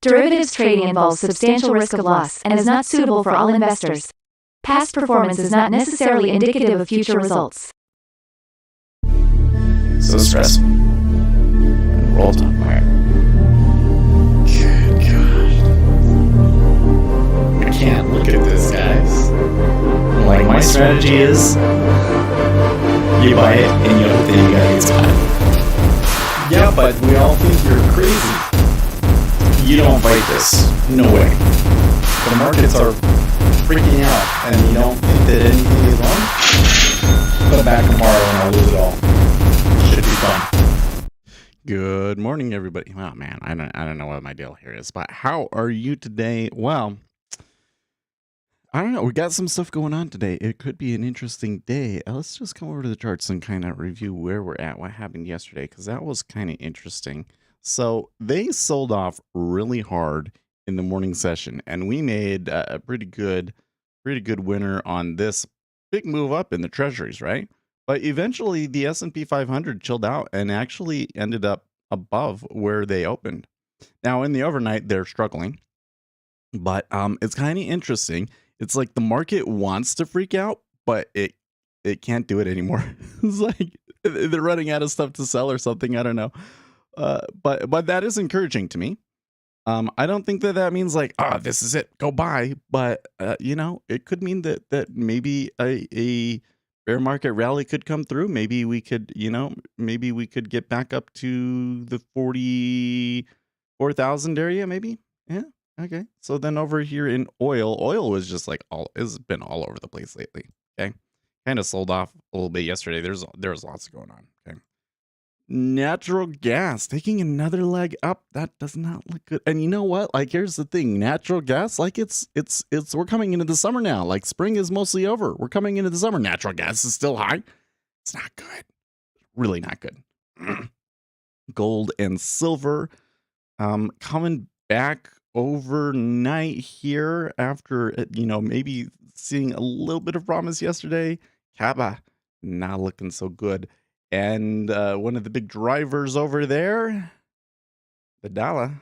Derivatives trading involves substantial risk of loss and is not suitable for all investors. Past performance is not necessarily indicative of future results. So stressful. And world on fire. Good God. We can't look at this, guys. Like, my strategy is, you buy it and you hope that you got these bad. Yeah, but we all think you're crazy. You don't fight this. No way. The markets are freaking out and you don't think that anything is wrong? Put it back tomorrow and I'll lose it all. Should be fun. Good morning, everybody. Oh man, I don't know what my deal here is, but how are you today? Well, I don't know. We got some stuff going on today. It could be an interesting day. Let's just come over to the charts and kind of review where we're at, what happened yesterday, because that was kind of interesting. So they sold off really hard in the morning session, and we made a pretty good winner on this big move up in the treasuries, right? But eventually the S&P 500 chilled out and actually ended up above where they opened. Now in the overnight, they're struggling, but it's kind of interesting. It's like the market wants to freak out, but it can't do it anymore. It's like they're running out of stuff to sell or something. I don't know. But that is encouraging to me. I don't think that means like, this is it, go buy. But it could mean that maybe a bear market rally could come through. Maybe we could, maybe we could get back up to the 44,000 area. Maybe, yeah. Okay. So then over here in oil was just like it's been all over the place lately. Okay, kind of sold off a little bit yesterday. There's lots going on. Okay. Natural gas taking another leg up. That does not look good. And you know what? Like, here's the thing. Natural gas, like it's we're coming into the summer now. Like, spring is mostly over. We're coming into the summer. Natural gas is still high. It's not good. Really not good. Gold and silver coming back overnight here after maybe seeing a little bit of promise yesterday. Kaba not looking so good. And one of the big drivers over there, the dollar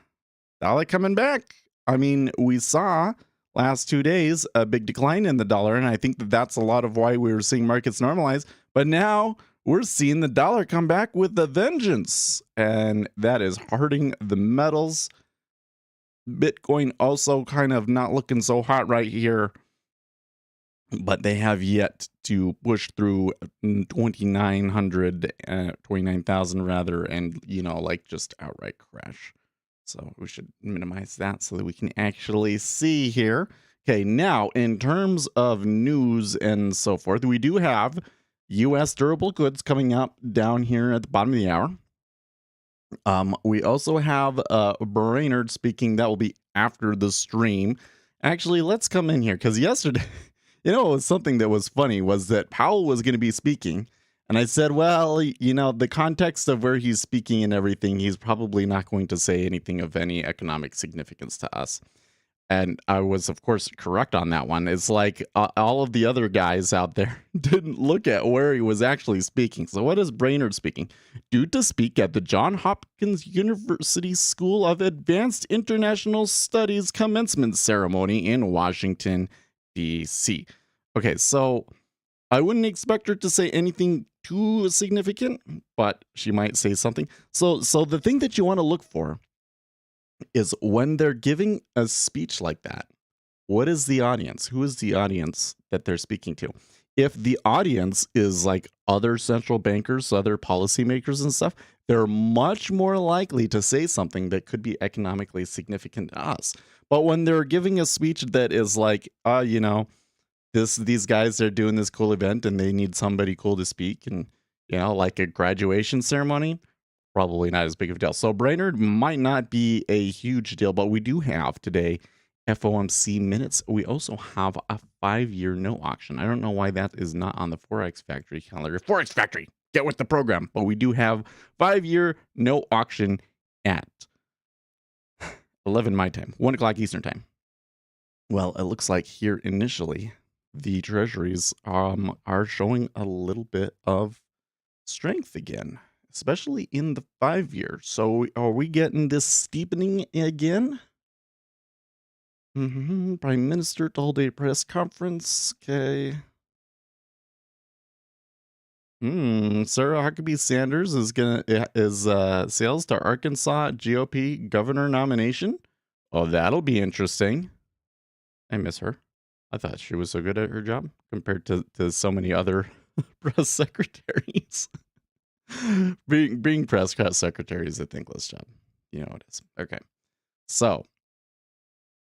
coming back. I mean, we saw last 2 days a big decline in the dollar, and I think that's a lot of why we were seeing markets normalize. But now we're seeing the dollar come back with a vengeance, and that is hurting the metals. Bitcoin also kind of not looking so hot right here, but they have yet to push through 29,000 rather, and like just outright crash. So we should minimize that so that we can actually see here. Okay, now in terms of news and so forth, we do have U.S. durable goods coming up down here at the bottom of the hour. We also have Brainerd speaking. That will be after the stream. Actually, let's come in here because yesterday, something that was funny was that Powell was going to be speaking. And I said, well, the context of where he's speaking and everything, he's probably not going to say anything of any economic significance to us. And I was, of course, correct on that one. It's like all of the other guys out there didn't look at where he was actually speaking. So what is Brainerd speaking? Due to speak at the Johns Hopkins University School of Advanced International Studies commencement ceremony in Washington, D.C. Okay, so I wouldn't expect her to say anything too significant, but she might say something. So the thing that you want to look for is when they're giving a speech like that, what is the audience? Who is the audience that they're speaking to? If the audience is like other central bankers, other policymakers and stuff, they're much more likely to say something that could be economically significant to us. But when they're giving a speech that is like, these guys are doing this cool event and they need somebody cool to speak, and like a graduation ceremony, probably not as big of a deal. So Brainerd might not be a huge deal, but we do have today FOMC minutes. We also have a 5-year note auction. I don't know why that is not on the Forex Factory calendar. Forex Factory, get with the program. But we do have 5-year note auction at 11 my time, 1 o'clock Eastern time. Well, it looks like here initially the treasuries are showing a little bit of strength again, especially in the 5-year. So are we getting this steepening again? Prime Minister to hold a press conference. Okay. Sarah Huckabee Sanders is sales to Arkansas GOP governor nomination. Oh, that'll be interesting. I miss her. I thought she was so good at her job compared to so many other press secretaries. being press secretary is a thankless job. You know it is. Okay. So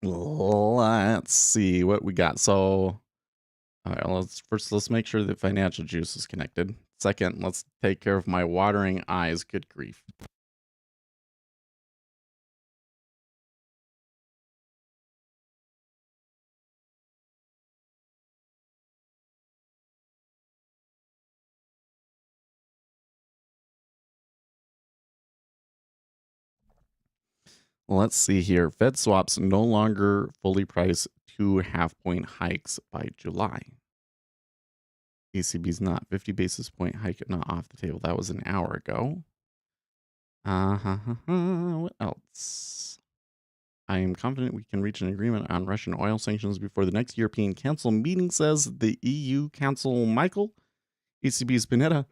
let's see what we got. So all right, let's make sure that financial juice is connected. Second, let's take care of my watering eyes. Good grief. Let's see here. Fed swaps no longer fully price 2.5-point hikes by July. ECB's not 50 basis point hike not off the table. That was an hour ago. What else? I am confident we can reach an agreement on Russian oil sanctions before the next European Council meeting, says the EU Council Michael. ECB's Panetta.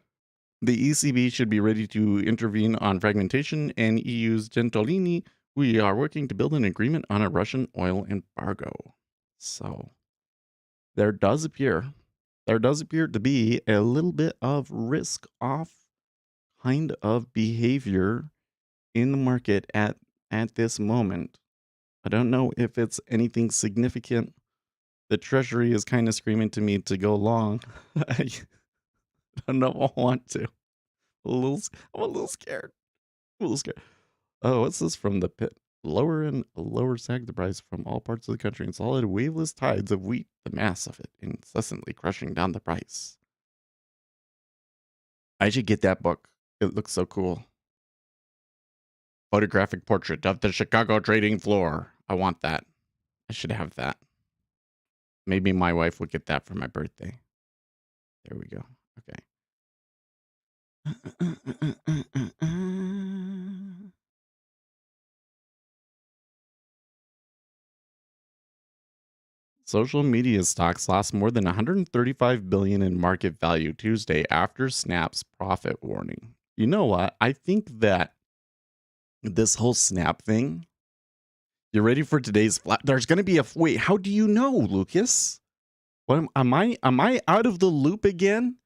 The ECB should be ready to intervene on fragmentation, and EU's Gentiloni. We are working to build an agreement on a Russian oil embargo. So there does appear to be a little bit of risk off kind of behavior in the market at this moment. I don't know if it's anything significant. The Treasury is kind of screaming to me to go long. I don't know if I want to. I'm a little scared. Oh, what's this from the pit? Lower sag the price from all parts of the country and solid waveless tides of wheat, the mass of it incessantly crushing down the price. I should get that book. It looks so cool. Photographic portrait of the Chicago trading floor. I want that. I should have that. Maybe my wife would get that for my birthday. There we go. Okay. Social media stocks lost more than $135 billion in market value Tuesday after Snap's profit warning. You know what? I think that this whole Snap thing, you're ready for today's flat. There's going to be wait, how do you know, Lucas? What am I out of the loop again?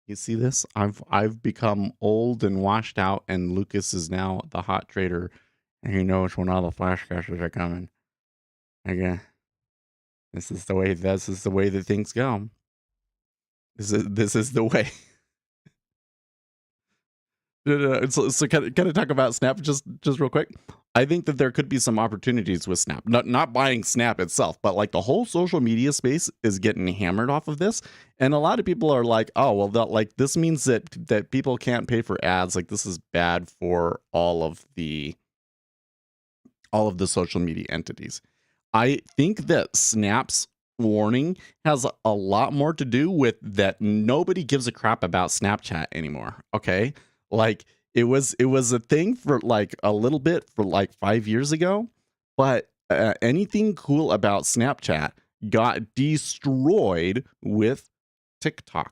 You see this? I've become old and washed out, and Lucas is now the hot trader, and he knows when all the flash crashes are coming. Again, this is the way that things go. This is the way. So can I talk about Snap just real quick? I think that there could be some opportunities with Snap. Not buying Snap itself, but like the whole social media space is getting hammered off of this. And a lot of people are like, oh, well, like this means that people can't pay for ads. Like this is bad for all of the social media entities. I think that Snap's warning has a lot more to do with that nobody gives a crap about Snapchat anymore. Okay. Like it was a thing for like a little bit for like 5 years ago, but anything cool about Snapchat got destroyed with TikTok.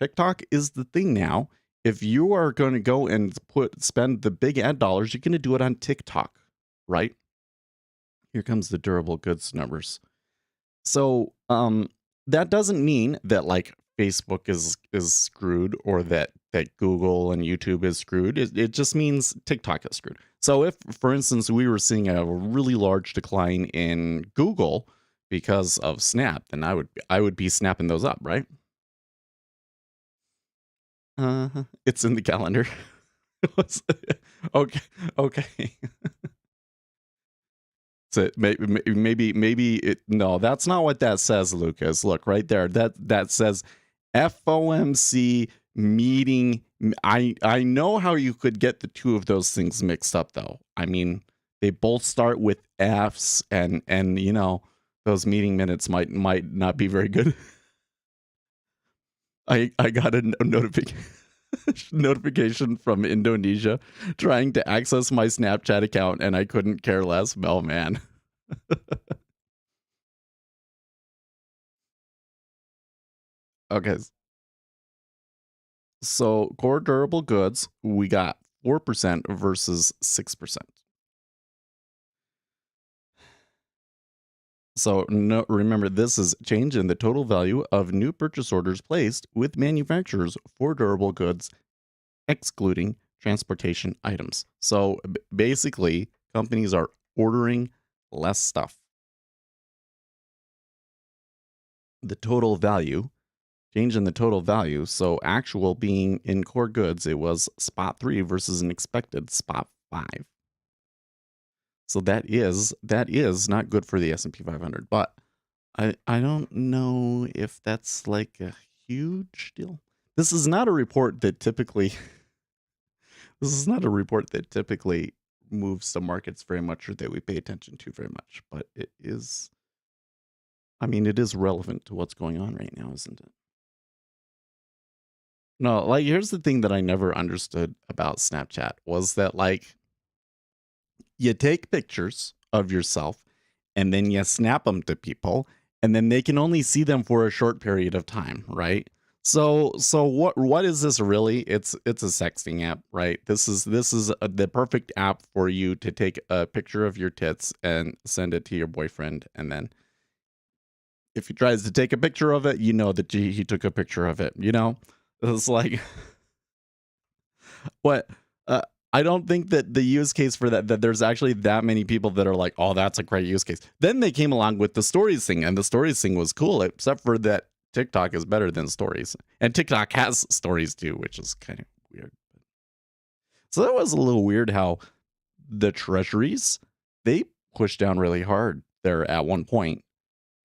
TikTok is the thing now. If you are going to go and spend the big ad dollars, you're going to do it on TikTok, right? Here comes the durable goods numbers. So that doesn't mean that like Facebook is screwed or that Google and YouTube is screwed. It just means TikTok is screwed. So if, for instance, we were seeing a really large decline in Google because of Snap, then I would be snapping those up, right? It's in the calendar. Okay. So maybe it, no, that's not what that says, Lucas. Look right there. That says FOMC meeting. I know how you could get the two of those things mixed up, though. I mean, they both start with F's, and you know those meeting minutes might not be very good. I got a notification. notification from Indonesia trying to access my Snapchat account, and I couldn't care less. Oh, man. Okay. So core durable goods, we got 4% versus 6%. So no, remember, this is change in the total value of new purchase orders placed with manufacturers for durable goods, excluding transportation items. So basically, companies are ordering less stuff. The total value, change in the total value. So actual being in core goods, it was spot 3 versus an expected spot 5. So that is not good for the S&P 500, but I don't know if that's like a huge deal. This is not a report that typically moves the markets very much or that we pay attention to very much, but it is, I mean, it is relevant to what's going on right now, isn't it? No, like here's the thing that I never understood about Snapchat was that like you take pictures of yourself and then you snap them to people and then they can only see them for a short period of time, right? So what is this really? It's a sexting app, right? This is the perfect app for you to take a picture of your tits and send it to your boyfriend, and then if he tries to take a picture of it, you know that he took a picture of it, you know? It's like what uh, I don't think that the use case for that there's actually that many people that are like, oh, that's a great use case. Then they came along with the stories thing, and the stories thing was cool, except for that TikTok is better than stories. And TikTok has stories too, which is kind of weird. So that was a little weird how the treasuries, they pushed down really hard there at one point.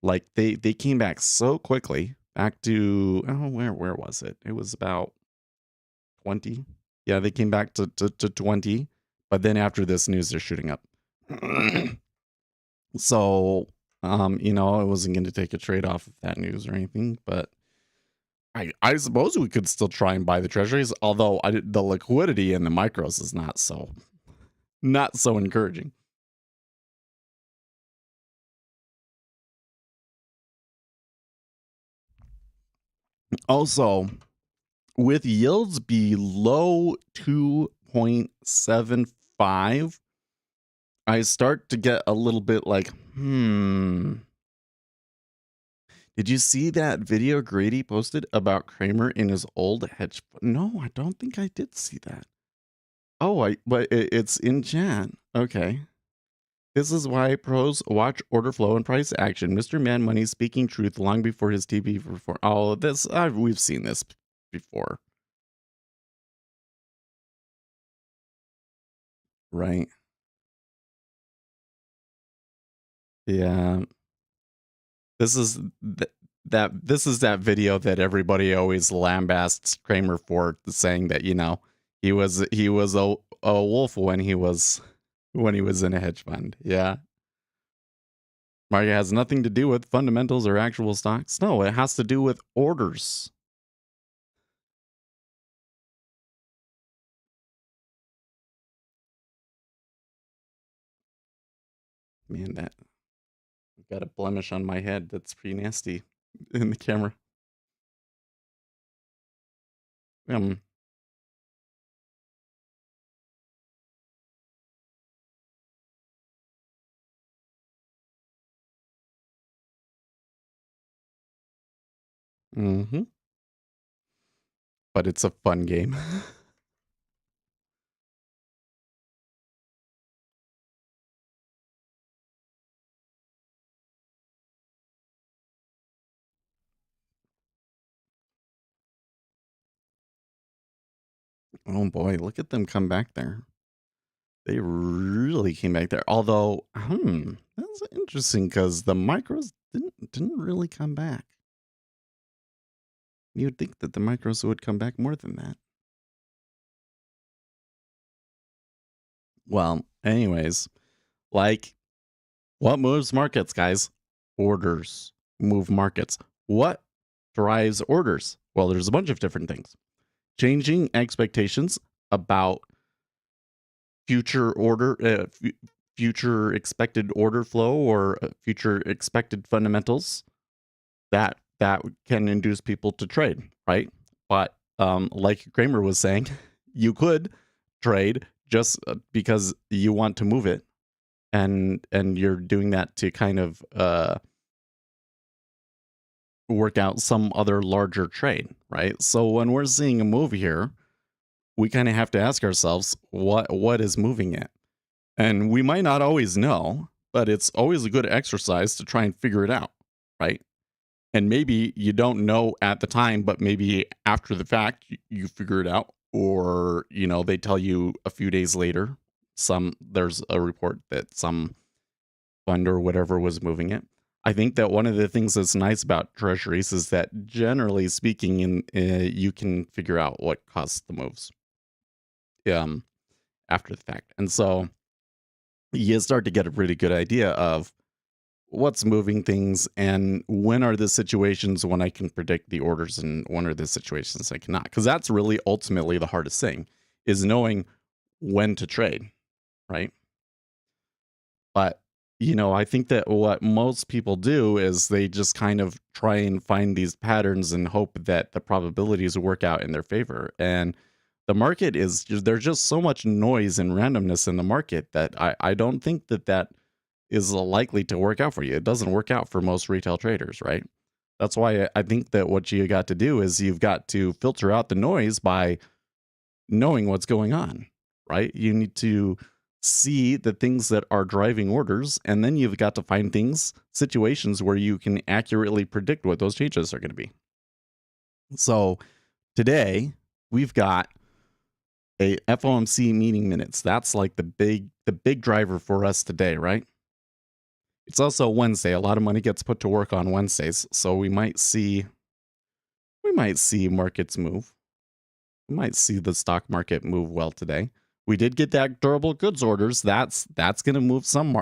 Like they came back so quickly back to, oh, where was it? It was about 20. Yeah, they came back to 20, but then after this news, they're shooting up. So, I wasn't going to take a trade off of that news or anything, but I suppose we could still try and buy the treasuries, although the liquidity in the micros is not so encouraging. Also, with yields below 2.75, I start to get a little bit like, Did you see that video Grady posted about Kramer in his old hedge fund? No, I don't think I did see that. Oh, but it's in chat. Okay. This is why pros watch order flow and price action. Mr. Man Money speaking truth long before his TV perform. Oh, we've seen this before. Right. Yeah. This is that video that everybody always lambasts Kramer for, saying that, he was a wolf when he was in a hedge fund. Yeah. Market has nothing to do with fundamentals or actual stocks. No, it has to do with orders. Man, I've got a blemish on my head that's pretty nasty in the camera. Mm-hmm. But it's a fun game. Oh boy, look at them come back there. They really came back there. Although, that's interesting because the micros didn't really come back. You'd think that the micros would come back more than that. Well, anyways, like, what moves markets, guys? Orders move markets. What drives orders? Well, there's a bunch of different things. changing expectations about future future expected order flow or future expected fundamentals that can induce people to trade, right? But like Kramer was saying, you could trade just because you want to move it, and you're doing that to kind of work out some other larger trade, right? So when we're seeing a move here, we kind of have to ask ourselves what is moving it, and we might not always know, but it's always a good exercise to try and figure it out, right? And maybe you don't know at the time, but maybe after the fact you figure it out, or they tell you a few days later. There's a report that some fund or whatever was moving it. I think that one of the things that's nice about treasuries is that generally speaking, you can figure out what caused the moves um, after the fact, and so you start to get a pretty good idea of what's moving things and when are the situations when I can predict the orders and when are the situations I cannot. Because that's really ultimately the hardest thing, is knowing when to trade, right? But I think that what most people do is they just kind of try and find these patterns and hope that the probabilities work out in their favor. And the market there's just so much noise and randomness in the market that I don't think that is likely to work out for you. It doesn't work out for most retail traders, right? That's why I think that what you got to do is you've got to filter out the noise by knowing what's going on, right? You need to see the things that are driving orders, and then you've got to find situations where you can accurately predict what those changes are going to be. So today we've got a FOMC meeting minutes. That's like the big driver for us today, right? It's also Wednesday. A lot of money gets put to work on Wednesdays, so we might see markets move. We might see the stock market move well today. We did get that durable goods orders. That's going to move some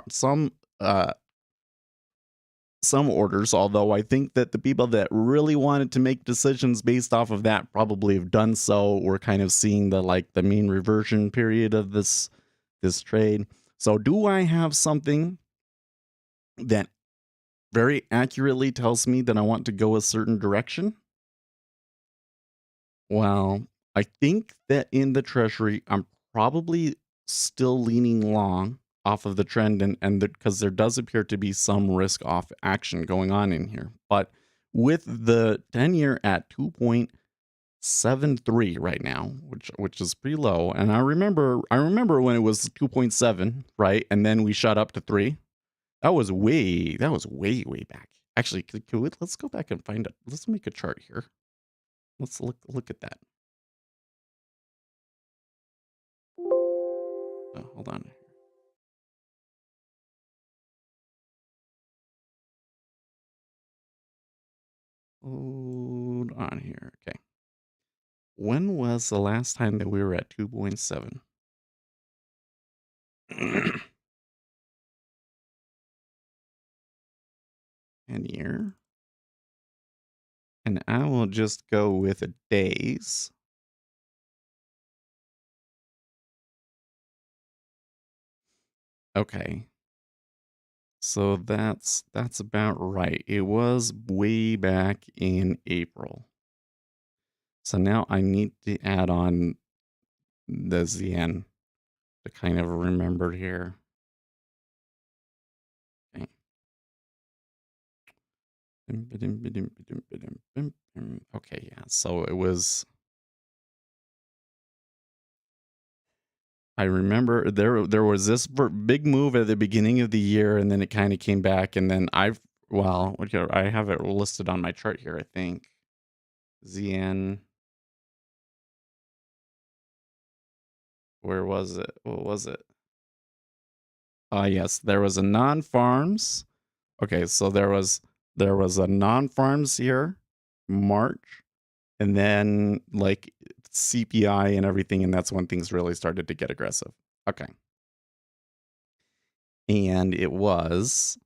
orders, although I think that the people that really wanted to make decisions based off of that probably have done so. We're kind of seeing the mean reversion period of this trade. So do I have something that very accurately tells me that I want to go a certain direction? Well, I think that in the treasury, I'm probably still leaning long off of the trend, and because there does appear to be some risk off action going on in here. But with the 10-year at 2.73 right now, which is pretty low, and I remember when it was 2.7, right, and then we shot up to 3. That was way back. Actually, let's go back and find it. Let's make a chart here. Let's look at that. Oh, hold on. Hold on here. Okay. When was the last time that we were at 2.7? 10-year. And I will just go with a days. Okay. So that's about right. It was way back in April. So now I need to add on the ZN to kind of remember here. Okay. Okay, yeah. So it was. I remember there was this big move at the beginning of the year, and then it kind of came back, and then I have it listed on my chart here. I think ZN. Where was it? What was it? Yes, there was a non-farms. Okay, so there was a non-farms here, March, and then like CPI and everything, and that's when things really started to get aggressive. Okay. And it was,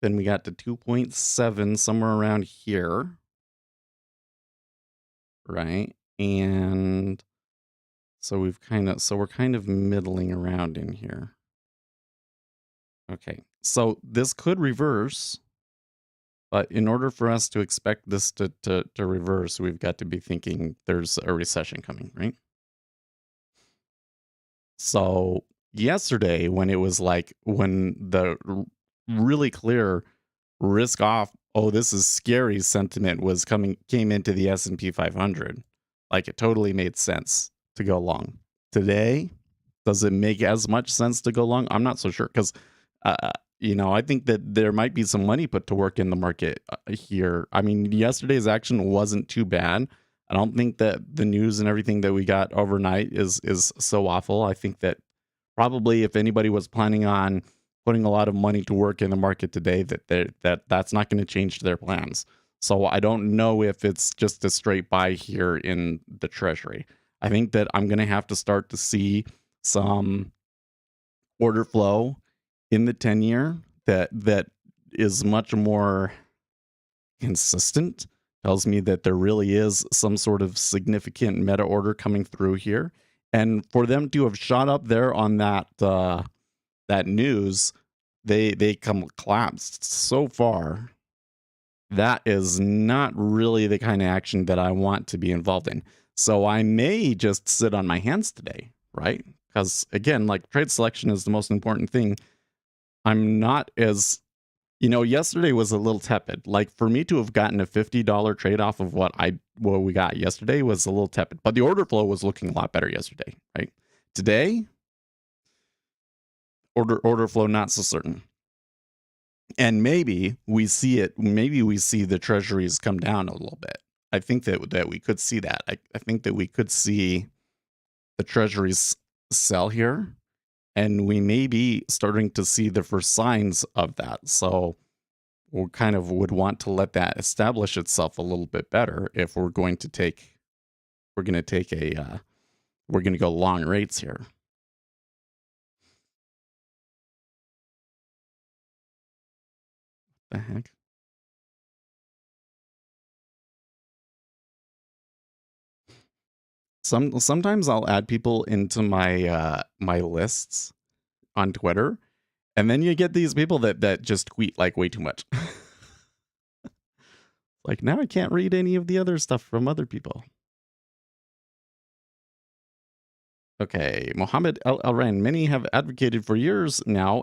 then we got to 2.7 somewhere around here. right? And so we're kind of middling around in here. Okay. So this could reverse, but in order for us to expect this to reverse, we've got to be thinking there's a recession coming, right? So yesterday, when it was like when the really clear risk off, oh, this is scary sentiment came into the S&P 500, like it totally made sense to go long. Today, does it make as much sense to go long? I'm not so sure because, I think that there might be some money put to work in the market here. I mean, yesterday's action wasn't too bad. I don't think that the news and everything that we got overnight is so awful. I think that probably if anybody was planning on putting a lot of money to work in the market today, that's not going to change their plans. So I don't know if it's just a straight buy here in the treasury. I think that I'm going to have to start to see some order flow in the 10-year that is much more consistent, tells me that there really is some sort of significant meta order coming through here. And for them to have shot up there on that news, they come collapsed so far. That is not really the kind of action that I want to be involved in. So I may just sit on my hands today, right? Because again, like trade selection is the most important thing. I'm not as yesterday was a little tepid. Like for me to have gotten a $50 trade off of what we got yesterday was a little tepid. But the order flow was looking a lot better yesterday, right? Today, order flow not so certain. And maybe we see the treasuries come down a little bit. I think that we could see that. I think that we could see the treasuries sell here, and we may be starting to see the first signs of that. So we kind of would want to let that establish itself a little bit better if we're going to go long rates here. The heck? Sometimes I'll add people into my lists on Twitter, and then you get these people that just tweet like way too much. Like now I can't read any of the other stuff from other people. Okay, Mohammed Al-Ran. Many have advocated for years now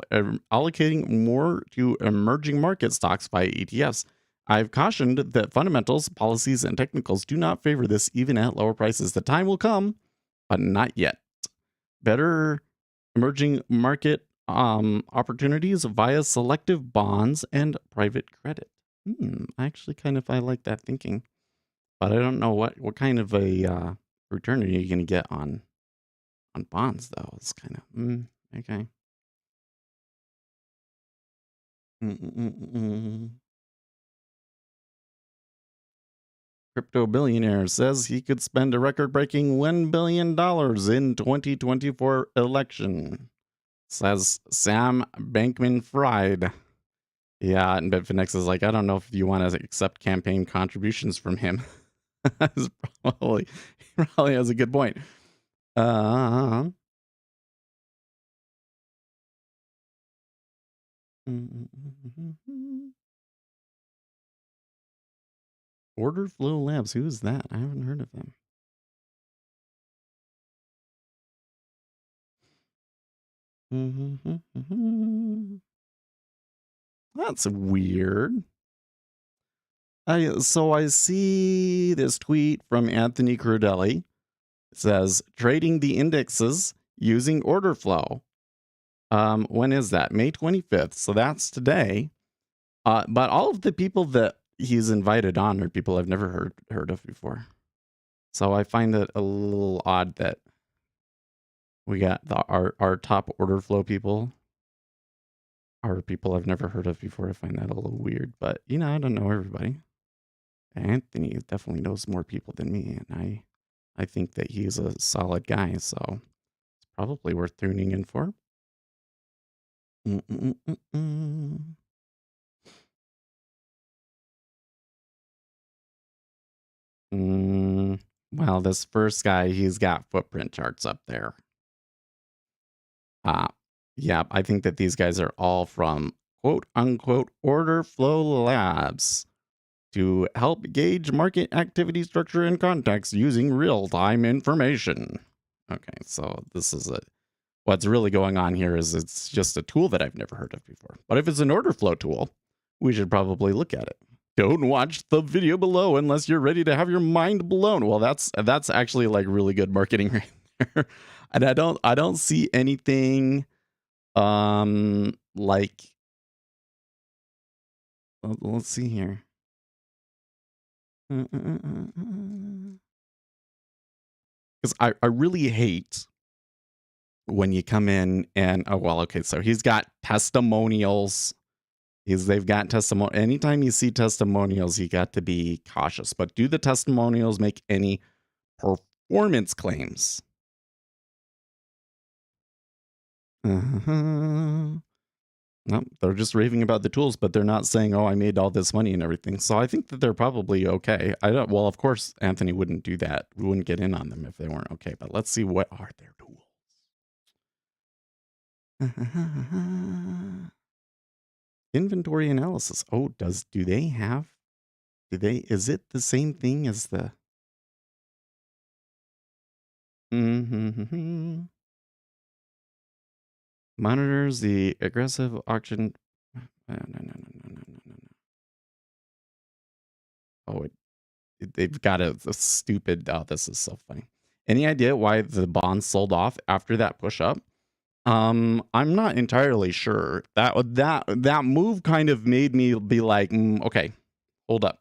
allocating more to emerging market stocks via ETFs. I've cautioned that fundamentals, policies, and technicals do not favor this even at lower prices. The time will come, but not yet. Better emerging market opportunities via selective bonds and private credit. I like that thinking, but I don't know what kind of a return are you going to get on bonds though. It's kind of okay. Mm-mm-mm-mm. Crypto billionaire says he could spend a record-breaking $1 billion in 2024 election. Says Sam Bankman-Fried. Yeah, and Bitfinex is like, I don't know if you want to accept campaign contributions from him. He probably has a good point. Order Flow Labs. Who is that? I haven't heard of them. That's weird. So I see this tweet from Anthony Crudelli. It says trading the indexes using order flow. When is that? May 25th. So that's today. But all of the people that he's invited on are people I've never heard of before. So I find it a little odd that we got our top order flow people are people I've never heard of before. I find that a little weird, but I don't know everybody. Anthony definitely knows more people than me, and I think that he's a solid guy, so it's probably worth tuning in for. Well, this first guy, he's got footprint charts up there. Yeah, I think that these guys are all from quote unquote order flow labs to help gauge market activity structure and context using real-time information. Okay, so this is what's really going on here is it's just a tool that I've never heard of before. But if it's an order flow tool, we should probably look at it. Don't watch the video below unless you're ready to have your mind blown. Well, that's actually like really good marketing right there. And I don't see anything like let's see here. Because I really hate when you come in and okay, so he's got testimonials. They've got testimonial. Anytime you see testimonials, you got to be cautious. But do the testimonials make any performance claims? No, they're just raving about the tools, but they're not saying, "Oh, I made all this money and everything." So I think that they're probably okay. I don't. Well, of course, Anthony wouldn't do that. We wouldn't get in on them if they weren't okay. But let's see what are their tools. Inventory analysis. Oh, do they have? Is it the same thing as the? Monitors the aggressive auction. No. Oh, they've got a stupid. Oh, this is so funny. Any idea why the bonds sold off after that push up? I'm not entirely sure. That move kind of made me be like, okay, hold up.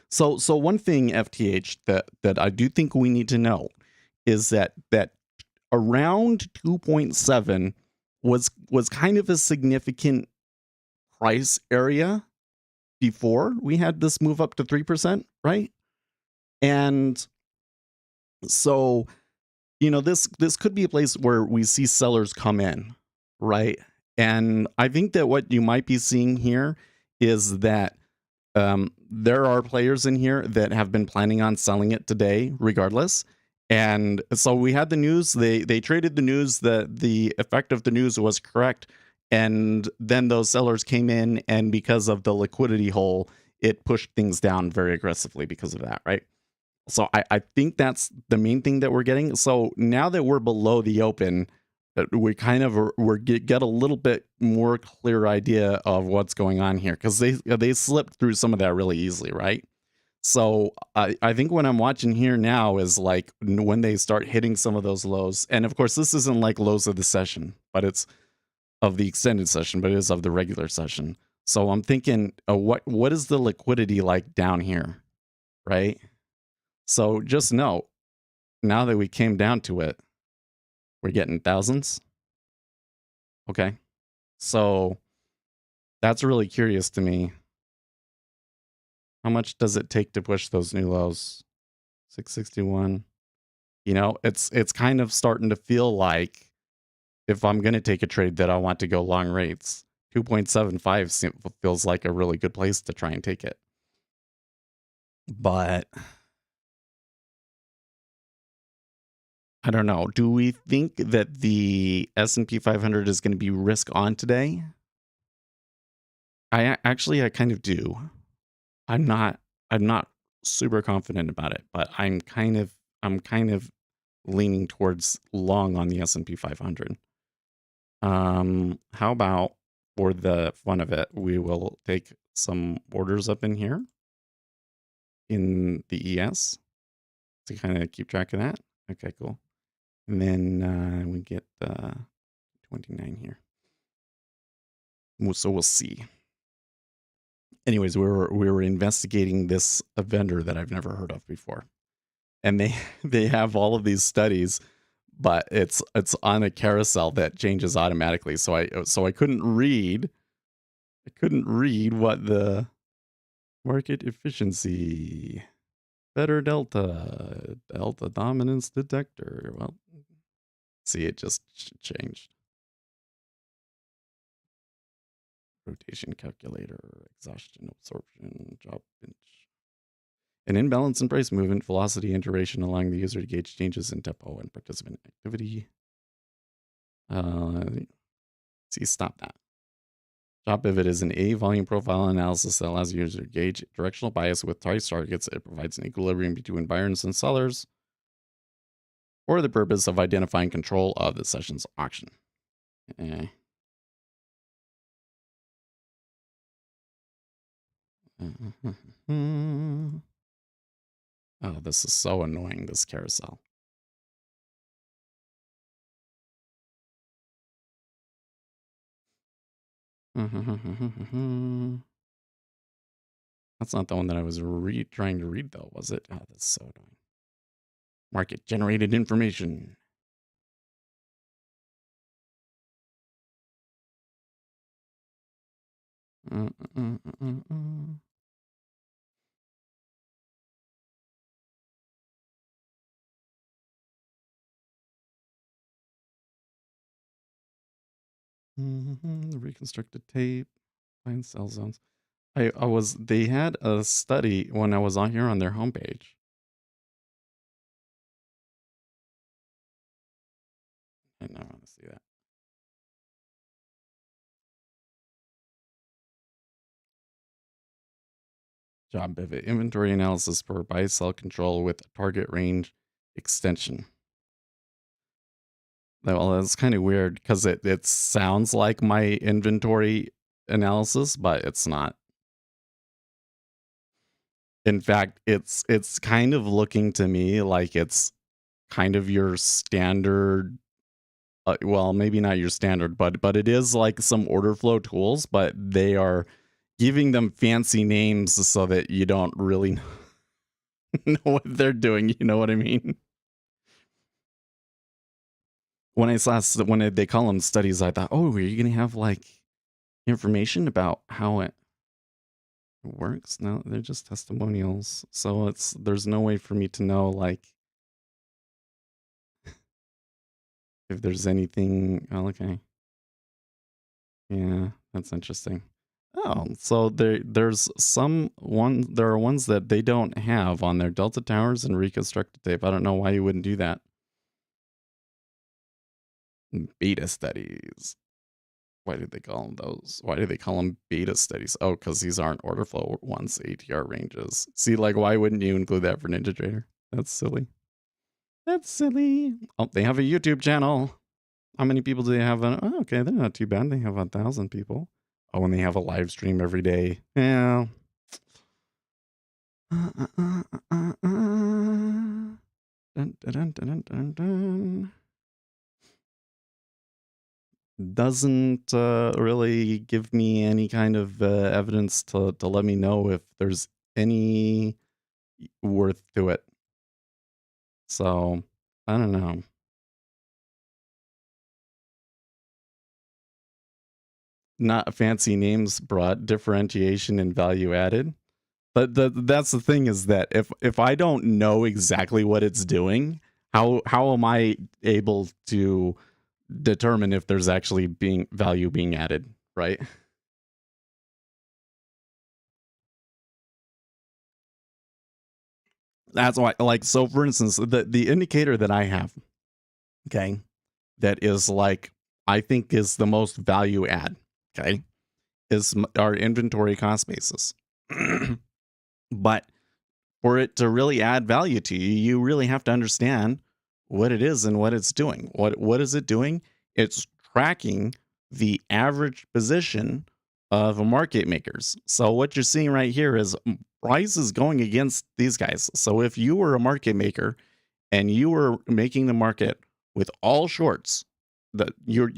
So one thing, FTH, that I do think we need to know is that around 2.7 was kind of a significant price area before we had this move up to 3%, right? And so, this could be a place where we see sellers come in, right? And I think that what you might be seeing here is that there are players in here that have been planning on selling it today regardless. And so we had the news, they traded the news that the effect of the news was correct. And then those sellers came in, and because of the liquidity hole, it pushed things down very aggressively because of that, right? So I think that's the main thing that we're getting. So now that we're below the open, we kind of get a little bit more clear idea of what's going on here, because they slipped through some of that really easily, right? So I think what I'm watching here now is like when they start hitting some of those lows, and of course this isn't like lows of the session, but it's of the extended session, but it is of the regular session. So I'm thinking, what is the liquidity like down here, right? So just know, now that we came down to it, we're getting thousands. Okay. So that's really curious to me. How much does it take to push those new lows? 661. It's kind of starting to feel like if I'm going to take a trade that I want to go long rates, 2.75 feels like a really good place to try and take it. But I don't know. Do we think that the S&P 500 is going to be risk on today? I kind of do. I'm not super confident about it, but I'm kind of leaning towards long on the S&P 500. How about, for the fun of it, we will take some orders up in here in the ES to kind of keep track of that. Okay, cool. And then we get 29 here. So we'll see. Anyways, we were investigating this a vendor that I've never heard of before, and they have all of these studies, but it's on a carousel that changes automatically. So I couldn't read. I couldn't read what the market efficiency, better delta dominance detector. Well, see, it just changed. Rotation calculator, exhaustion, absorption, job bench. An imbalance in price movement, velocity, and duration, allowing the user to gauge changes in tempo and participant activity. See, stop that. Job pivot is an A volume profile analysis that allows the user to gauge directional bias with price targets. It provides an equilibrium between buyers and sellers for the purpose of identifying control of the session's auction. Oh, this is so annoying, this carousel. That's not the one that I was trying to read, though, was it? Oh, that's so annoying. Market generated information. Reconstructed tape, find cell zones. They had a study when I was on here on their homepage. I never want to see that. Job pivot, inventory analysis for buy sell control with target range extension. Well, that's kind of weird because it sounds like my inventory analysis, but it's not. In fact, it's kind of looking to me like it's kind of your standard. Well, maybe not your standard, but it is like some order flow tools, but they are giving them fancy names so that you don't really know what they're doing. You know what I mean? When they call them studies, I thought, oh, are you going to have like information about how it works? No, they're just testimonials. So there's no way for me to know like if there's anything. Oh, okay. Yeah, that's interesting. Oh, so there are ones that they don't have on their Delta Towers and reconstructed tape. I don't know why you wouldn't do that. Beta studies. Why did they call them those? Why do they call them beta studies? Oh, because these aren't order flow ones, ATR ranges. See, like, why wouldn't you include that for NinjaTrader? That's silly. That's silly. Oh, they have a YouTube channel. How many people do they have? Oh, okay, they're not too bad. They have 1,000 people. Oh, and they have a live stream every day. Yeah. Dun, dun, dun, dun, dun, dun. Doesn't really give me any kind of evidence to let me know if there's any worth to it. So, I don't know. Not fancy names, broad differentiation and value added. But that's the thing is that if I don't know exactly what it's doing, how am I able to determine if there's actually value being added, right? That's why, like, so for instance, the indicator that I have, okay, that is like, I think is the most value add, okay, is our inventory cost basis. But for it to really add value to you, you really have to understand what it is and what it's doing. What is it doing? It's tracking the average position of market makers. So what you're seeing right here is price is going against these guys. So if you were a market maker and you were making the market with all shorts, that you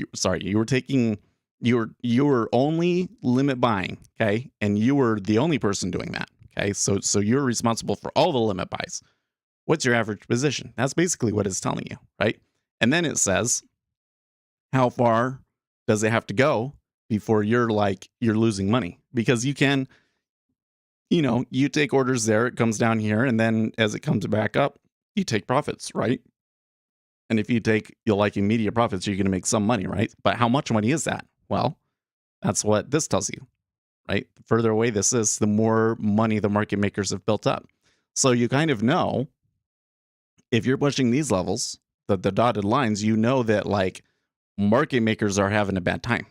were only limit buying, okay, and you were the only person doing that. Okay, so you're responsible for all the limit buys. What's your average position? That's basically what it's telling you, right? And then it says, how far does it have to go before you're losing money? Because you can, you take orders there, it comes down here, and then as it comes back up, you take profits, right? And if you take immediate profits, you're going to make some money, right? But how much money is that? Well, that's what this tells you. Right? The further away this is, the more money the market makers have built up. So you kind of know if you're pushing these levels, the dotted lines, you know that like market makers are having a bad time,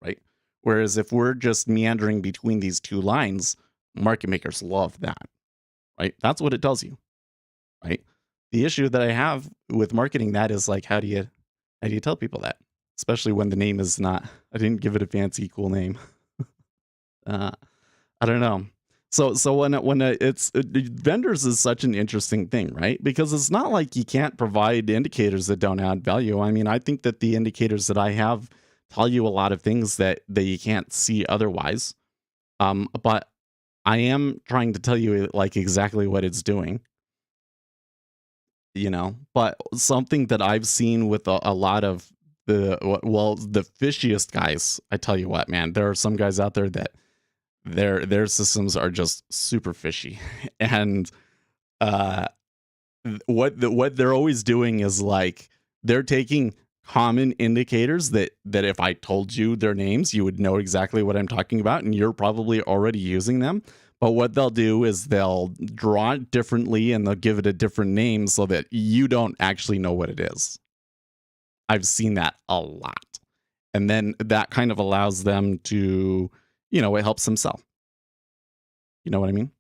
right? Whereas if we're just meandering between these two lines, market makers love that, right? That's what it tells you, right? The issue that I have with marketing that is like, how do you tell people that? Especially when the name is not, I didn't give it a fancy, cool name. Uh, I don't know. So vendors is such an interesting thing, right? Because it's not like you can't provide indicators that don't add value. I mean, I think that the indicators that I have tell you a lot of things that you can't see otherwise. But I am trying to tell you like exactly what it's doing, But something that I've seen with a lot of the fishiest guys, I tell you what, man, there are some guys out there that their systems are just super fishy, and uh, what they're always doing is like they're taking common indicators that if I told you their names, you would know exactly what I'm talking about, and you're probably already using them. But what they'll do is they'll draw it differently and they'll give it a different name so that you don't actually know what it is. I've seen that a lot. And then that kind of allows them to, it helps them sell. You know what I mean?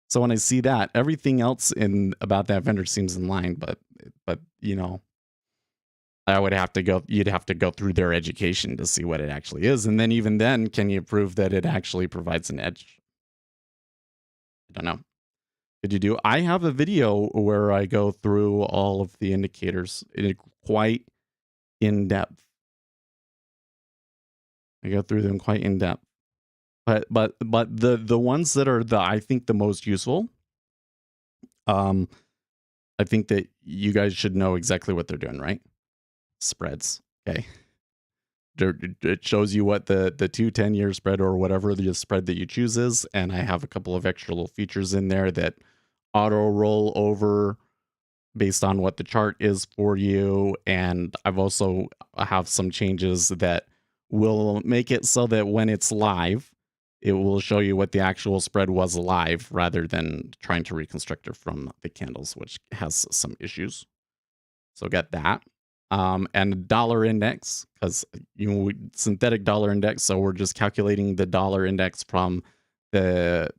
So when I see that, everything else in about that vendor seems in line, but you'd have to go through their education to see what it actually is. And then even then, can you prove that it actually provides an edge? I don't know. Did you do? I have a video where I go through all of the indicators quite in depth. I go through them quite in depth. But the ones that are I think the most useful, I think that you guys should know exactly what they're doing, right? Spreads. Okay. It shows you what the 10-year spread or whatever the spread that you choose is, and I have a couple of extra little features in there that auto roll over based on what the chart is for you, and I've also have some changes that will make it so that when it's live, it will show you what the actual spread was live rather than trying to reconstruct it from the candles, which has some issues. So get that. And dollar index, because synthetic dollar index, so we're just calculating the dollar index from the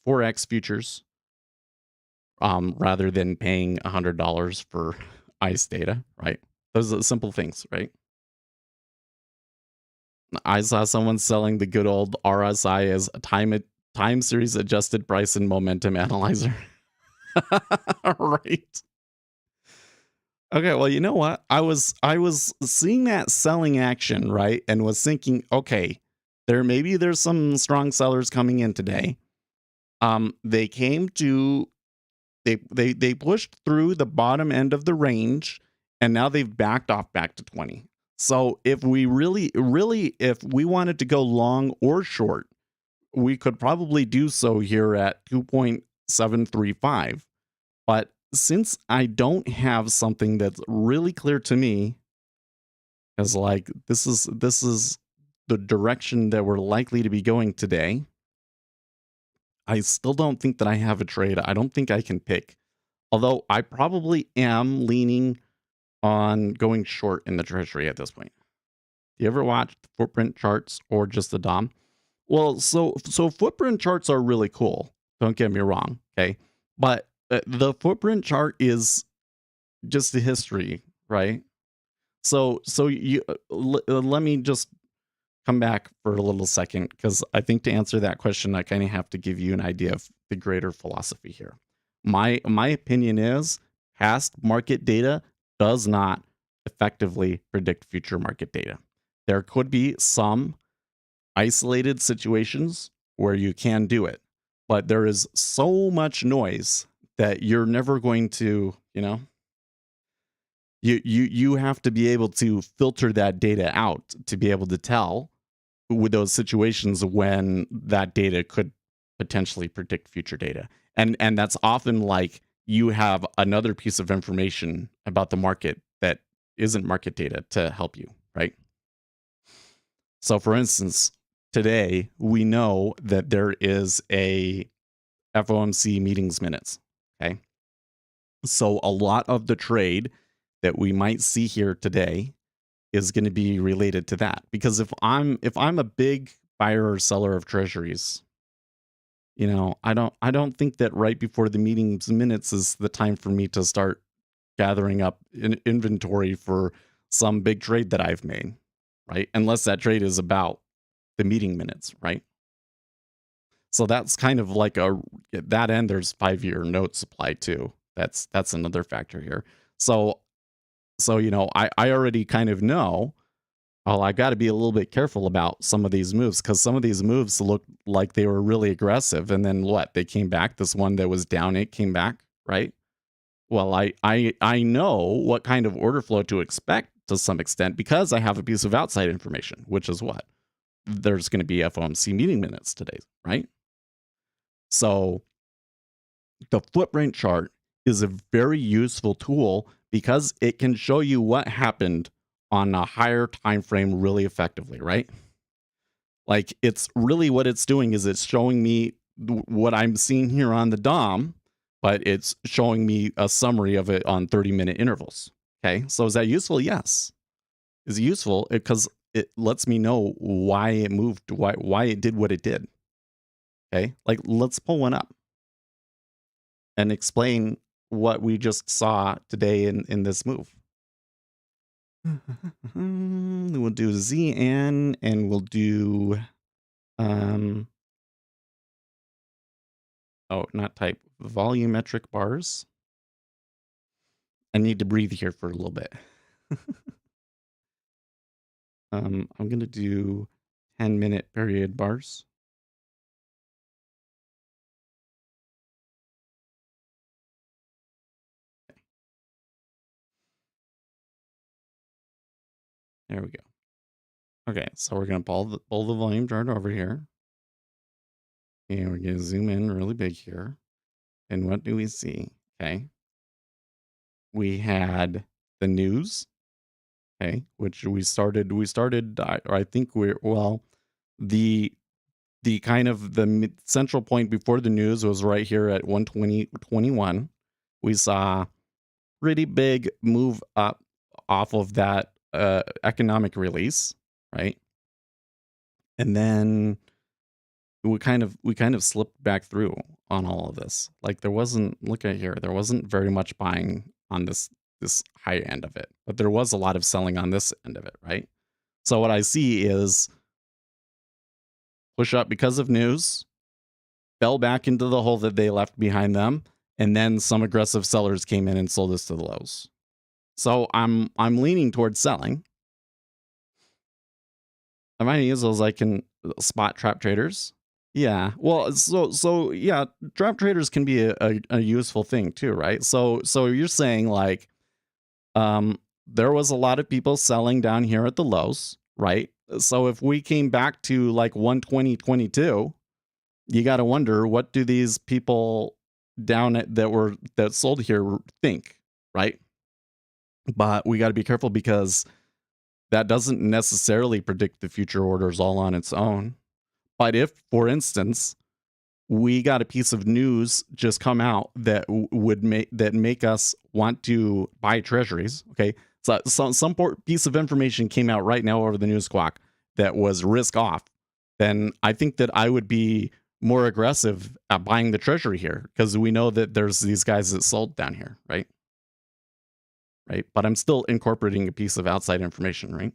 Forex futures, rather than paying $100 for ICE data, right? Those are simple things, right? I saw someone selling the good old RSI as a time series adjusted price and momentum analyzer. Right. Okay, well, you know what? I was seeing that selling action, right? And was thinking, okay, there's some strong sellers coming in today. They came to they pushed through the bottom end of the range, and now they've backed off back to 20. So if we really if we wanted to go long or short, we could probably do so here at 2.735. But since I don't have something that's really clear to me as like this is the direction that we're likely to be going today, I still don't think that I have a trade. I don't think I can pick. Although I probably am leaning on going short in the treasury at this point. Do you ever watch the footprint charts or just the DOM? Well, so footprint charts are really cool. Don't get me wrong, okay? But the footprint chart is just the history, right? So you let me just come back for a little second, because I think to answer that question, I kind of have to give you an idea of the greater philosophy here. My opinion is past market data does not effectively predict future market data. There could be some isolated situations where you can do it, but there is so much noise that you're never going to, you have to be able to filter that data out to be able to tell with those situations when that data could potentially predict future data. And that's often like you have another piece of information about the market that isn't market data to help you, right? So for instance, today we know that there is a FOMC meetings minutes. Okay. So a lot of the trade that we might see here today is going to be related to that. Because if I'm a big buyer or seller of treasuries, I don't think that right before the meeting's minutes is the time for me to start gathering up inventory for some big trade that I've made, right? Unless that trade is about the meeting minutes, right? So that's kind of like at that end, there's 5-year note supply too. That's another factor here. So I already kind of know, oh, I got to be a little bit careful about some of these moves, because some of these moves looked like they were really aggressive, and then what? They came back. This one that was down, it came back, right? Well, I know what kind of order flow to expect to some extent, because I have a piece of outside information, which is what? There's going to be FOMC meeting minutes today, right? So the footprint chart is a very useful tool because it can show you what happened on a higher time frame really effectively, right? Like, it's really what it's doing is it's showing me what I'm seeing here on the DOM, but it's showing me a summary of it on 30-minute intervals. Okay, so is that useful? Yes. Is it useful because it lets me know why it moved, why it did what it did. Okay, like, let's pull one up and explain what we just saw today in this move. We'll do ZN, and we'll do not type, volumetric bars. I need to breathe here for a little bit. I'm going to do 10-minute period bars. There we go. Okay, so we're going to pull the volume chart over here. And we're going to zoom in really big here. And what do we see? Okay. We had the news, okay, which we started, I think the kind of the central point before the news was right here at 120.21. We saw pretty big move up off of that economic release, right? And then we kind of slipped back through on all of this. Like, there wasn't, look at here, there wasn't very much buying on this high end of it, but there was a lot of selling on this end of it, right? So what I see is push up because of news, fell back into the hole that they left behind them, and then some aggressive sellers came in and sold us to the lows. So I'm leaning towards selling. I might use those like in spot trap traders. Yeah. Well, so yeah, trap traders can be a useful thing too, right? So you're saying like there was a lot of people selling down here at the lows, right? So if we came back to like 120.22, you got to wonder, what do these people down at that sold here think, right? But we got to be careful, because that doesn't necessarily predict the future orders all on its own. But if, for instance, we got a piece of news just come out that would make us want to buy treasuries, okay? So some piece of information came out right now over the news clock that was risk off, then I think that I would be more aggressive at buying the treasury here, because we know that there's these guys that sold down here, right? Right. But I'm still incorporating a piece of outside information, right?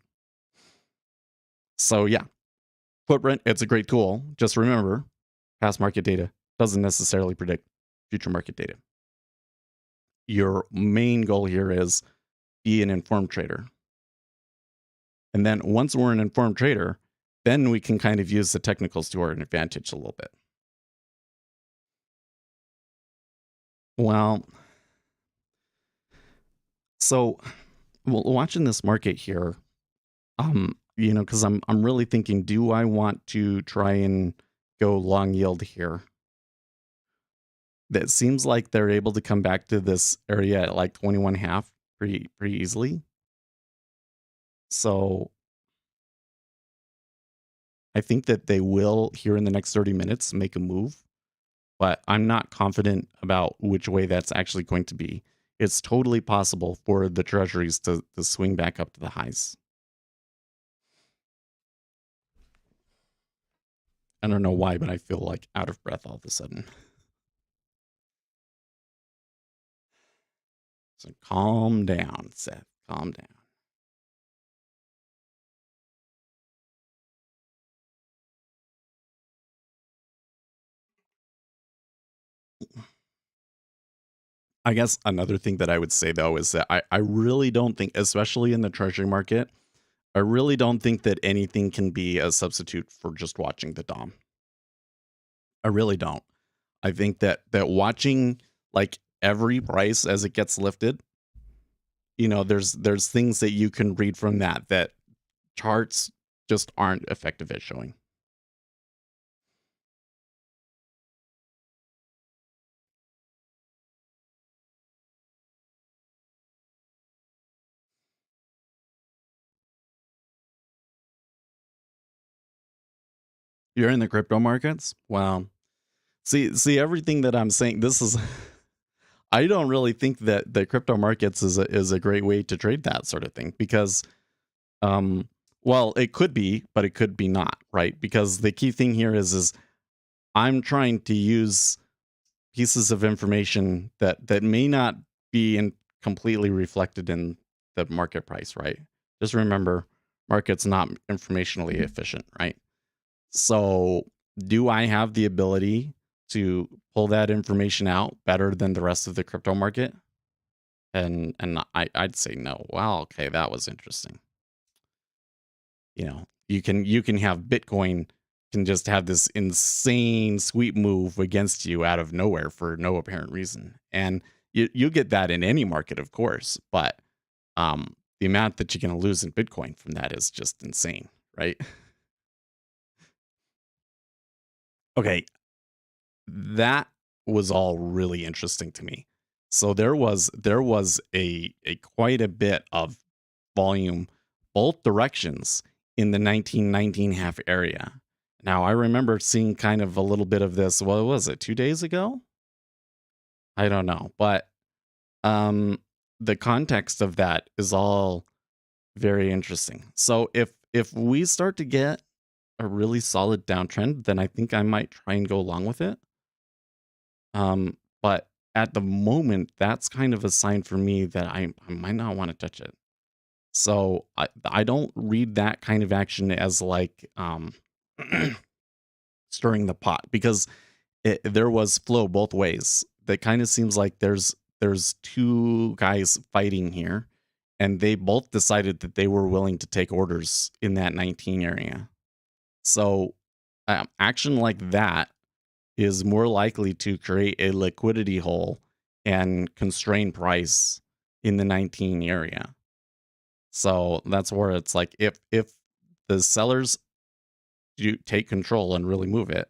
So yeah, footprint, it's a great tool. Just remember, past market data doesn't necessarily predict future market data. Your main goal here is be an informed trader. And then once we're an informed trader, then we can kind of use the technicals to our advantage a little bit. Well, so watching this market here, because I'm really thinking, do I want to try and go long yield here? That seems like they're able to come back to this area at like 21.5 pretty easily. So I think that they will, here in the next 30 minutes, make a move. but I'm not confident about which way that's actually going to be. It's totally possible for the treasuries to swing back up to the highs. I don't know why, but I feel like out of breath all of a sudden. So calm down, Seth. Calm down. I guess another thing that I would say, though, is that I really don't think, especially in the treasury market, I really don't think that anything can be a substitute for just watching the DOM. I really don't. I think that watching like every price as it gets lifted, there's things that you can read from that charts just aren't effective at showing. You're in the crypto markets? Wow. See everything that I'm saying, this is I don't really think that the crypto markets is a great way to trade that sort of thing because um well, it could be, but it could be not, right? Because the key thing here is I'm trying to use pieces of information that may not be completely reflected in the market price, right? Just remember, market's not informationally efficient, right? So, do I have the ability to pull that information out better than the rest of the crypto market? And I'd say no. Wow, okay, that was interesting. You can have Bitcoin can just have this insane sweep move against you out of nowhere for no apparent reason. And you get that in any market, of course, but the amount that you're going to lose in Bitcoin from that is just insane, right? Okay, that was all really interesting to me. So there was a quite a bit of volume both directions in the 1919 half area. Now I remember seeing kind of a little bit of this. What was it? 2 days ago? I don't know, but um the context of that is all very interesting. So if we start to get a really solid downtrend, then I think I might try and go along with it. But at the moment, that's kind of a sign for me that I might not want to touch it. So I don't read that kind of action as like stirring the pot because there was flow both ways. That kind of seems like there's two guys fighting here, and they both decided that they were willing to take orders in that 19 area. So action like that is more likely to create a liquidity hole and constrain price in the 19 area. So that's where it's like if the sellers do take control and really move it,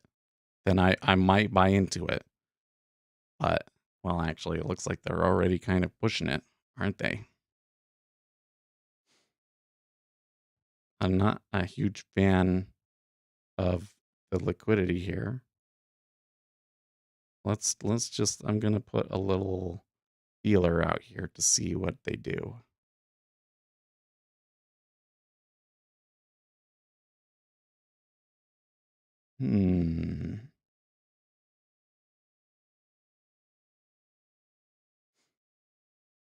then I might buy into it. But well, actually, it looks like they're already kind of pushing it, aren't they? I'm not a huge fan of the liquidity here. Let's just I'm gonna put a little feeler out here to see what they do. Hmm.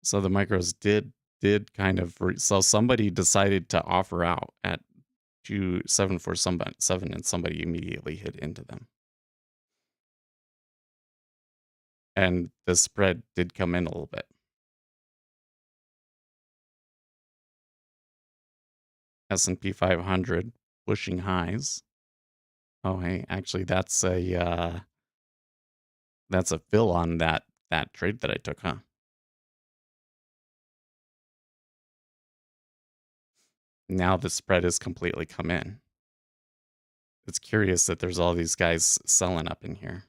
So the micros did kind of so somebody decided to offer out at 2.7 for somebody 7 and somebody immediately hit into them. And the spread did come in a little bit. S&P 500 pushing highs. Oh, hey, actually that's a fill on that trade that I took, huh? Now the spread has completely come in. It's curious that there's all these guys selling up in here.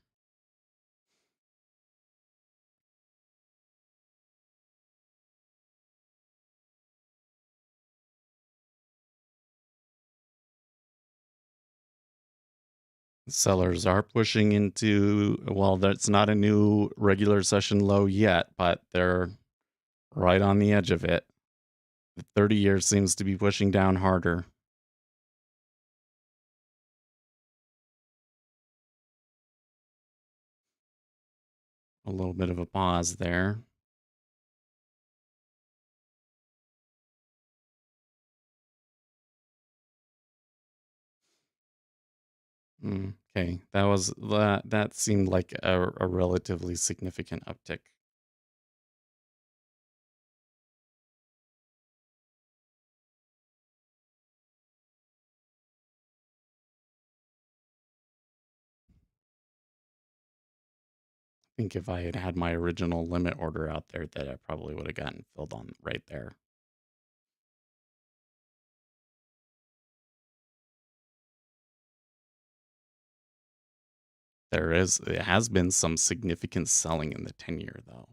Sellers are pushing into, well, that's not a new regular session low yet, but they're right on the edge of it. The 30 years seems to be pushing down harder. A little bit of a pause there. Okay, that seemed like a relatively significant uptick. I think if I had had my original limit order out there, that I probably would have gotten filled on right there. It has been some significant selling in the 10-year though.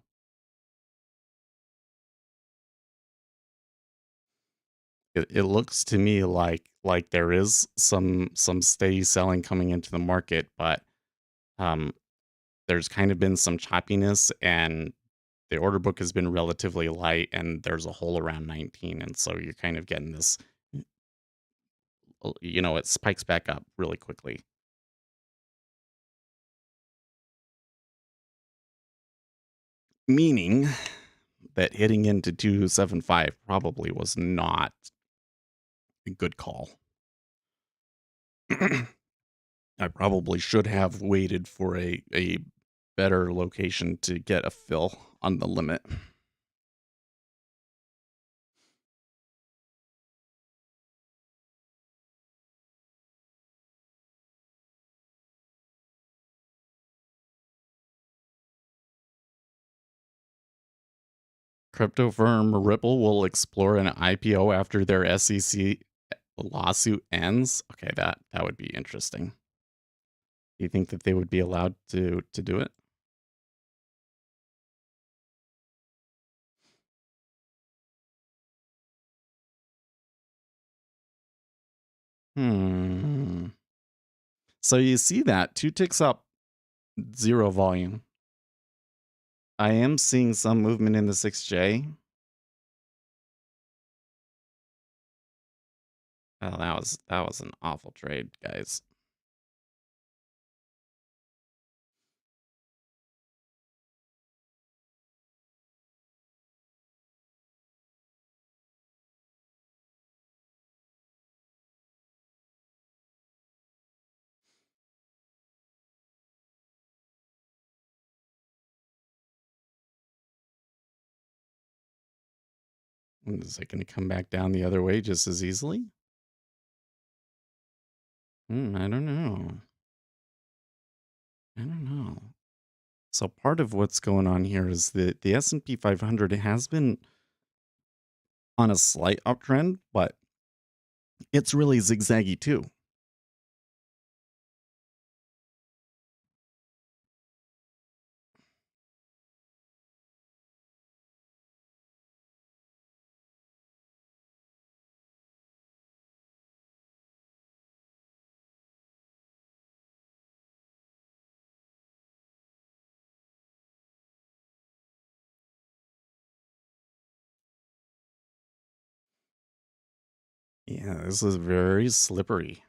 It looks to me like there is some steady selling coming into the market, but um, there's kind of been some choppiness, and the order book has been relatively light, and there's a hole around 19, and so you're kind of getting this, it spikes back up really quickly. Meaning that hitting into 275 probably was not a good call. I probably should have waited for a better location to get a fill on the limit. Crypto firm Ripple will explore an IPO after their SEC lawsuit ends. Okay, that would be interesting. Do you think that they would be allowed to do it? Hmm. So you see that 2 ticks up, 0 volume. I am seeing some movement in the 6J. Oh, that was an awful trade, guys. Is it going to come back down the other way just as easily? I don't know. I don't know. So part of what's going on here is that the S&P 500 has been on a slight uptrend, but it's really zigzaggy too. Yeah, this is very slippery.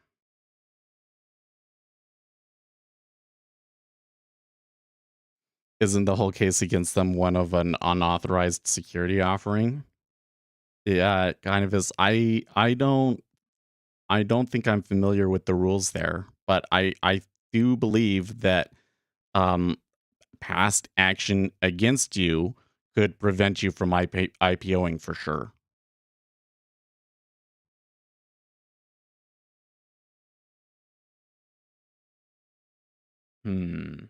Isn't the whole case against them one of an unauthorized security offering? Yeah, it kind of is. I don't think I'm familiar with the rules there, but I do believe that um past action against you could prevent you from IPOing for sure. Hmm.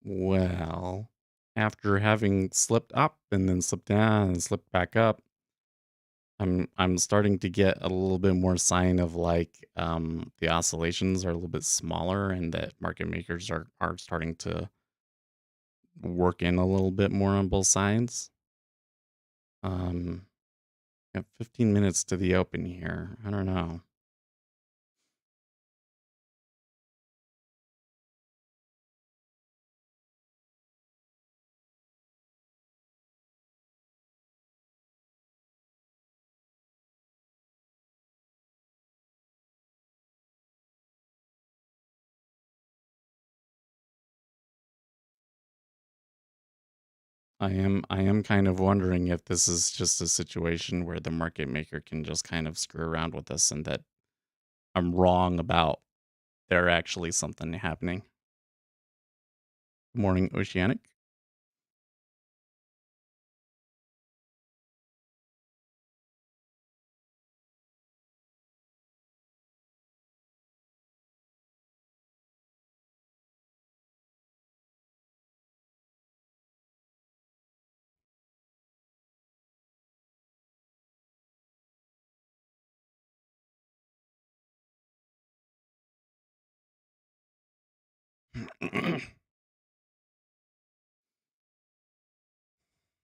Well, after having slipped up and then slipped down and slipped back up, I'm starting to get a little bit more sign of like the oscillations are a little bit smaller and that market makers are starting to work in a little bit more on both sides. Um got 15 minutes to the open here. I don't know. I am kind of wondering if this is just a situation where the market maker can just kind of screw around with us and that I'm wrong about there actually something happening. Morning Oceanic.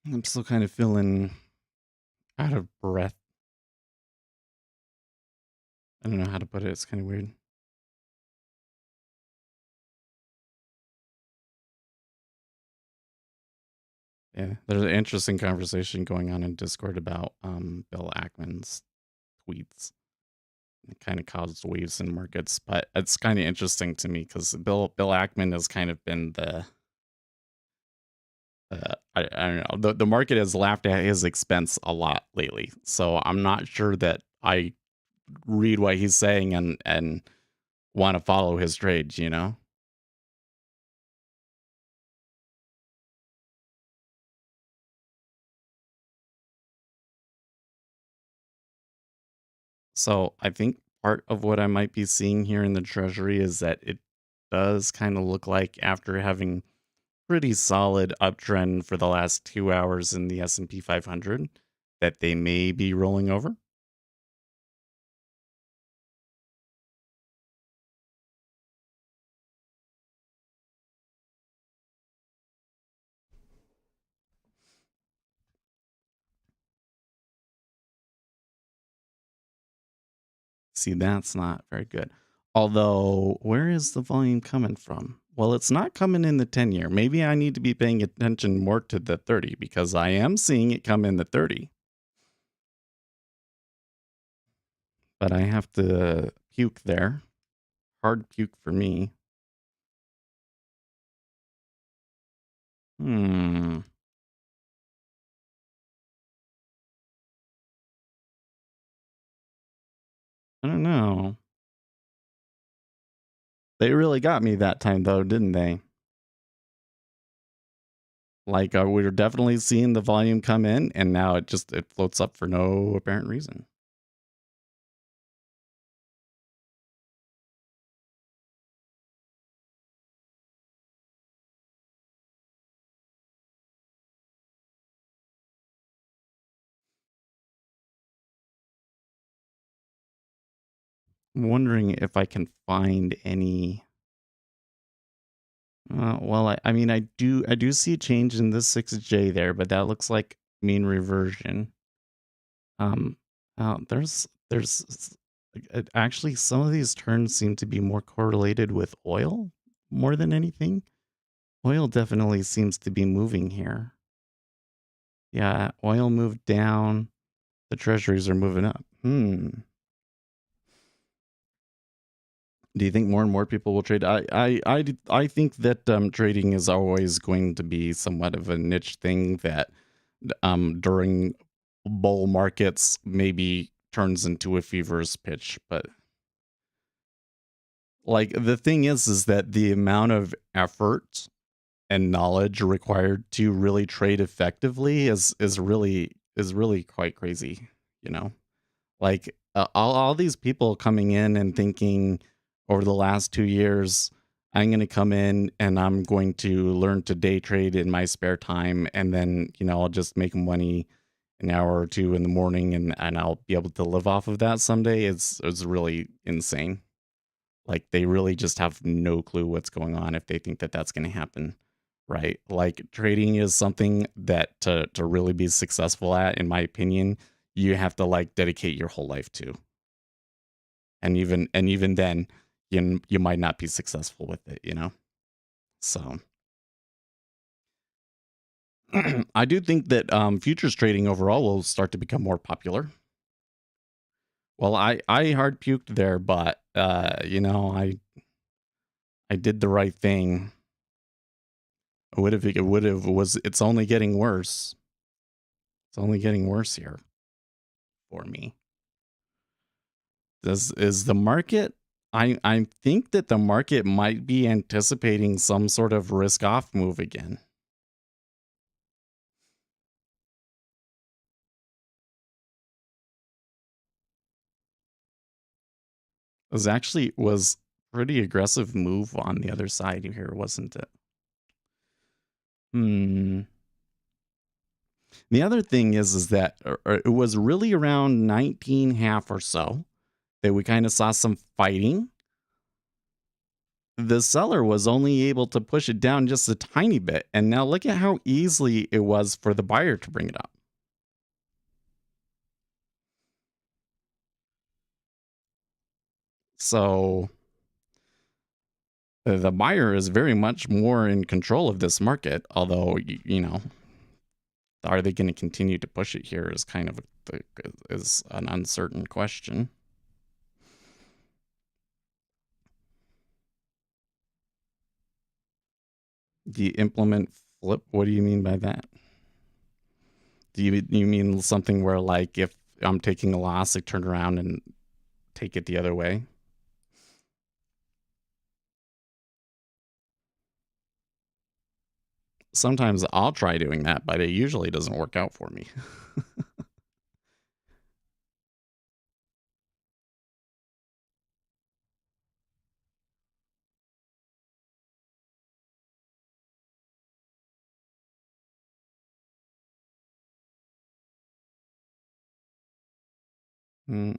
I'm still kind of feeling out of breath. I don't know how to put it. It's kind of weird. Yeah, there's an interesting conversation going on in Discord about Bill Ackman's tweets. It kind of caused waves in markets, but it's kind of interesting to me because Bill Ackman has kind of been the I don't know, the market has laughed at his expense a lot lately, so I'm not sure that I read what he's saying and want to follow his trades. So I think part of what I might be seeing here in the treasury is that it does kind of look like after having pretty solid uptrend for the last 2 hours in the S&P 500 that they may be rolling over. See, that's not very good. Although, where is the volume coming from? Well, it's not coming in the 10-year. Maybe I need to be paying attention more to the 30 because I am seeing it come in the 30. But I have to puke there. Hard puke for me. Hmm. I don't know. They really got me that time though, didn't they? Like we were definitely seeing the volume come in and now it floats up for no apparent reason. I'm wondering if I can find any well, I mean, I do see a change in this 6J there, but that looks like mean reversion. Um, actually some of these turns seem to be more correlated with oil more than anything. Oil definitely seems to be moving here. Yeah, oil moved down. The treasuries are moving up. Do you think more and more people will trade? I think that trading is always going to be somewhat of a niche thing that during bull markets maybe turns into a fever's pitch. But like the thing is that the amount of effort and knowledge required to really trade effectively is really quite crazy. You know, like all these people coming in and thinking over the last 2 years I'm going to come in and I'm going to learn to day trade in my spare time. And then, I'll just make money an hour or two in the morning and I'll be able to live off of that someday. It's really insane. Like they really just have no clue what's going on if they think that that's going to happen. Right. Like trading is something that to really be successful at, in my opinion, you have to like dedicate your whole life to. And even then, you might not be successful with it. So I do think that futures trading overall will start to become more popular. Well, I hard puked there, but I did the right thing. It's only getting worse. It's only getting worse here for me. Is the market, I think that the market might be anticipating some sort of risk off move again. Was pretty aggressive move on the other side here, wasn't it? Hmm. The other thing is that it was really around 19.5 or so that we kind of saw some fighting. The seller was only able to push it down just a tiny bit. And now look at how easily it was for the buyer to bring it up. So the buyer is very much more in control of this market, although, are they going to continue to push it here is kind of is an uncertain question. Do you implement flip? What do you mean by that? Do you mean something where, like, if I'm taking a loss, I turn around and take it the other way? Sometimes I'll try doing that, but it usually doesn't work out for me.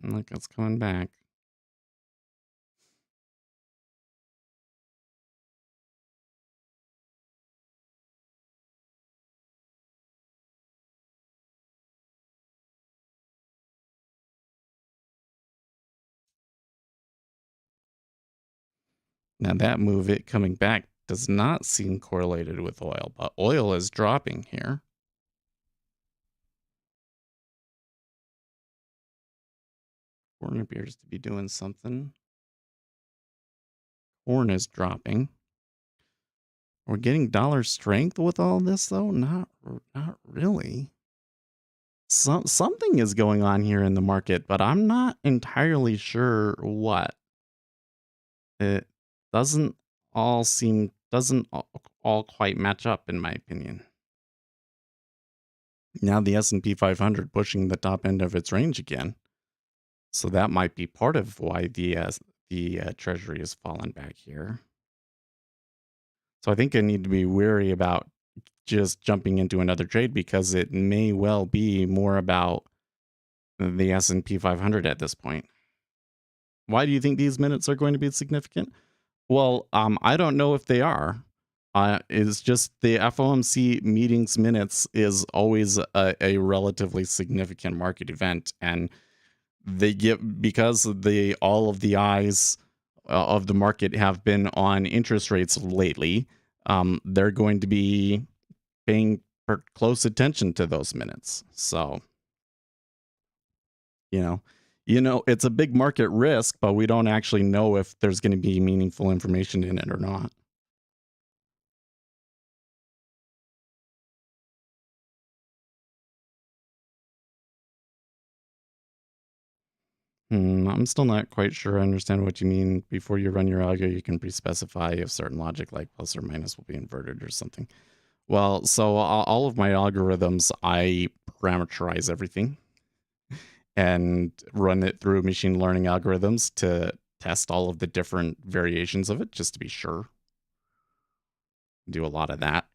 Like it's coming back. Now that move, it coming back, does not seem correlated with oil, but oil is dropping here. Corn appears to be doing something. Corn is dropping. We're getting dollar strength with all this, though? Not really. Something is going on here in the market, but I'm not entirely sure what. It doesn't all quite match up, in my opinion. Now the S&P 500 pushing the top end of its range again. So that might be part of why the treasury has fallen back here. So I think I need to be wary about just jumping into another trade because it may well be more about the S&P 500 at this point. Why do you think these minutes are going to be significant? Well, I don't know if they are. It's just the FOMC meetings minutes is always a relatively significant market event, and they get because all of the eyes of the market have been on interest rates lately. They're going to be paying close attention to those minutes. So, it's a big market risk, but we don't actually know if there's going to be meaningful information in it or not. I'm still not quite sure I understand what you mean. Before you run your algo, you can pre-specify if certain logic like plus or minus will be inverted or something. Well, so all of my algorithms, I parameterize everything and run it through machine learning algorithms to test all of the different variations of it just to be sure. Do a lot of that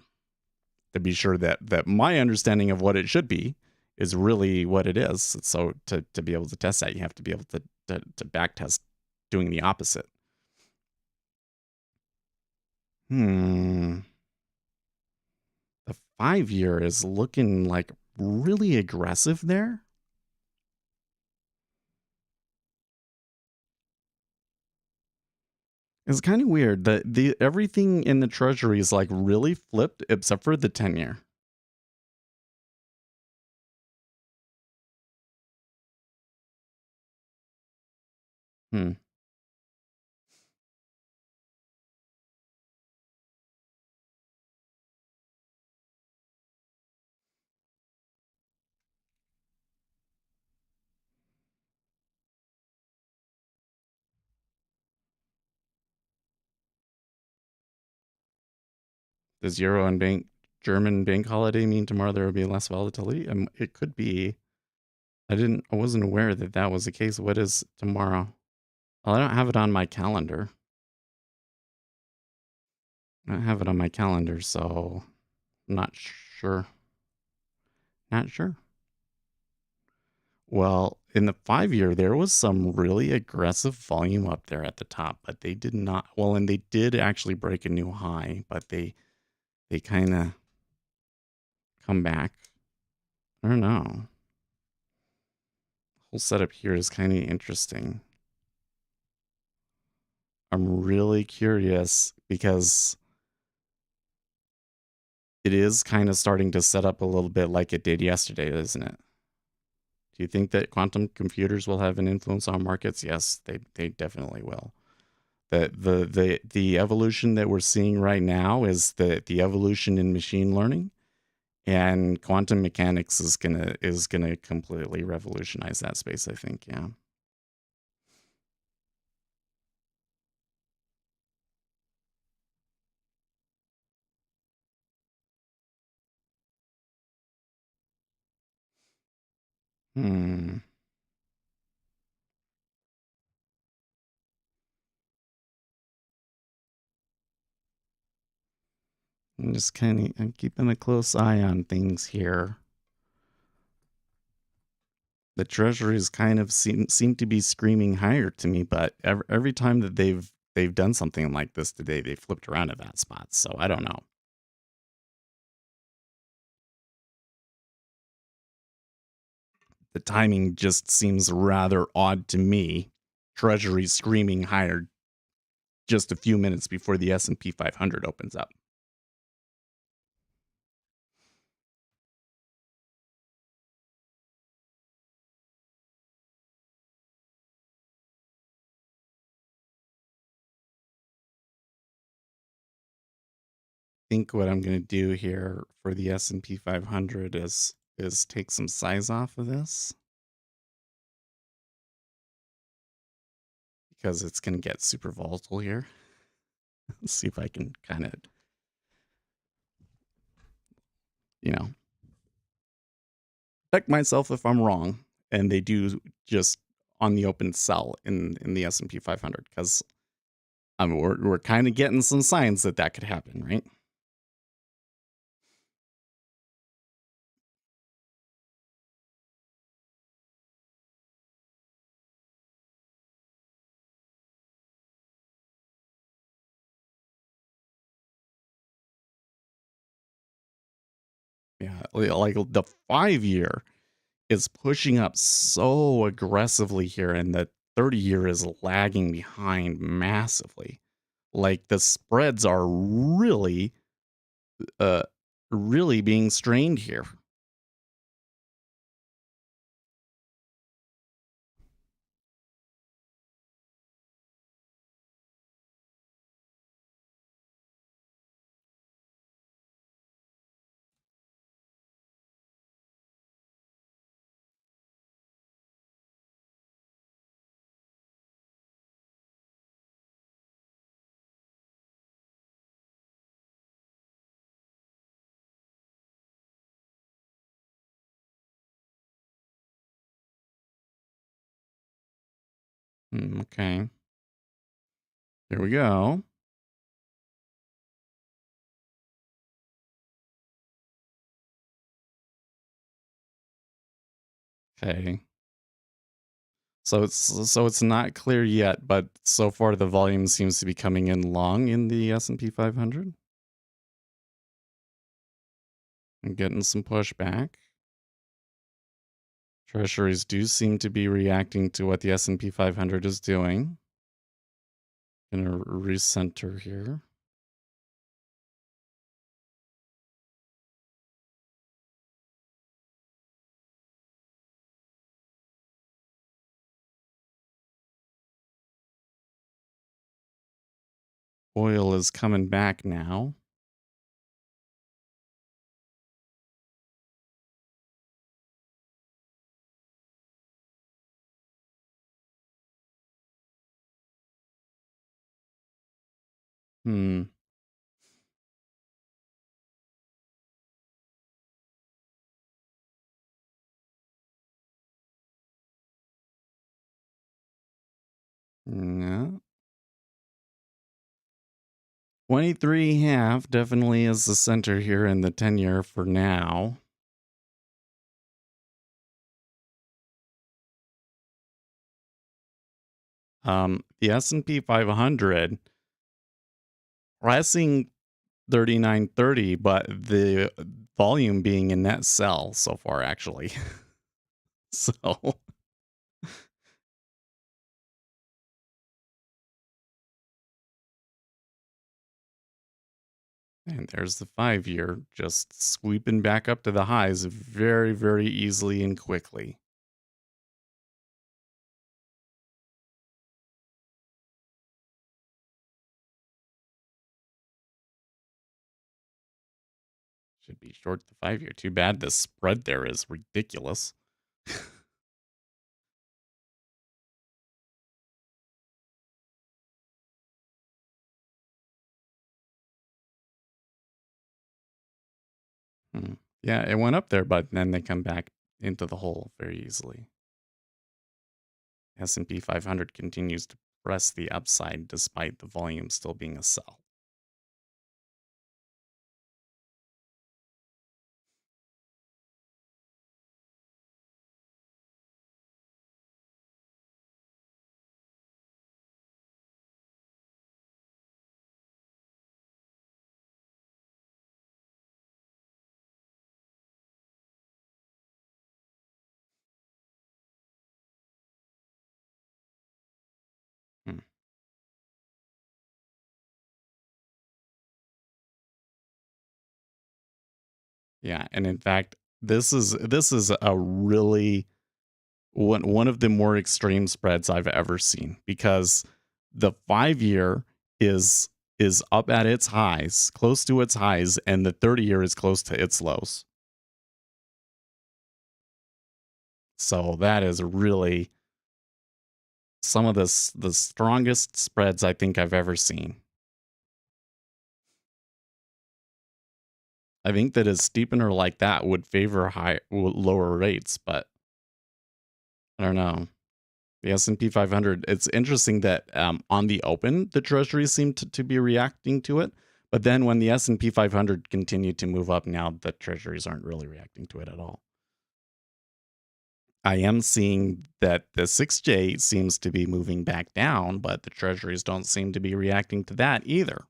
to be sure that my understanding of what it should be is really what it is. So to be able to test that, you have to be able to back test doing the opposite. The 5-year is looking like really aggressive there. It's kind of weird that the everything in the treasury is like really flipped except for the 10-year. Hmm. Does Euro and German bank holiday mean tomorrow there will be less volatility? It could be. I wasn't aware that that was the case. What is tomorrow? Well, I don't have it on my calendar. I don't have it on my calendar, so not sure. Not sure. Well, in the 5-year, there was some really aggressive volume up there at the top, but they did not. Well, and they did actually break a new high, but they kind of come back. I don't know. Whole setup here is kind of interesting. I'm really curious because it is kind of starting to set up a little bit like it did yesterday, isn't it? Do you think that quantum computers will have an influence on markets? Yes, they definitely will. The evolution that we're seeing right now is the evolution in machine learning, and quantum mechanics is gonna completely revolutionize that space, I think. Yeah. Hmm. I'm keeping a close eye on things here. The treasuries kind of seem to be screaming higher to me, but every time that they've done something like this today, they flipped around at that spot. So I don't know. The timing just seems rather odd to me. Treasury screaming higher just a few minutes before the S&P 500 opens up. I think what I'm going to do here for the S&P 500 is take some size off of this because it's going to get super volatile here. Let's see if I can kind of, you know, protect myself if I'm wrong and they do just on the open sell in the S&P 500 because we're kind of getting some signs that could happen, right? Yeah, like the 5-year is pushing up so aggressively here, and the 30-year is lagging behind massively. Like the spreads are uh, really being strained here. Okay, here we go. Okay. So it's not clear yet, but so far the volume seems to be coming in long in the S&P 500 and getting some pushback. Treasuries do seem to be reacting to what the S&P 500 is doing. Gonna recenter here. Oil is coming back now. Hmm. Yeah. 23.5 definitely is the center here in the 10-year for now. The S&P 500 pricing 39.30, but the volume being a net sell so far, actually. So, and there's the 5-year just sweeping back up to the highs very, very easily and quickly. Should be short the 5-year. Too bad the spread there is ridiculous. Hmm. Yeah, it went up there, but then they come back into the hole very easily. S&P 500 continues to press the upside despite the volume still being a sell. Hmm. Yeah, and in fact, this is a really one of the more extreme spreads I've ever seen because the 5-year is is up at its highs, close to its highs, and the 30-year is close to its lows. So that is really some of the strongest spreads I think I've ever seen. I think that a steepener like that would favor lower rates, but I don't know. The S&P 500, it's interesting that on the open, the treasuries seem to be reacting to it. But then when the S&P 500 continued to move up, now the treasuries aren't really reacting to it at all. I am seeing that the 6J seems to be moving back down, but the treasuries don't seem to be reacting to that either.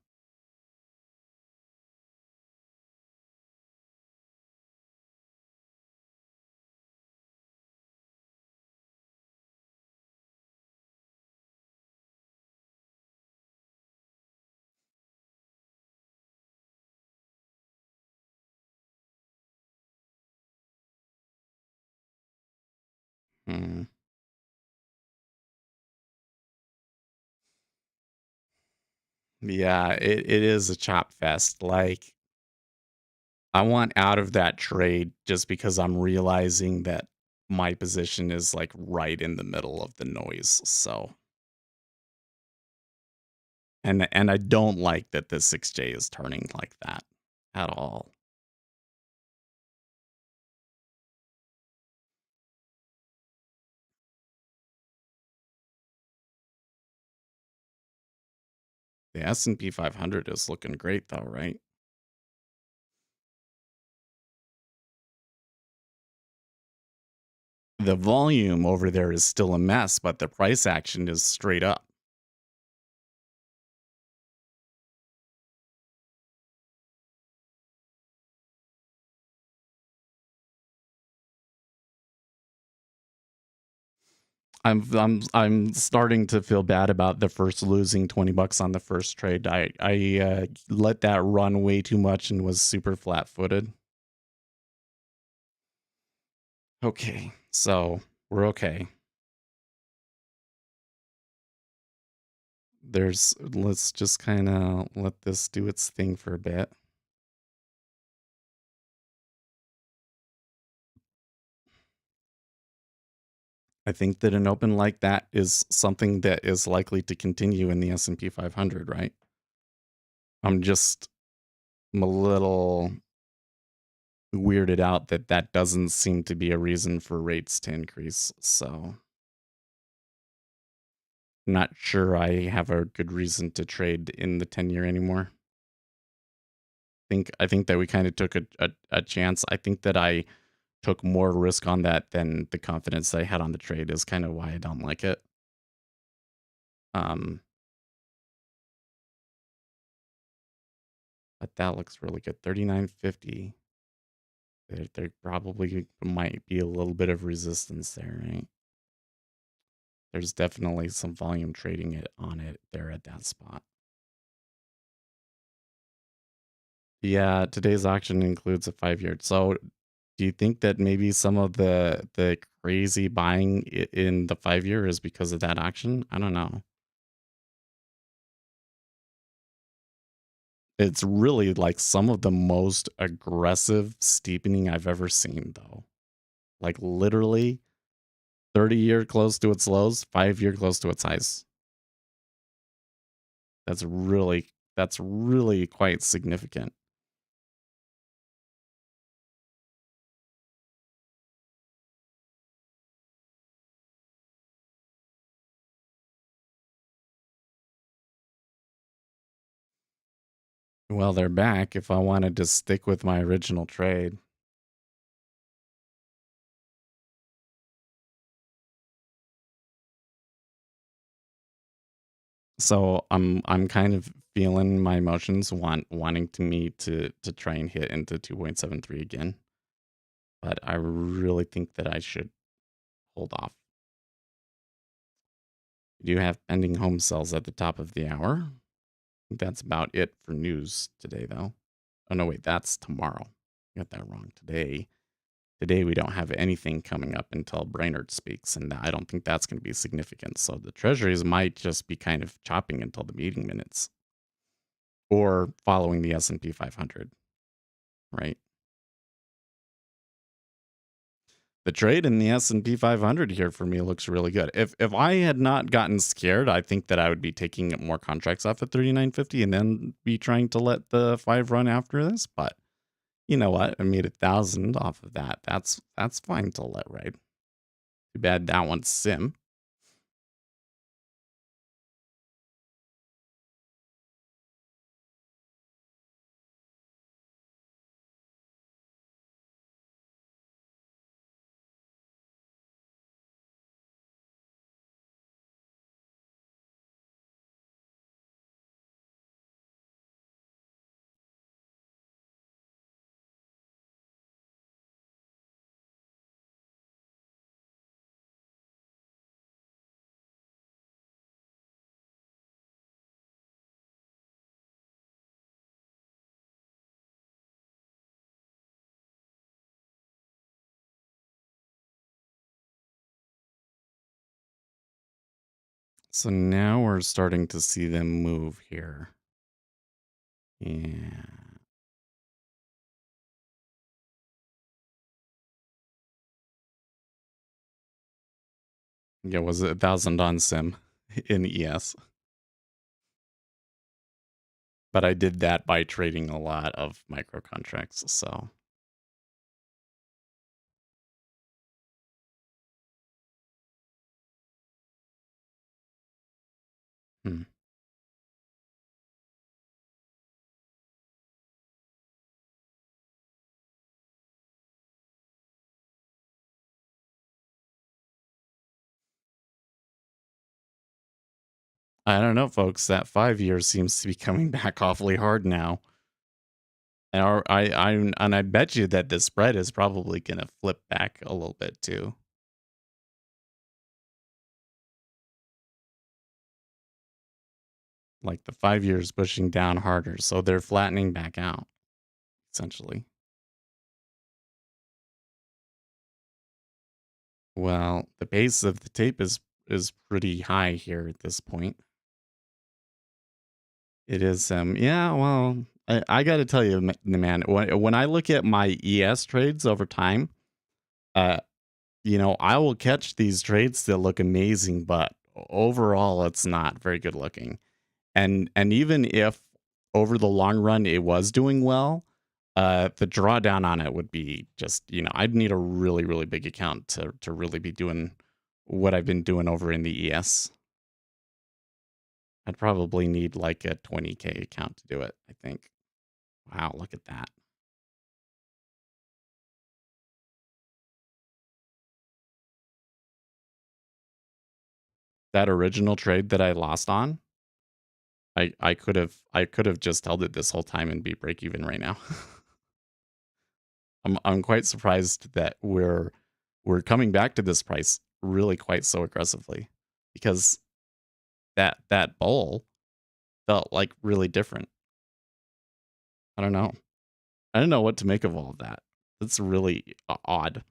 Hmm. Yeah, it is a chop fest. Like, I want out of that trade just because I'm realizing that my position is like right in the middle of the noise. So, and I don't like that the 6J is turning like that at all. The S&P 500 is looking great though, right? the volume over there is still a mess, but the price action is straight up. I'm starting to feel bad about the first losing $20 on the first trade. I let that run way too much and was super flat-footed. Okay, so we're okay. Let's just kind of let this do its thing for a bit. I think that an open like that is something that is likely to continue in the S&P 500, right? I'm a little weirded out that that doesn't seem to be a reason for rates to increase. So not sure I have a good reason to trade in the 10-year anymore. I think that we kind of took a chance. I think that I took more risk on that than the confidence that I had on the trade is kind of why I don't like it. Um, but that looks really good. 39.50. There probably might be a little bit of resistance there, right? There's definitely some volume trading it on it there at that spot. Yeah, today's auction includes a 5-year. So do you think that maybe some of the crazy buying in the 5-year is because of that auction? I don't know. It's really like some of the most aggressive steepening I've ever seen, though. Like literally 30-year close to its lows, 5-year close to its highs. That's really quite significant. Well, they're back if I wanted to stick with my original trade. So I'm kind of feeling my emotions wanting to me to try and hit into 2.73 again. But I really think that I should hold off. We do have pending home sales at the top of the hour. I think that's about it for news today, though. Oh no, wait, that's tomorrow. Got that wrong. Today we don't have anything coming up until Brainerd speaks, and I don't think that's going to be significant. So the treasuries might just be kind of chopping until the meeting minutes, or following the S&P 500, right? The trade in the S&P 500 here for me looks really good. If I had not gotten scared, I think that I would be taking more contracts off at 39.50 and then be trying to let the 5 run after this. But you know what? I made 1,000 off of that. That's fine to let ride. Too bad that one's sim. So now we're starting to see them move here. Yeah. Yeah, was it 1,000 on sim in ES? But I did that by trading a lot of micro contracts. So hmm. I don't know, folks. That 5 years seems to be coming back awfully hard now. And I bet you that the spread is probably going to flip back a little bit too. Like the 5 years pushing down harder, so they're flattening back out, essentially. Well, the base of the tape is pretty high here at this point. It is, yeah. Well, I got to tell you, man, when I look at my ES trades over time, uh, I will catch these trades that look amazing, but overall, it's not very good looking. And even if over the long run it was doing well, the drawdown on it would be just, I'd need a really, really big account to really be doing what I've been doing over in the ES. I'd probably need like a 20K account to do it, I think. Wow, look at that. That original trade that I lost on, I could have just held it this whole time and be break even right now. I'm quite surprised that we're coming back to this price really quite so aggressively, because that bowl felt like really different. I don't know. I don't know what to make of all of that. It's really odd.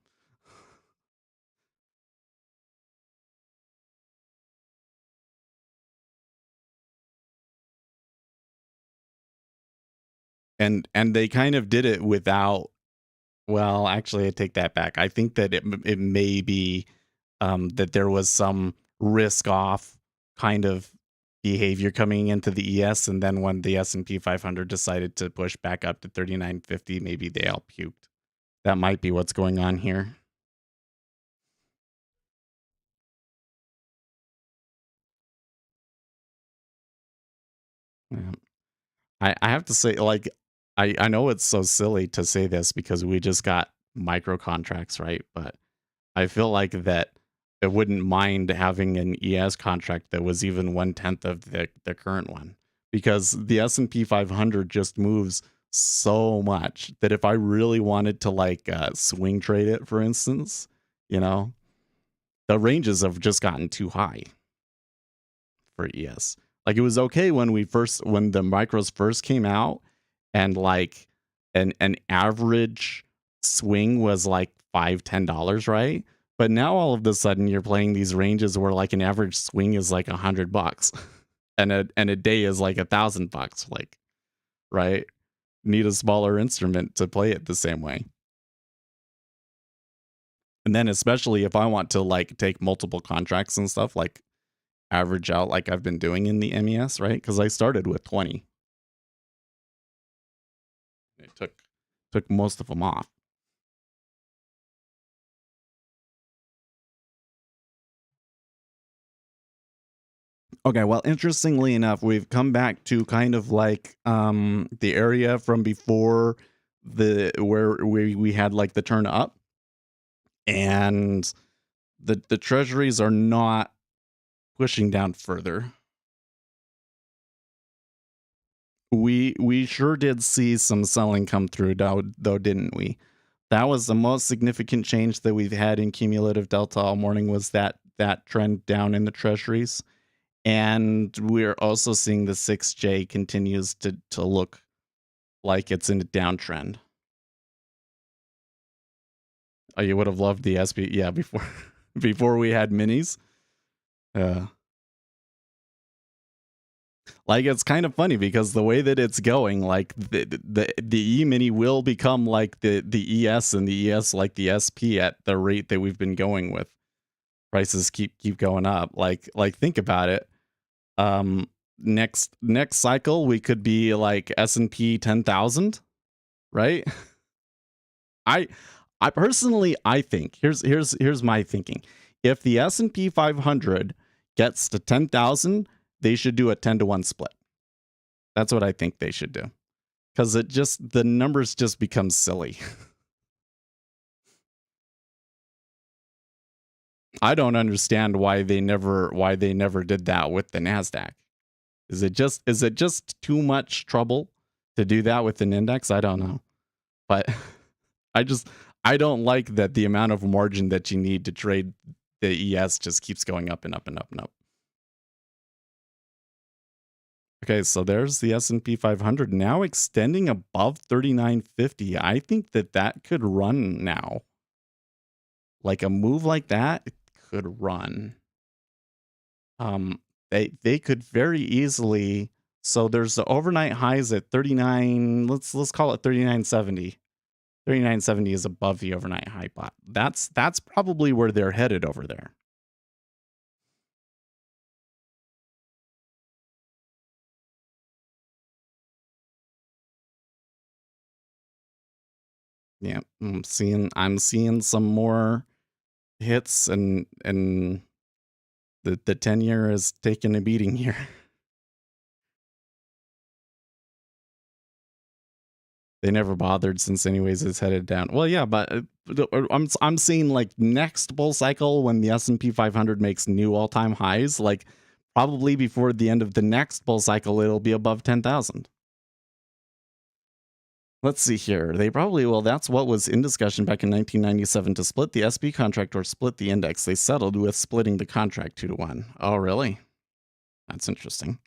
And they kind of did it without. Well, actually, I take that back. I think that it may be that there was some risk off kind of behavior coming into the ES, and then when the S&P 500 decided to push back up to 3950, maybe they all puked. That might be what's going on here. Yeah. I have to say, like, I know it's so silly to say this because we just got micro contracts, right? But I feel like that it wouldn't mind having an ES contract that was even 1/10 of the current one, because the S&P 500 just moves so much that if I really wanted to like swing trade it, for instance, you know, the ranges have just gotten too high for ES. Like it was okay when when the micros first came out, and like an average swing was like $5-10, right? But now all of a sudden you're playing these ranges where like an average swing is like $100 and a day is like $1,000, like, right? Need a smaller instrument to play it the same way. And then especially if I want to like take multiple contracts and stuff, like average out like I've been doing in the MES, right? Because I started with 20. It took most of them off. Okay, well, interestingly enough, we've come back to kind of like the area from before the where we had like the turn up, and the treasuries are not pushing down further. We sure did see some selling come through, though, didn't we? That was the most significant change that we've had in cumulative delta all morning, was that trend down in the treasuries. And we're also seeing the 6J continues to look like it's in a downtrend. Oh, you would have loved the SB, yeah, before before we had minis. Like it's kind of funny because the way that it's going, like the E mini will become like the ES, and the ES like the SP at the rate that we've been going with. Prices keep going up. Like think about it. Next cycle we could be like S&P 10,000, right? I I personally, I think here's my thinking. If the S&P 500 gets to 10,000, they should do a 10-to-1 split. That's what I think they should do, because the numbers just become silly. I don't understand why they never did that with the Nasdaq. Is it just too much trouble to do that with an index? I don't know. But I just I don't like that the amount of margin that you need to trade the ES just keeps going up and up and up and up. Okay, so there's the S&P 500 now extending above 3950. I think that could run now. Like a move like that, it could run. They could very easily. So there's the overnight highs at 39. Let's call it 3970. 3970 is above the overnight high bot. That's probably where they're headed over there. Yeah, I'm seeing some more hits, and the 10-year is taking a beating here. They never bothered since anyways it's headed down. Well, yeah, but I'm seeing like next bull cycle when the S&P 500 makes new all-time highs, like probably before the end of the next bull cycle it'll be above 10,000. Let's see here. They probably will. That's what was in discussion back in 1997 to split the SP contract or split the index. They settled with splitting the contract 2-to-1. Oh, really? That's interesting.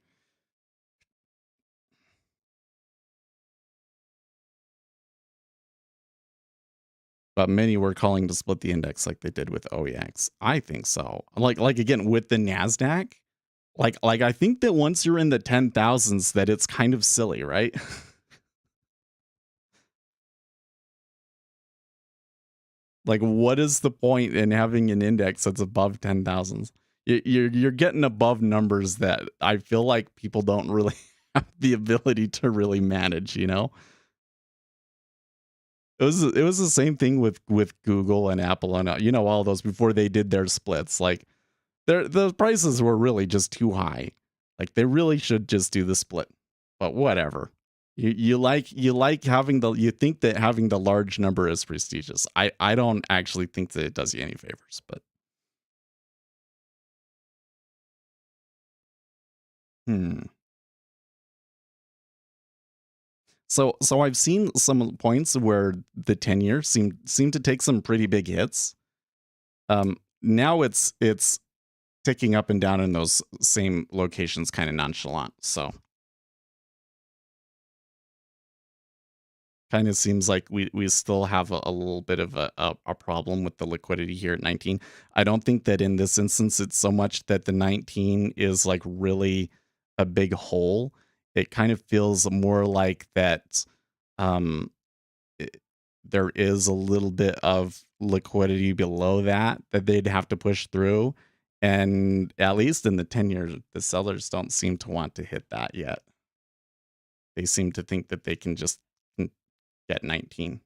But many were calling to split the index like they did with OEX. I think so. Like again with the Nasdaq, like I think that once you're in the 10,000s that it's kind of silly, right? Like, what is the point in having an index that's above 10,000s? You're getting above numbers that I feel like people don't really have the ability to really manage, you know? It was the same thing with Google and Apple and all those before they did their splits. Like the prices were really just too high. Like they really should just do the split. But whatever. You like having you think that having the large number is prestigious. I don't actually think that it does you any favors, but hmm. So I've seen some points where the 10-year seem to take some pretty big hits. Now it's ticking up and down in those same locations kind of nonchalant. So kind of seems like we still have a little bit of a problem with the liquidity here at 19. I don't think that in this instance it's so much that the 19 is like really a big hole. It kind of feels more like that um there is a little bit of liquidity below that they'd have to push through, and at least in the 10 years the sellers don't seem to want to hit that yet. They seem to think that they can just get 19.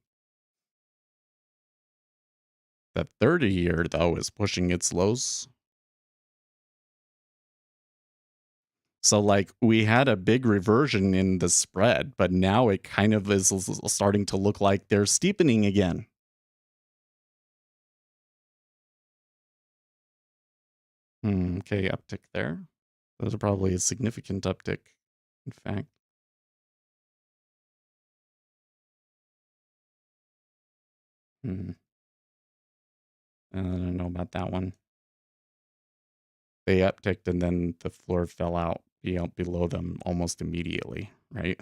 The 30-year, though, is pushing its lows. So, like, we had a big reversion in the spread, but now it kind of is starting to look like they're steepening again. Okay, uptick there. Those are probably a significant uptick, in fact. I don't know about that one. They upticked and then the floor fell out below them almost immediately, right?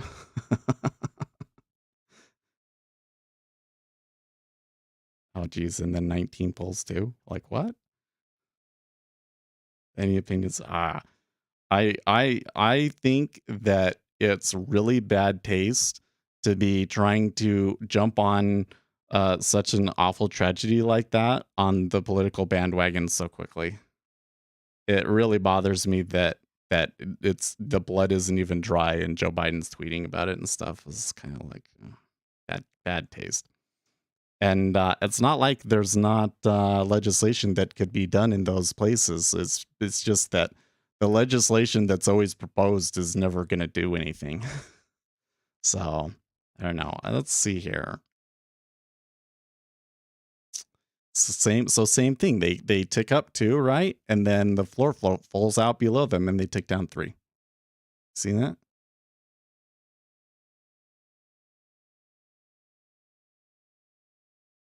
Oh, geez. And then 19 pulls too. Like, what? Any opinions? I think that it's really bad taste to be trying to jump on such an awful tragedy like that on the political bandwagon so quickly. It really bothers me that it's the blood isn't even dry and Joe Biden's tweeting about it and stuff. It's kind of like bad taste. And it's not like there's not legislation that could be done in those places. It's just that the legislation that's always proposed is never going to do anything. So I don't know. Let's see here. Same thing. They tick up 2, right? And then the floor falls out below them and they tick down 3. See that?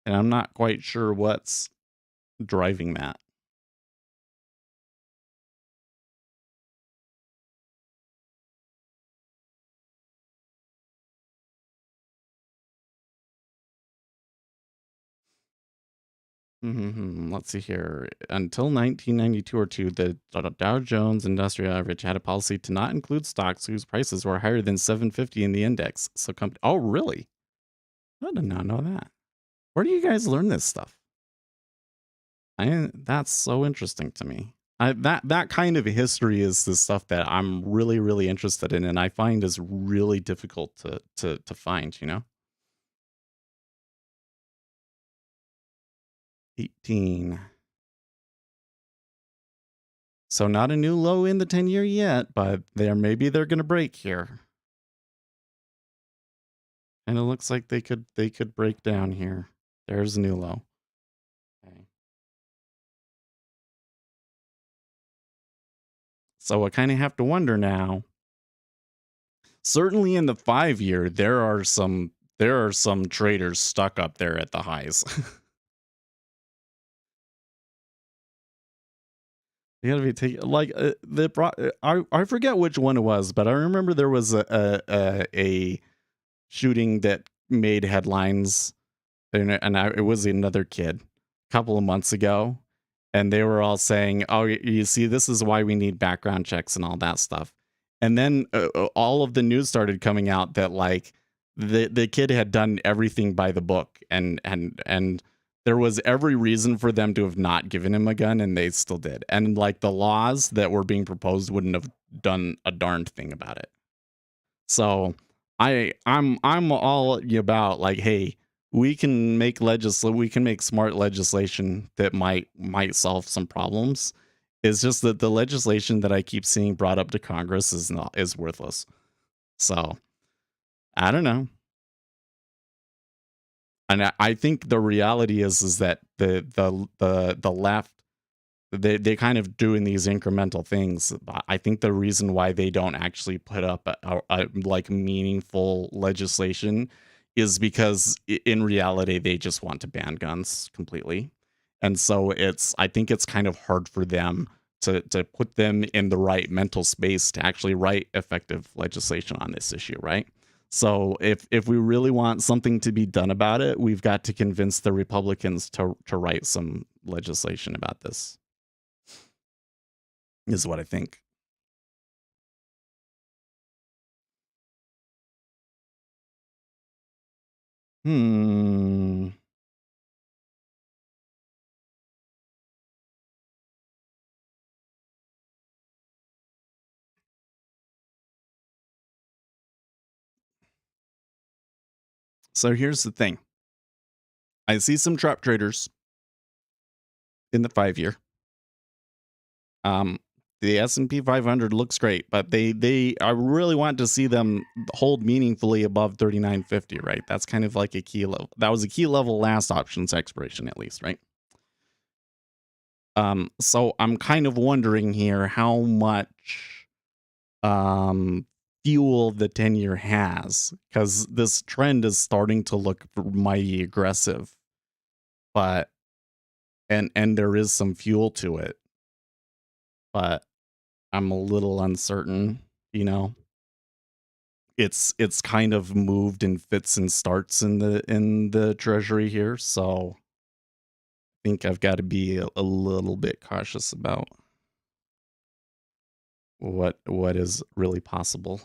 And I'm not quite sure what's driving that. Let's see here. Until 1992 or 2, the Dow Jones Industrial Average had a policy to not include stocks whose prices were higher than 750 in the index. So, oh, really? I did not know that. Where do you guys learn this stuff? That's so interesting to me. That kind of history is the stuff that I'm really, really interested in, and I find is really difficult to find. 18. So not a new low in the 10-year yet, but maybe they're going to break here. And it looks like they could break down here. There's a new low. Okay. So I kind of have to wonder now. Certainly in the 5-year, there are some traders stuck up there at the highs. You gotta be taking like I forget which one it was, but I remember there was a shooting that made headlines, and it was another kid a couple of months ago, and they were all saying, "Oh, you see, this is why we need background checks and all that stuff." And then all of the news started coming out that like the kid had done everything by the book, and there was every reason for them to have not given him a gun, and they still did. And like the laws that were being proposed wouldn't have done a darned thing about it. So I'm all about like, hey, we can make smart legislation that might solve some problems. It's just that the legislation that I keep seeing brought up to Congress is worthless. So I don't know. And I think the reality is that the left, they kind of doing these incremental things. I think the reason why they don't actually put up a like meaningful legislation is because in reality they just want to ban guns completely. And so I think it's kind of hard for them to put them in the right mental space to actually write effective legislation on this issue, right? So if we really want something to be done about it, we've got to convince the Republicans to write some legislation about this, is what I think. So here's the thing. I see some trap traders in the 5-year. The S&P-500 looks great, but I really want to see them hold meaningfully above 3950, right? That's kind of like a key level. That was a key level last options expiration, at least, right? So I'm kind of wondering here how much fuel the 10-year has, because this trend is starting to look mighty aggressive, but and there is some fuel to it, but I'm a little uncertain. It's kind of moved in fits and starts in the treasury here, so I think I've got to be a little bit cautious about what is really possible.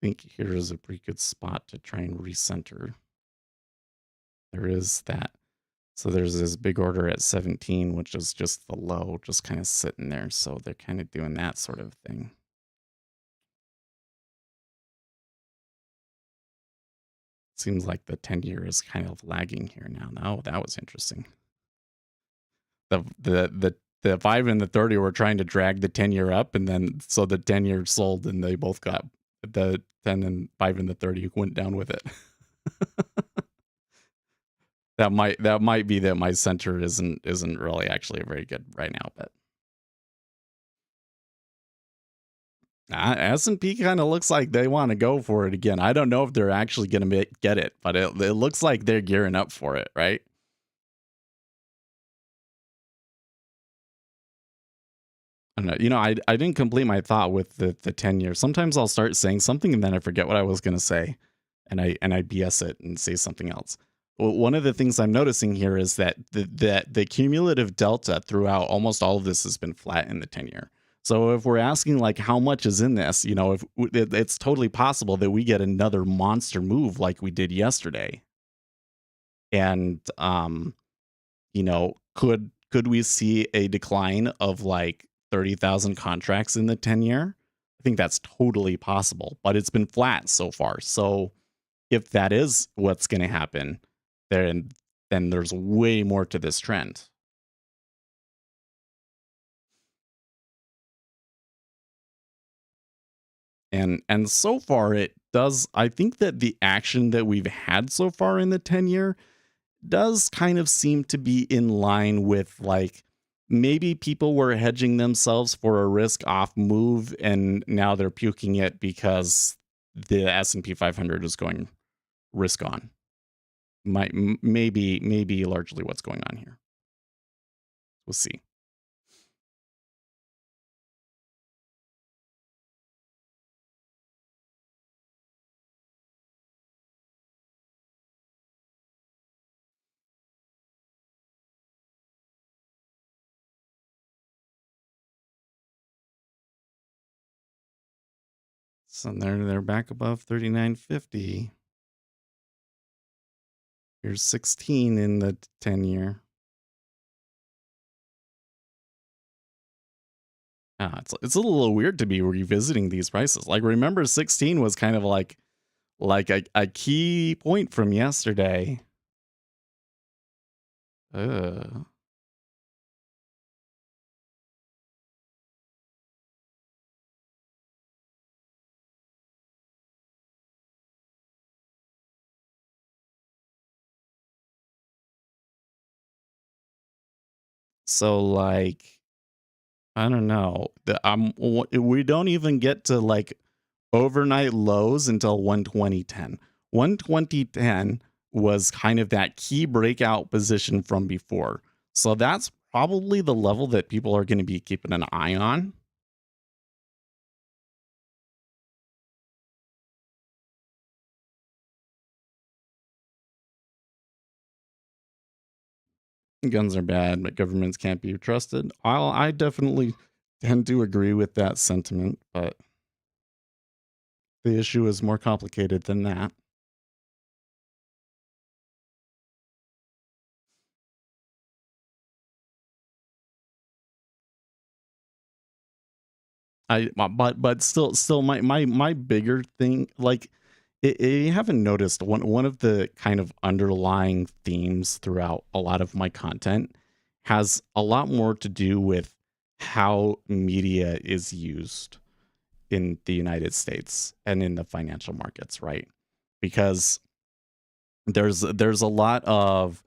I think here is a pretty good spot to try and recenter. There is that. So there's this big order at 17, which is just the low, just kind of sitting there. So they're kind of doing that sort of thing. Seems like the 10-year is kind of lagging here now. Oh, that was interesting. The 5 and the 30 were trying to drag the 10-year up, and then so the 10-year sold, and they both got the 10 and 5 and the 30 went down with it. That might be that my center isn't really actually very good right now, but S&P kind of looks like they want to go for it again. I don't know if they're actually going to get it, but it looks like they're gearing up for it, right? I don't know. I didn't complete my thought with the 10 years. Sometimes I'll start saying something and then I forget what I was going to say, and I BS it and say something else. Well, one of the things I'm noticing here is that the cumulative delta throughout almost all of this has been flat in the 10-year. So if we're asking like how much is in this, if it's totally possible that we get another monster move like we did yesterday, and could we see a decline of like 30,000 contracts in the 10-year? I think that's totally possible, but it's been flat so far. So if that is what's going to happen, then there's way more to this trend. And so far it does. I think that the action that we've had so far in the 10-year does kind of seem to be in line with like maybe people were hedging themselves for a risk off move and now they're puking it because the S&P 500 is going risk on. Maybe largely what's going on here. We'll see. So they're back above 39.50. Here's 16 in the 10-year. It's a little weird to be revisiting these prices. Like, remember 16 was kind of like a key point from yesterday. So like, I don't know. We don't even get to like overnight lows until 120.10. 120.10 was kind of that key breakout position from before. So that's probably the level that people are going to be keeping an eye on. Guns are bad, but governments can't be trusted. I definitely tend to agree with that sentiment, but the issue is more complicated than that. But still, my bigger thing, like, you haven't noticed one of the kind of underlying themes throughout a lot of my content has a lot more to do with how media is used in the United States and in the financial markets, right? Because there's a lot of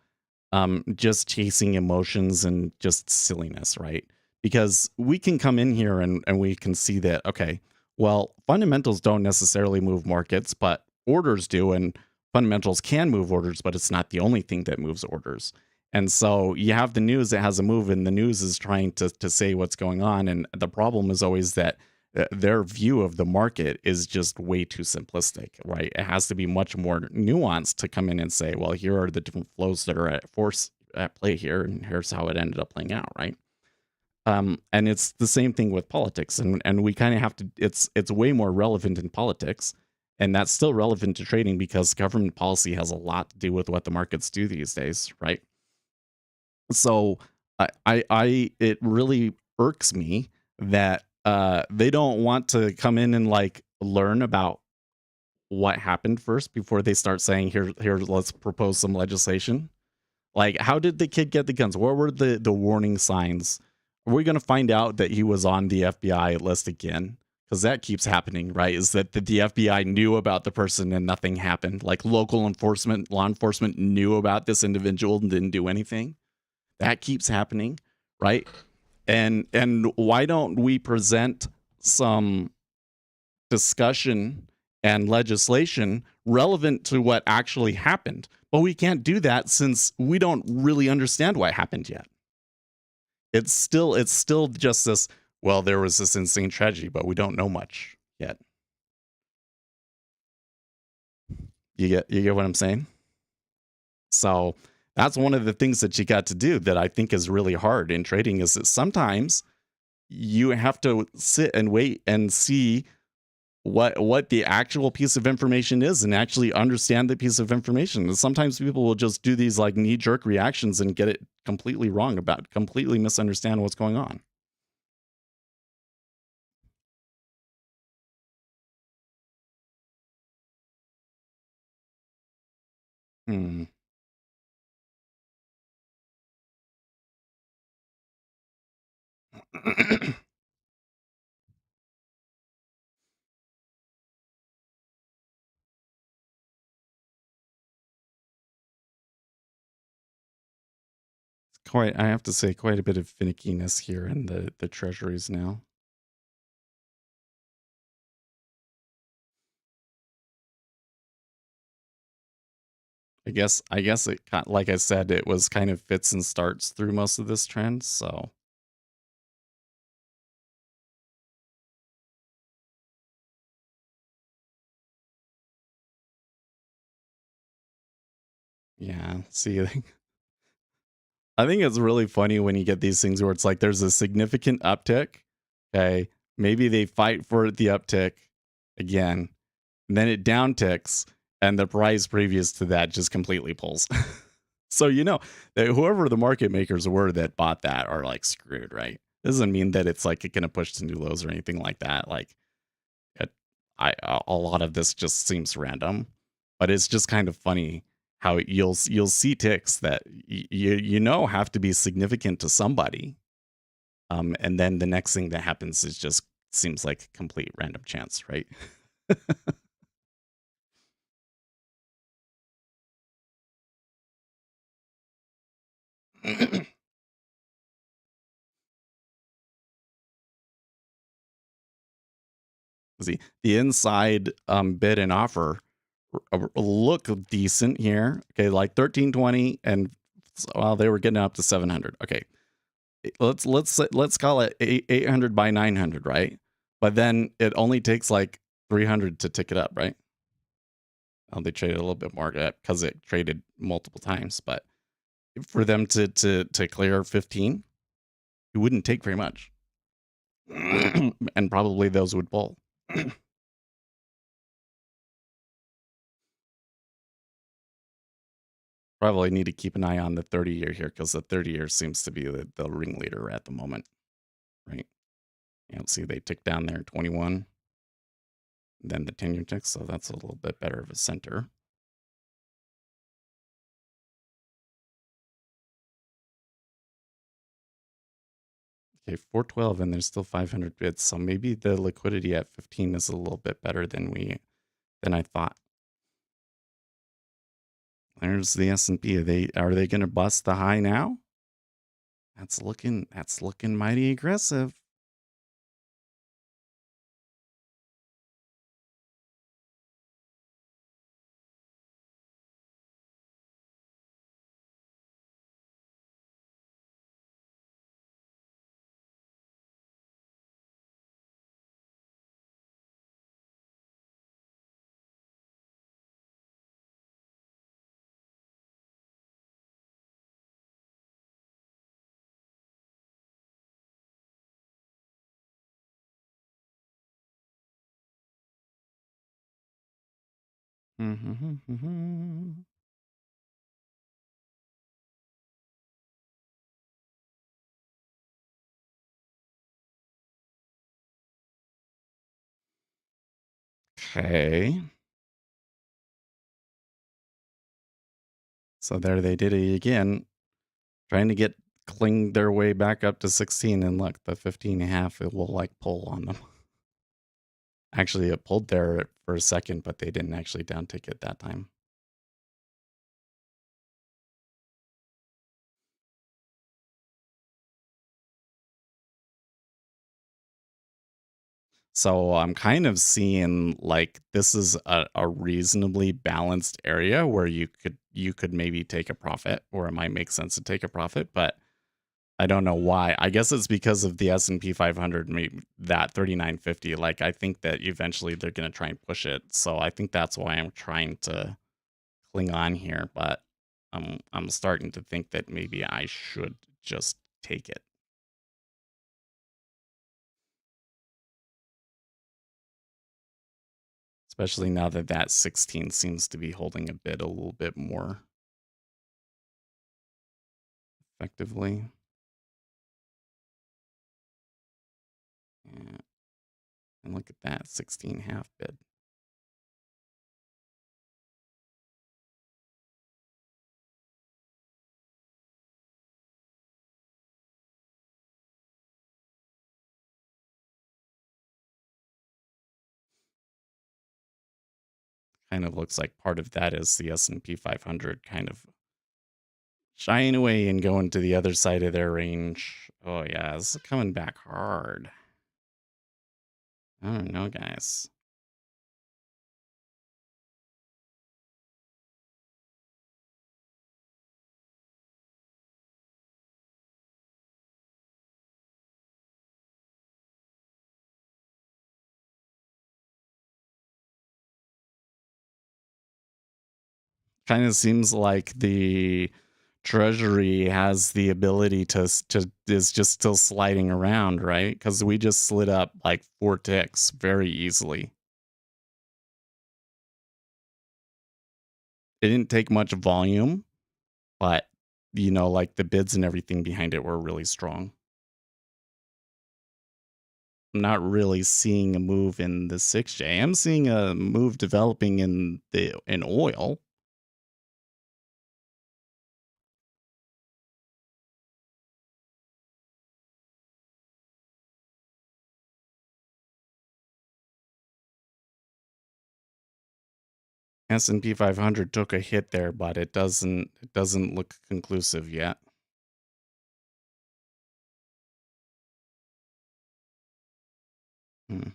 just chasing emotions and just silliness, right? Because we can come in here and we can see that, okay, well, fundamentals don't necessarily move markets, but orders do. And fundamentals can move orders, but it's not the only thing that moves orders. And so you have the news that has a move, and the news is trying to say what's going on. And the problem is always that their view of the market is just way too simplistic, right? It has to be much more nuanced to come in and say, well, here are the different flows that are at play here, and here's how it ended up playing out, right? And it's the same thing with politics, and we kind of have to. It's way more relevant in politics, and that's still relevant to trading because government policy has a lot to do with what the markets do these days, right? So it really irks me that they don't want to come in and like learn about what happened first before they start saying here let's propose some legislation. Like, how did the kid get the guns? What were the warning signs? Are we going to find out that he was on the FBI list again? because that keeps happening, right? Is that the FBI knew about the person and nothing happened. Like local enforcement, law enforcement knew about this individual and didn't do anything. That keeps happening, right? And why don't we present some discussion and legislation relevant to what actually happened? But we can't do that since we don't really understand what happened yet. It's still just this, well, there was this insane tragedy, but we don't know much yet. You get what I'm saying? So that's one of the things that you got to do that I think is really hard in trading, is that sometimes you have to sit and wait and see what the actual piece of information is and actually understand the piece of information. And sometimes people will just do these like knee-jerk reactions and get it completely wrong, about completely misunderstand what's going on. Hmm. Quite, I have to say, quite a bit of finickiness here in the treasuries now. I guess it like I said, it was kind of fits and starts through most of this trend. So yeah, see, I think it's really funny when you get these things where it's like there's a significant uptick. Okay, maybe they fight for the uptick again, and then it downticks, and the price previous to that just completely pulls. So that whoever the market makers were that bought that are like screwed, right? Doesn't mean that it's like it gonna push to new lows or anything like that. Like it, a lot of this just seems random, but it's just kind of funny how you'll see ticks that have to be significant to somebody, and then the next thing that happens is just seems like complete random chance, right? See, the inside bid and offer look decent here. Okay, like 1320, and well, they were getting up to 700. Okay, let's call it 800 by 900, right? But then it only takes like 300 to tick it up, right? They traded a little bit more because it traded multiple times, but for them to clear 15, it wouldn't take very much, and probably those would pull. Probably need to keep an eye on the 30-year here, because the 30-year seems to be the ringleader at the moment, right? See, they tick down there 21, then the 10-year ticks, so that's a little bit better of a center. Okay, 412, and there's still 500 bids, so maybe the liquidity at 15 is a little bit better than I thought. There's the S&P. Are they going to bust the high now? That's looking mighty aggressive. Okay. So there they did it again, trying to cling their way back up to 16, and look, the 15.5, it will like pull on them. Actually, it pulled there for a second, but they didn't actually downtick it that time. So I'm kind of seeing like this is a reasonably balanced area where you could maybe take a profit, or it might make sense to take a profit, but I don't know why. I guess it's because of the S&P 500, maybe that 3950. Like I think that eventually they're going to try and push it. So I think that's why I'm trying to cling on here, but I'm starting to think that maybe I should just take it. Especially now that that 16 seems to be holding a little bit more effectively. Yeah, and look at that 16 half bid. Kind of looks like part of that is the S&P 500 kind of shying away and going to the other side of their range. Oh yeah, it's coming back hard. I don't know, guys. Kind of seems like the treasury has the ability to is just still sliding around, right? Because we just slid up like 4 ticks very easily. It didn't take much volume, but like the bids and everything behind it were really strong. I'm not really seeing a move in the 6J. I'm seeing a move developing in oil. S&P 500 took a hit there, but it doesn't look conclusive yet. Hmm.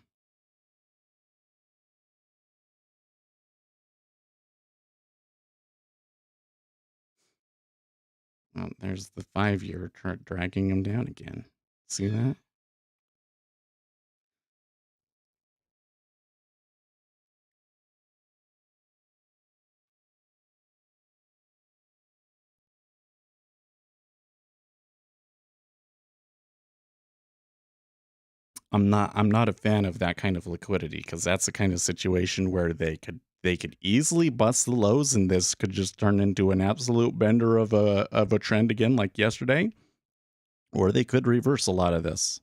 Well, there's the 5-year dragging him down again. See that? I'm not a fan of that kind of liquidity, because that's the kind of situation where they could easily bust the lows, and this could just turn into an absolute bender of a trend again like yesterday, or they could reverse a lot of this.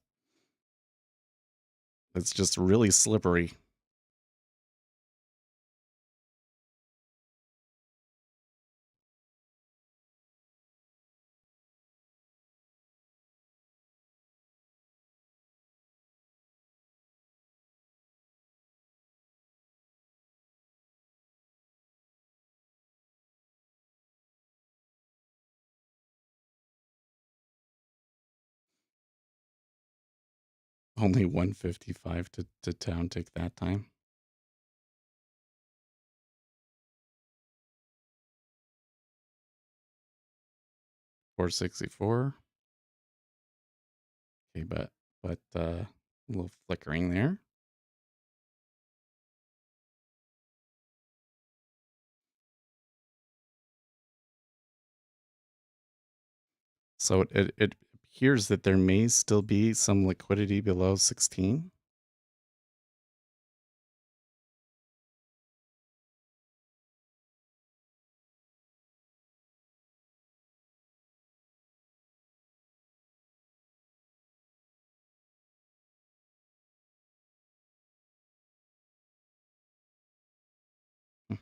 It's just really slippery. Only 155 to town tick that time. 464. Okay, but a little flickering there. So it appears that there may still be some liquidity below 16. Hmm.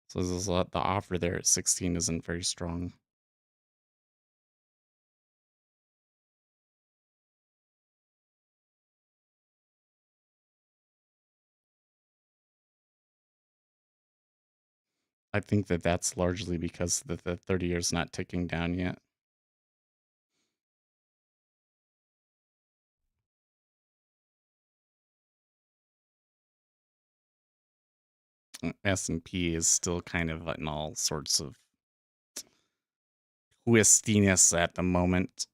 So there's a lot, the offer there at 16 isn't very strong. I think that that's largely because the 30 years not ticking down yet. S&P is still kind of in all sorts of twistiness at the moment.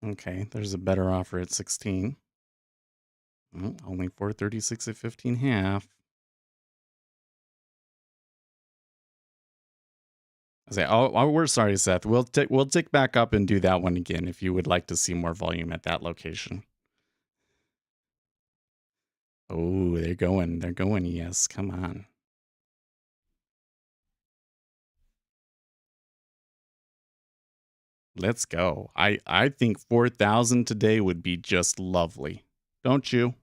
Okay, there's a better offer at 16. Only 436 at 15 half. I say, we're sorry, Seth. We'll tick back up and do that one again if you would like to see more volume at that location. Oh, they're going. They're going. Yes, come on. Let's go. I think 4,000 today would be just lovely. Don't you?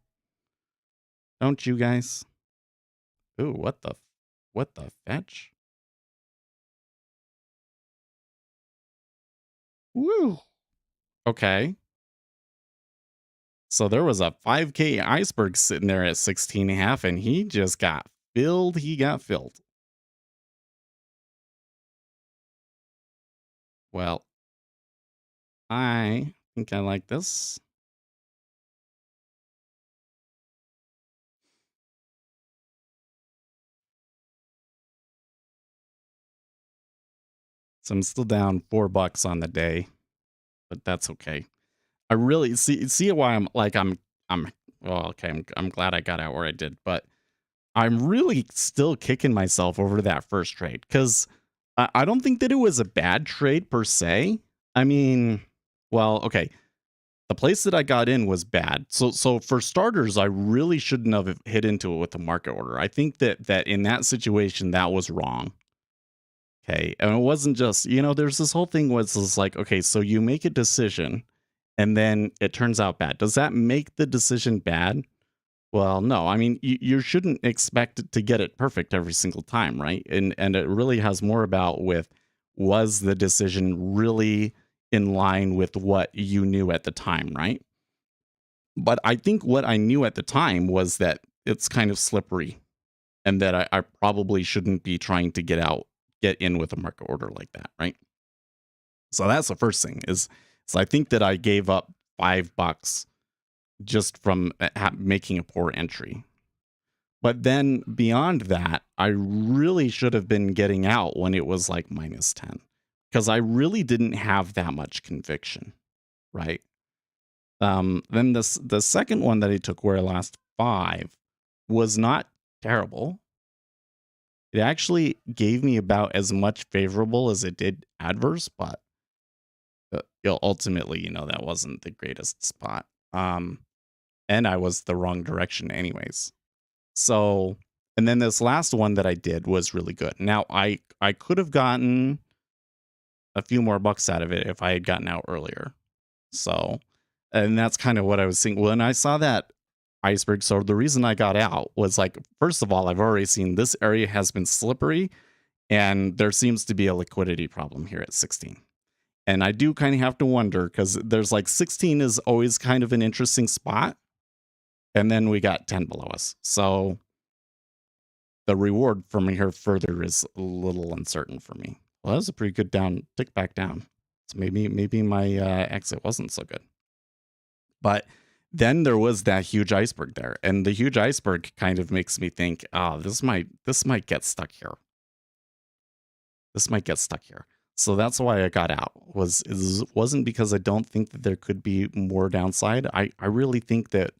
Don't you guys? Ooh, what the fetch? Woo. Okay. So there was a 5K iceberg sitting there at 16 and a half, and he just got filled. He got filled. Well, I think I like this. So I'm still down $4 on the day, but that's okay. I really see why I'm well, okay, I'm glad I got out where I did, but I'm really still kicking myself over that first trade because I don't think that it was a bad trade per se. I mean, well, okay, the place that I got in was bad. So for starters, I really shouldn't have hit into it with the market order. I think that in that situation that was wrong. Okay, and it wasn't just, there's this whole thing was like, okay, so you make a decision and then it turns out bad. Does that make the decision bad? Well, no. I mean, you shouldn't expect to get it perfect every single time, right? And it really has more about with, was the decision really in line with what you knew at the time, right? But I think what I knew at the time was that it's kind of slippery and that I probably shouldn't be trying to get in with a market order like that, right? So that's the first thing so I think that I gave up $5 just from making a poor entry. But then beyond that, I really should have been getting out when it was like -10 because I really didn't have that much conviction, right? Then the second one that I took where I lost 5 was not terrible. It actually gave me about as much favorable as it did adverse, but ultimately, that wasn't the greatest spot. And I was the wrong direction anyways. So, and then this last one that I did was really good. Now, I could have gotten a few more bucks out of it if I had gotten out earlier. So, and that's kind of what I was thinking when I saw that iceberg. So the reason I got out was like, first of all, I've already seen this area has been slippery and there seems to be a liquidity problem here at 16. And I do kind of have to wonder because there's like 16 is always kind of an interesting spot. And then we got 10 below us. So the reward from here further is a little uncertain for me. Well, that was a pretty good tick back down. So maybe my exit wasn't so good. But then there was that huge iceberg there. And the huge iceberg kind of makes me think, this might get stuck here. This might get stuck here. So that's why I got out. Wasn't because I don't think that there could be more downside. I really think that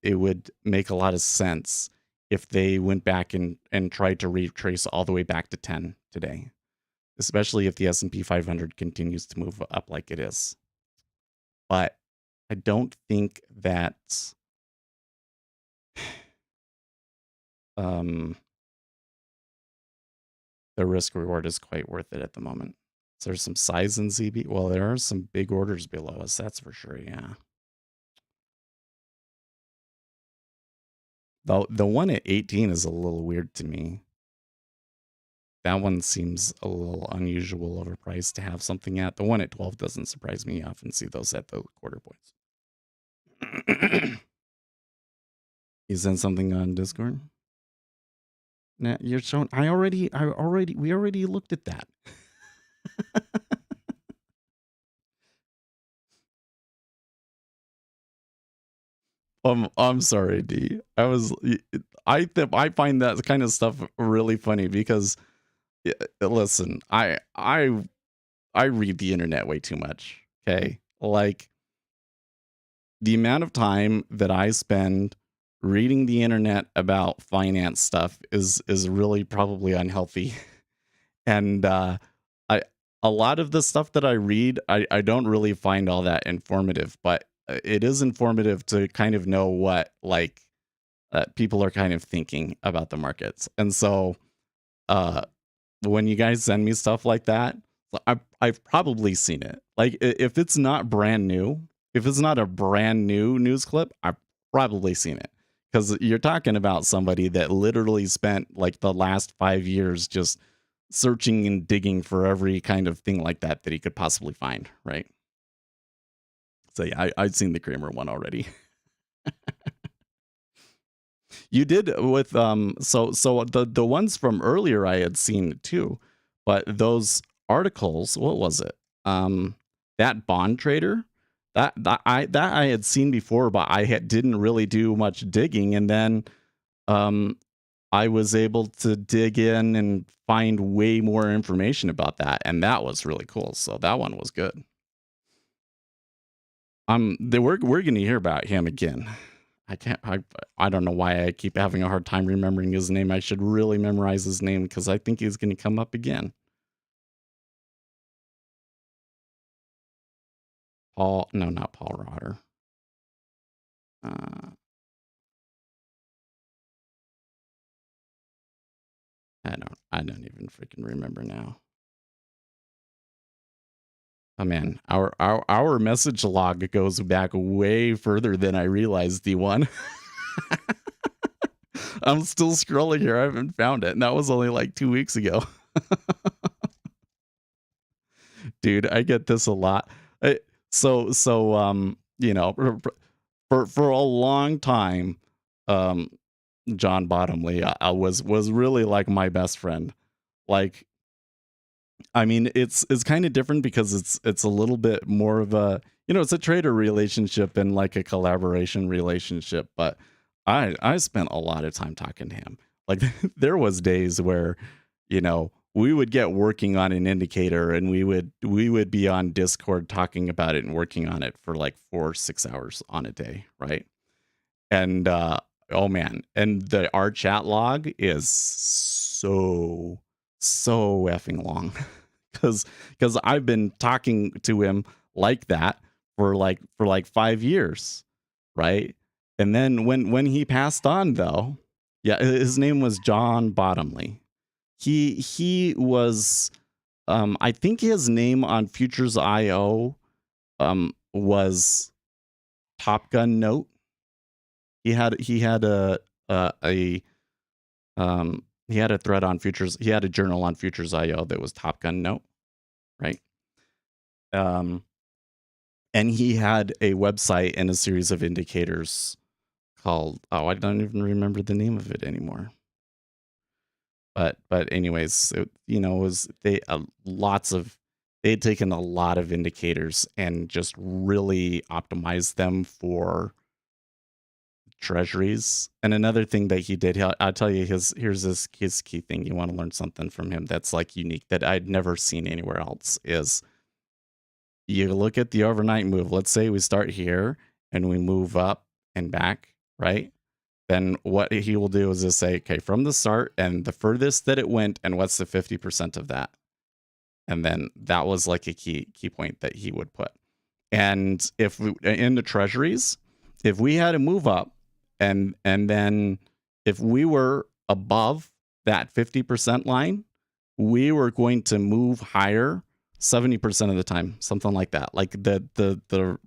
it would make a lot of sense if they went back and tried to retrace all the way back to 10 today, especially if the S&P 500 continues to move up like it is. But I don't think that the risk reward is quite worth it at the moment. So there's some size in ZB. Well, there are some big orders below us, that's for sure. Yeah. The one at 18 is a little weird to me. that one seems a little unusual of a price to have something at. The one at 12 doesn't surprise me. I often see those at the quarter points. You sent something on Discord? Nah, you're showing. We already looked at that. I'm sorry, D. I find that kind of stuff really funny because, listen, I read the internet way too much. Okay, like the amount of time that I spend reading the internet about finance stuff is really probably unhealthy. And I a lot of the stuff that I read, I don't really find all that informative, but it is informative to kind of know what people are kind of thinking about the markets. And so uh when you guys send me stuff like that, I've probably seen it. Like if it's not brand new, if it's not a brand new news clip, I've probably seen it. Because you're talking about somebody that literally spent like the last 5 years just searching and digging for every kind of thing like that he could possibly find, right? So yeah, I'd seen the Kramer one already. You did with so the ones from earlier I had seen too, but those articles, what was it? That bond trader, that I had seen before, but didn't really do much digging, and then um I was able to dig in and find way more information about that, and that was really cool. So that one was good. We're going to hear about him again. I can't. I don't know why I keep having a hard time remembering his name. I should really memorize his name because I think he's going to come up again. Paul? No, not Paul Rotter. I don't even freaking remember now. Oh man, our message log goes back way further than I realized. D1. I'm still scrolling here. I haven't found it, and that was only like 2 weeks ago. Dude, I get this a lot. You know, for a long time, John Bottomley I was really like my best friend. Like, I mean, it's kind of different because it's a little bit more of a, it's a trader relationship and like a collaboration relationship. But I spent a lot of time talking to him. Like there was days where, we would get working on an indicator and we would be on Discord talking about it and working on it for like 4 or 6 hours on a day, right? And oh man, and our chat log is so effing long. Because I've been talking to him like that for like 5 years, right? And then when he passed on, though, yeah, his name was John Bottomley. He was, I think his name on Futures IO was Top Gun Note. He had a he had a thread on Futures. He had a journal on Futures IO that was Top Gun Note, right? And he had a website and a series of indicators called, I don't even remember the name of it anymore. But anyways, they had taken a lot of indicators and just really optimized them for treasuries. And another thing that he did, I'll tell you his key thing. You want to learn something from him that's like unique that I'd never seen anywhere else is you look at the overnight move. Let's say we start here and we move up and back, right? Then what he will do is just say, okay, from the start and the furthest that it went, and what's the 50% of that? And then that was like a key point that he would put. And if in the treasuries, if we had a move up and then if we were above that 50% line, we were going to move higher 70% of the time, something like that. Like the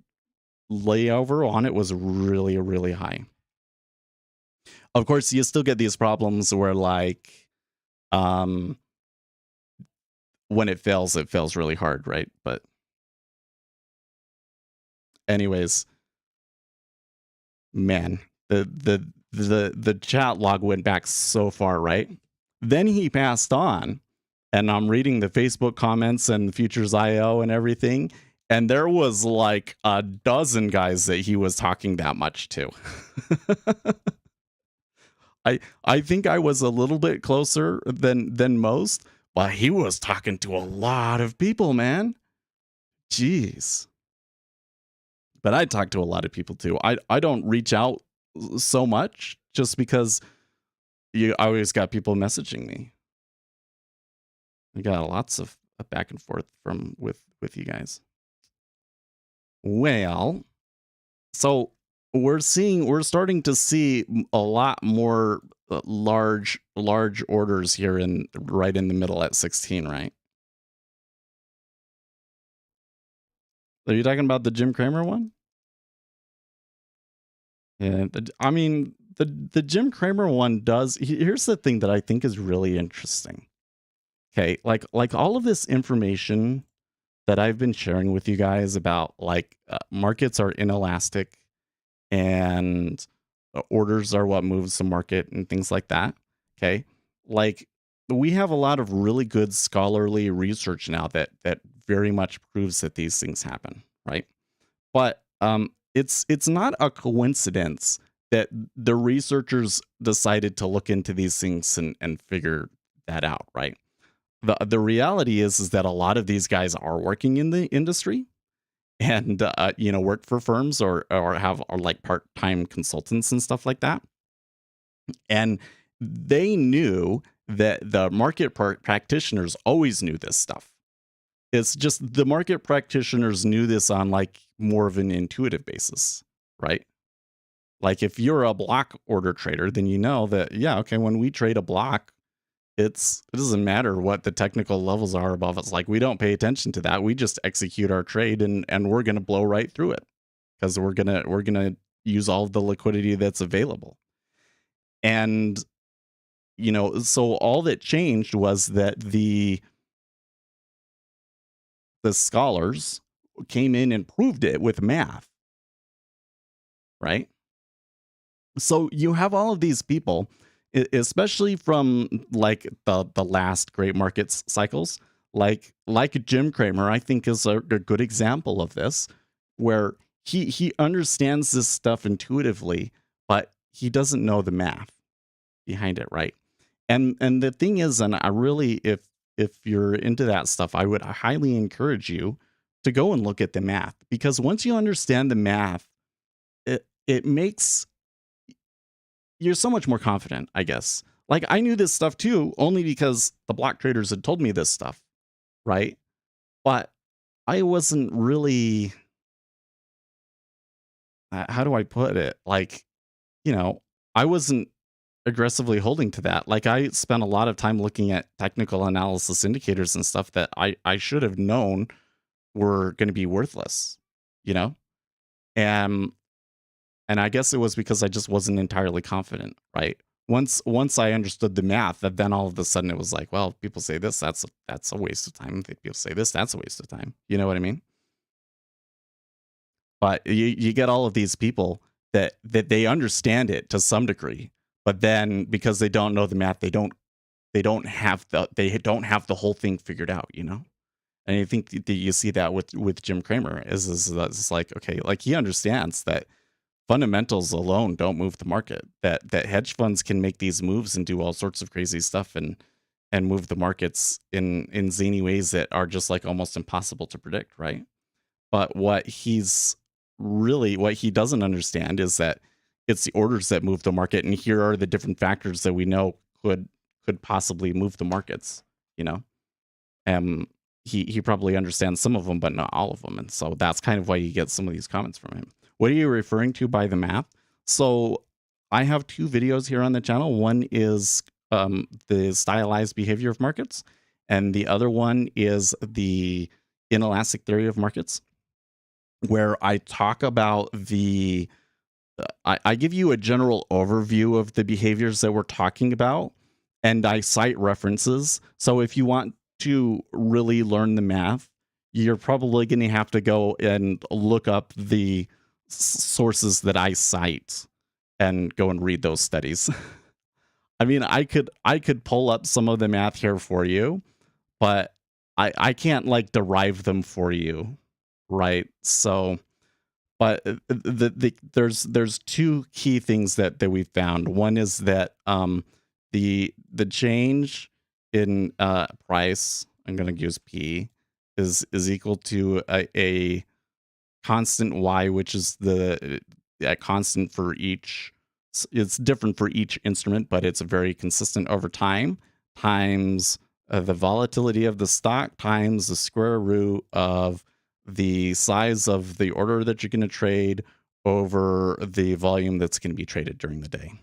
layover on it was really, really high. Of course, you still get these problems where like when it fails really hard, right? But anyways, man, the chat log went back so far, right? Then he passed on, and I'm reading the Facebook comments and Futures IO and everything, and there was like a dozen guys that he was talking that much to. I think I was a little bit closer than most, but he was talking to a lot of people, man. Jeez. But I talk to a lot of people too. I don't reach out so much just because I always got people messaging me. I got lots of back and forth with you guys. Well, so we're starting to see a lot more large orders here right in the middle at 16, right? Are you talking about the Jim Cramer one? Yeah, I mean the Jim Cramer one does. Here's the thing that I think is really interesting. Okay, like all of this information that I've been sharing with you guys about markets are inelastic and orders are what moves the market and things like that. Okay, like we have a lot of really good scholarly research now that very much proves that these things happen, right? But it's not a coincidence that the researchers decided to look into these things and figure that out, right? The reality is that a lot of these guys are working in the industry and work for firms or are like part-time consultants and stuff like that, and they knew that the market practitioners always knew this stuff. It's just the market practitioners knew this on like more of an intuitive basis, right? Like if you're a block order trader, then you know that, yeah, okay, when we trade a block, it doesn't matter what the technical levels are above us. Like we don't pay attention to that. We just execute our trade and we're going to blow right through it because we're going to use all of the liquidity that's available. And, so all that changed was that the scholars came in and proved it with math, right? So you have all of these people, especially from like the last great markets cycles, like Jim Cramer, I think is a good example of this, where he understands this stuff intuitively, but he doesn't know the math behind it, right? And the thing is, and I really, if you're into that stuff, I would highly encourage you to go and look at the math, because once you understand the math, it makes you're so much more confident, I guess. Like I knew this stuff too, only because the block traders had told me this stuff, right? But I wasn't really, how do I put it? Like, I wasn't aggressively holding to that. Like I spent a lot of time looking at technical analysis indicators and stuff that I should have known were going to be worthless, you know? And I guess it was because I just wasn't entirely confident, right? Once I understood the math, that then all of a sudden it was like, well, people say this, that's a waste of time. People say this, that's a waste of time. You know what I mean? But you get all of these people that they understand it to some degree, but then because they don't know the math, they don't have the whole thing figured out, And I think that you see that with Jim Cramer is it's like, okay, like he understands that fundamentals alone don't move the market, that hedge funds can make these moves and do all sorts of crazy stuff and move the markets in zany ways that are just like almost impossible to predict, right? But what he doesn't understand is that it's the orders that move the market, and here are the different factors that we know could possibly move the markets, he probably understands some of them, but not all of them, and so that's kind of why you get some of these comments from him. What are you referring to by the math? So I have two videos here on the channel. One is the stylized behavior of markets, and the other one is the inelastic theory of markets, where I talk about I give you a general overview of the behaviors that we're talking about, and I cite references. So if you want to really learn the math, you're probably going to have to go and look up the sources that I cite and go and read those studies. I mean, I could pull up some of the math here for you, but I can't like derive them for you, right? So, but there's two key things that we found. One is that the change in price, I'm going to use P, is equal to a constant Y, which is the a constant for each. It's different for each instrument, but it's very consistent over time, times the volatility of the stock times the square root of the size of the order that you're going to trade over the volume that's going to be traded during the day.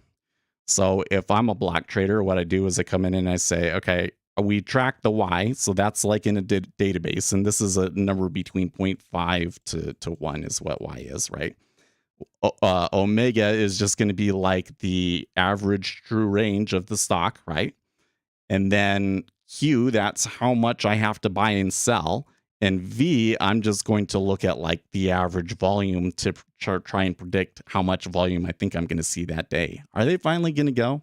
So if I'm a block trader, what I do is I come in and I say, okay, we track the Y. So that's like in a database. And this is a number between 0.5 to 1 is what Y is, right? Omega is just going to be like the average true range of the stock, right? And then Q, that's how much I have to buy and sell. And V, I'm just going to look at like the average volume to try and predict how much volume I think I'm going to see that day. Are they finally going to go?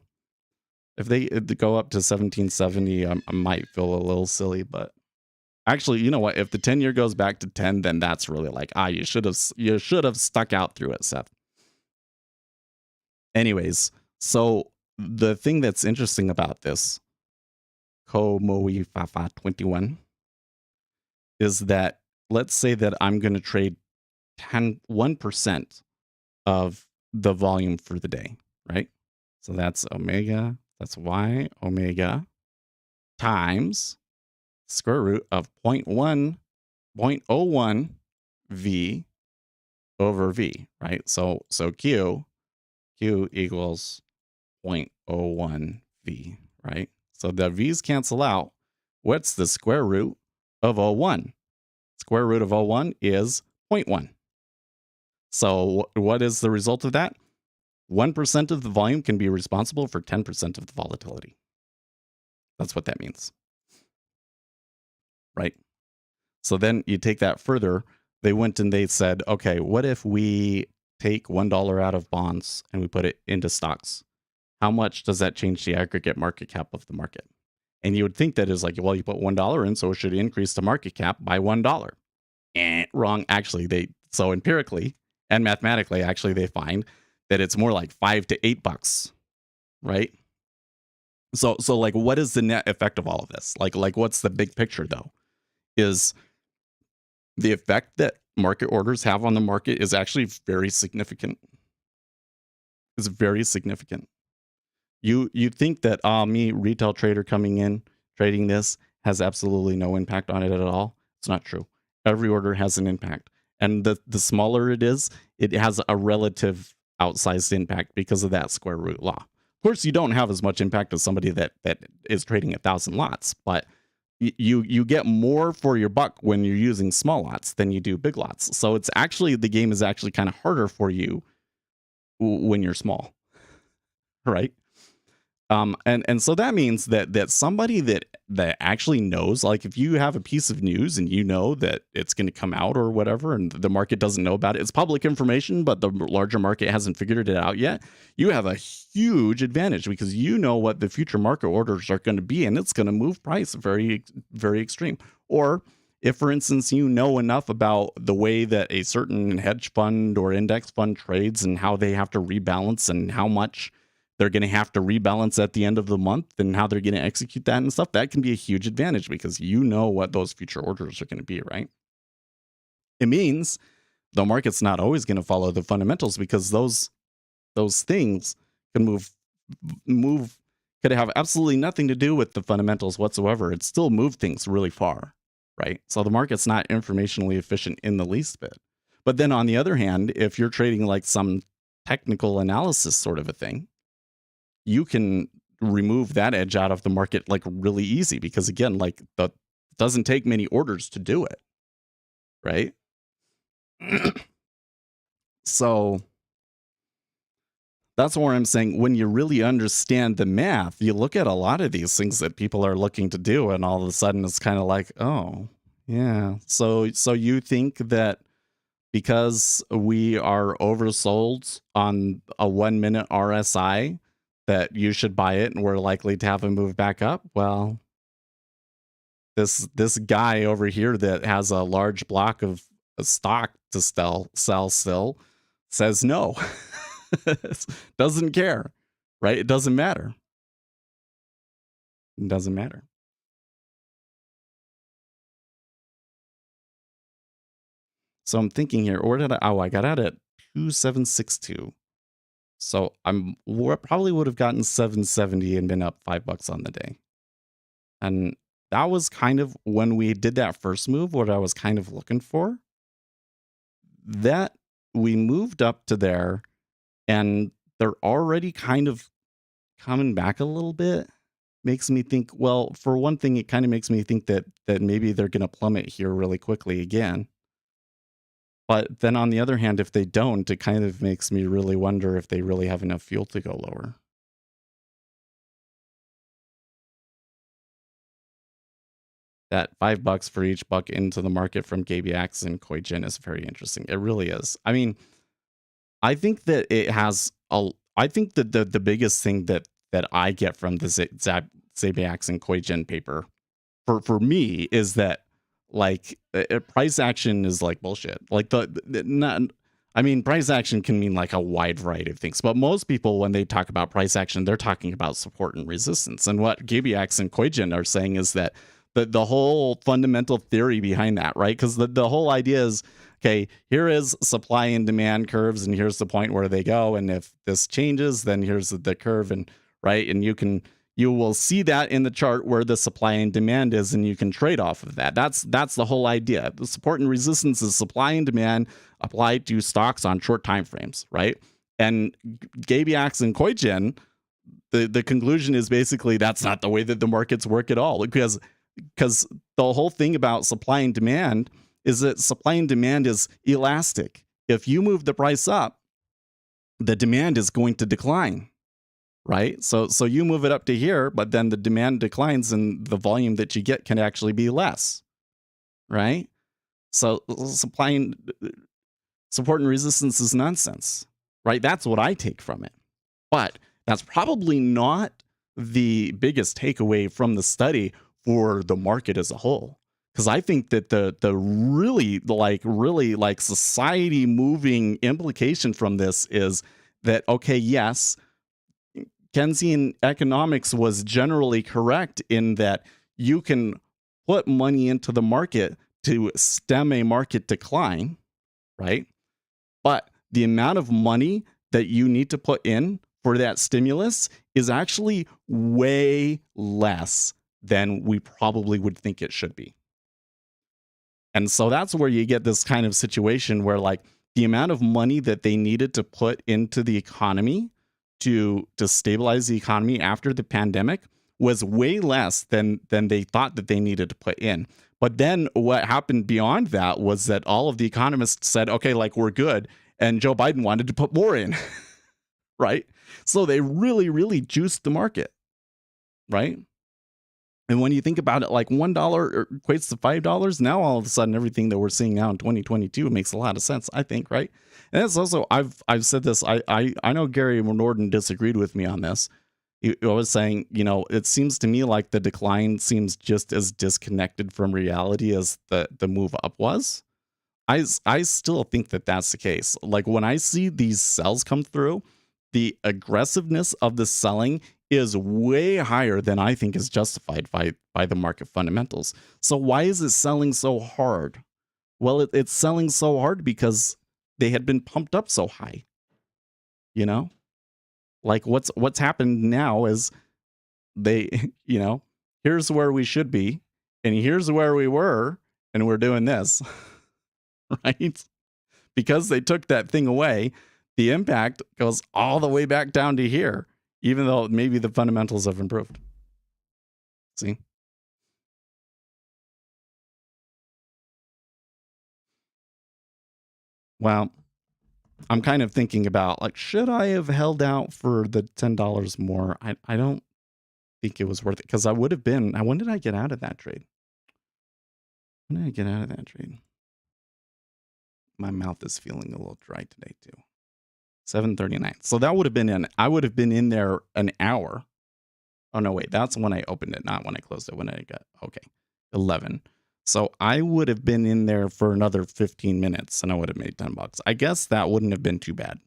If they go up to 1770, I might feel a little silly, but actually, you know what? If the 10-year goes back to 10, then that's really like, you should have stuck out through it, Seth. Anyways, so the thing that's interesting about this, Komoi Fafa 21, is that let's say that I'm going to trade 1% of the volume for the day, right? So that's omega, that's Y omega times square root of 0.01 V over V, right? So Q equals 0.01 V, right? So the V's cancel out. What's the square root of 01? Square root of 01 is 0.1. So what is the result of that? 1% of the volume can be responsible for 10% of the volatility. That's what that means. Right? So then you take that further. They went and they said, okay, what if we take $1 out of bonds and we put it into stocks? How much does that change the aggregate market cap of the market? And you would think that is like, well, you put $1 in, so it should increase the market cap by $1. Wrong. Actually, so empirically and mathematically, actually, they find that it's more like $5 to $8, right? So like, what is the net effect of all of this? Like what's the big picture though? Is the effect that market orders have on the market is actually very significant. It's very significant. You think that me, retail trader coming in, trading this has absolutely no impact on it at all. It's not true. Every order has an impact. And the smaller it is, it has a relative outsized impact because of that square root law. Of course, you don't have as much impact as somebody that is trading 1,000 lots, but you get more for your buck when you're using small lots than you do big lots. So it's actually, the game is actually kind of harder for you when you're small, right? And so that means that somebody that actually knows, like if you have a piece of news and you know that it's going to come out or whatever, and the market doesn't know about it, it's public information, but the larger market hasn't figured it out yet. You have a huge advantage because you know what the future market orders are going to be, and it's going to move price very, very extreme. Or if, for instance, you know enough about the way that a certain hedge fund or index fund trades and how they have to rebalance and how much they're going to have to rebalance at the end of the month and how they're going to execute that and stuff, that can be a huge advantage because you know what those future orders are going to be, right? It means the market's not always going to follow the fundamentals because those things can could have absolutely nothing to do with the fundamentals whatsoever. It still moved things really far, right? So the market's not informationally efficient in the least bit. But then on the other hand, if you're trading like some technical analysis sort of a thing, you can remove that edge out of the market like really easy because again, like that doesn't take many orders to do it, right? So That's where I'm saying when you really understand the math, you look at a lot of these things that people are looking to do, and all of a sudden it's kind of like, oh, yeah. So you think that because we are oversold on a 1 minute RSI, that you should buy it and we're likely to have a move back up? Well, this guy over here that has a large block of stock to sell still says no. Doesn't care, right? It doesn't matter. It doesn't matter. So I'm thinking here, where did I got out at 2762. So probably would have gotten 770 and been up $5 on the day. And that was kind of when we did that first move, what I was kind of looking for. That we moved up to there and they're already kind of coming back a little bit. Makes me think, well, for one thing, it kind of makes me think that maybe they're going to plummet here really quickly again. But then on the other hand, if they don't, it kind of makes me really wonder if they really have enough fuel to go lower. That $5 for each buck into the market from GabyX and KoiGen is very interesting. It really is. I mean, I think that it has I think that the biggest thing that I get from the Zabiax and KoiGen paper for me is that like price action is like bullshit. Like not. I mean, price action can mean like a wide variety of things, but most people, when they talk about price action, they're talking about support and resistance. And what GabyX and KoiGen are saying is that the whole fundamental theory behind that, right? Because the whole idea is, okay, here is supply and demand curves, and here's the point where they go. And if this changes, then here's the curve, and right, and you will see that in the chart where the supply and demand is, and you can trade off of that. That's the whole idea. The support and resistance is supply and demand applied to stocks on short time frames, right? And GabyX and KoiGen, the conclusion is basically that's not the way that the markets work at all, because the whole thing about supply and demand is that supply and demand is elastic. If you move the price up, the demand is going to decline, right? So you move it up to here, but then the demand declines and the volume that you get can actually be less, right? So support and resistance is nonsense, right? That's what I take from it. But that's probably not the biggest takeaway from the study for the market as a whole. Because I think that the really society moving implication from this is that, okay, yes, Keynesian economics was generally correct in that you can put money into the market to stem a market decline, right? But the amount of money that you need to put in for that stimulus is actually way less than we probably would think it should be. And so that's where you get this kind of situation where like the amount of money that they needed to put into the economy to stabilize the economy after the pandemic was way less than they thought that they needed to put in. But then what happened beyond that was that all of the economists said, okay, like we're good. And Joe Biden wanted to put more in, right? So they really, really juiced the market, right? And when you think about it, like $1 equates to $5. Now all of a sudden, everything that we're seeing now in 2022 makes a lot of sense, I think, right? And it's also I've said this. I know Gary Norden disagreed with me on this. He was saying, you know, it seems to me like the decline seems just as disconnected from reality as the move up was. I still think that that's the case. Like when I see these sells come through, the aggressiveness of the selling is way higher than I think is justified by the market fundamentals. So why is it selling so hard? Well, it's selling so hard because they had been pumped up so high. You know, like what's happened now is they, you know, here's where we should be, and here's where we were, and we're doing this, right? Because they took that thing away, the impact goes all the way back down to here, even though maybe the fundamentals have improved. See? Well, I'm kind of thinking about like, should I have held out for the $10 more? I don't think it was worth it because I would have been. When did I get out of that trade? When did I get out of that trade? My mouth is feeling a little dry today too. 7:39. So that would have been I would have been in there an hour. Oh no, wait, that's when I opened it, not when I closed it. When I got 11. So I would have been in there for another 15 minutes and I would have made $10. I guess that wouldn't have been too bad.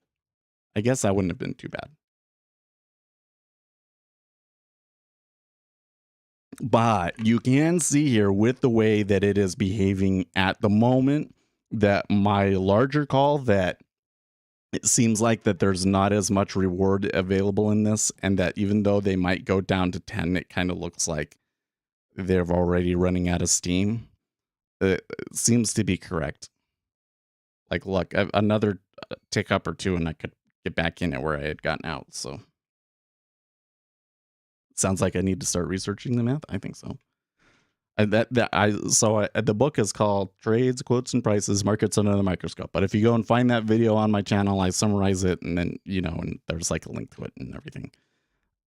But you can see here with the way that it is behaving at the moment that my larger call that it seems like that there's not as much reward available in this, and that even though they might go down to 10, it kind of looks like they're already running out of steam. It seems to be correct. Like, look, another tick up or two, and I could get back in it where I had gotten out. So, sounds like I need to start researching the math. I think so. The book is called Trades, Quotes, and Prices: Markets Under the Microscope. But if you go and find that video on my channel, I summarize it, and then and there's like a link to it and everything.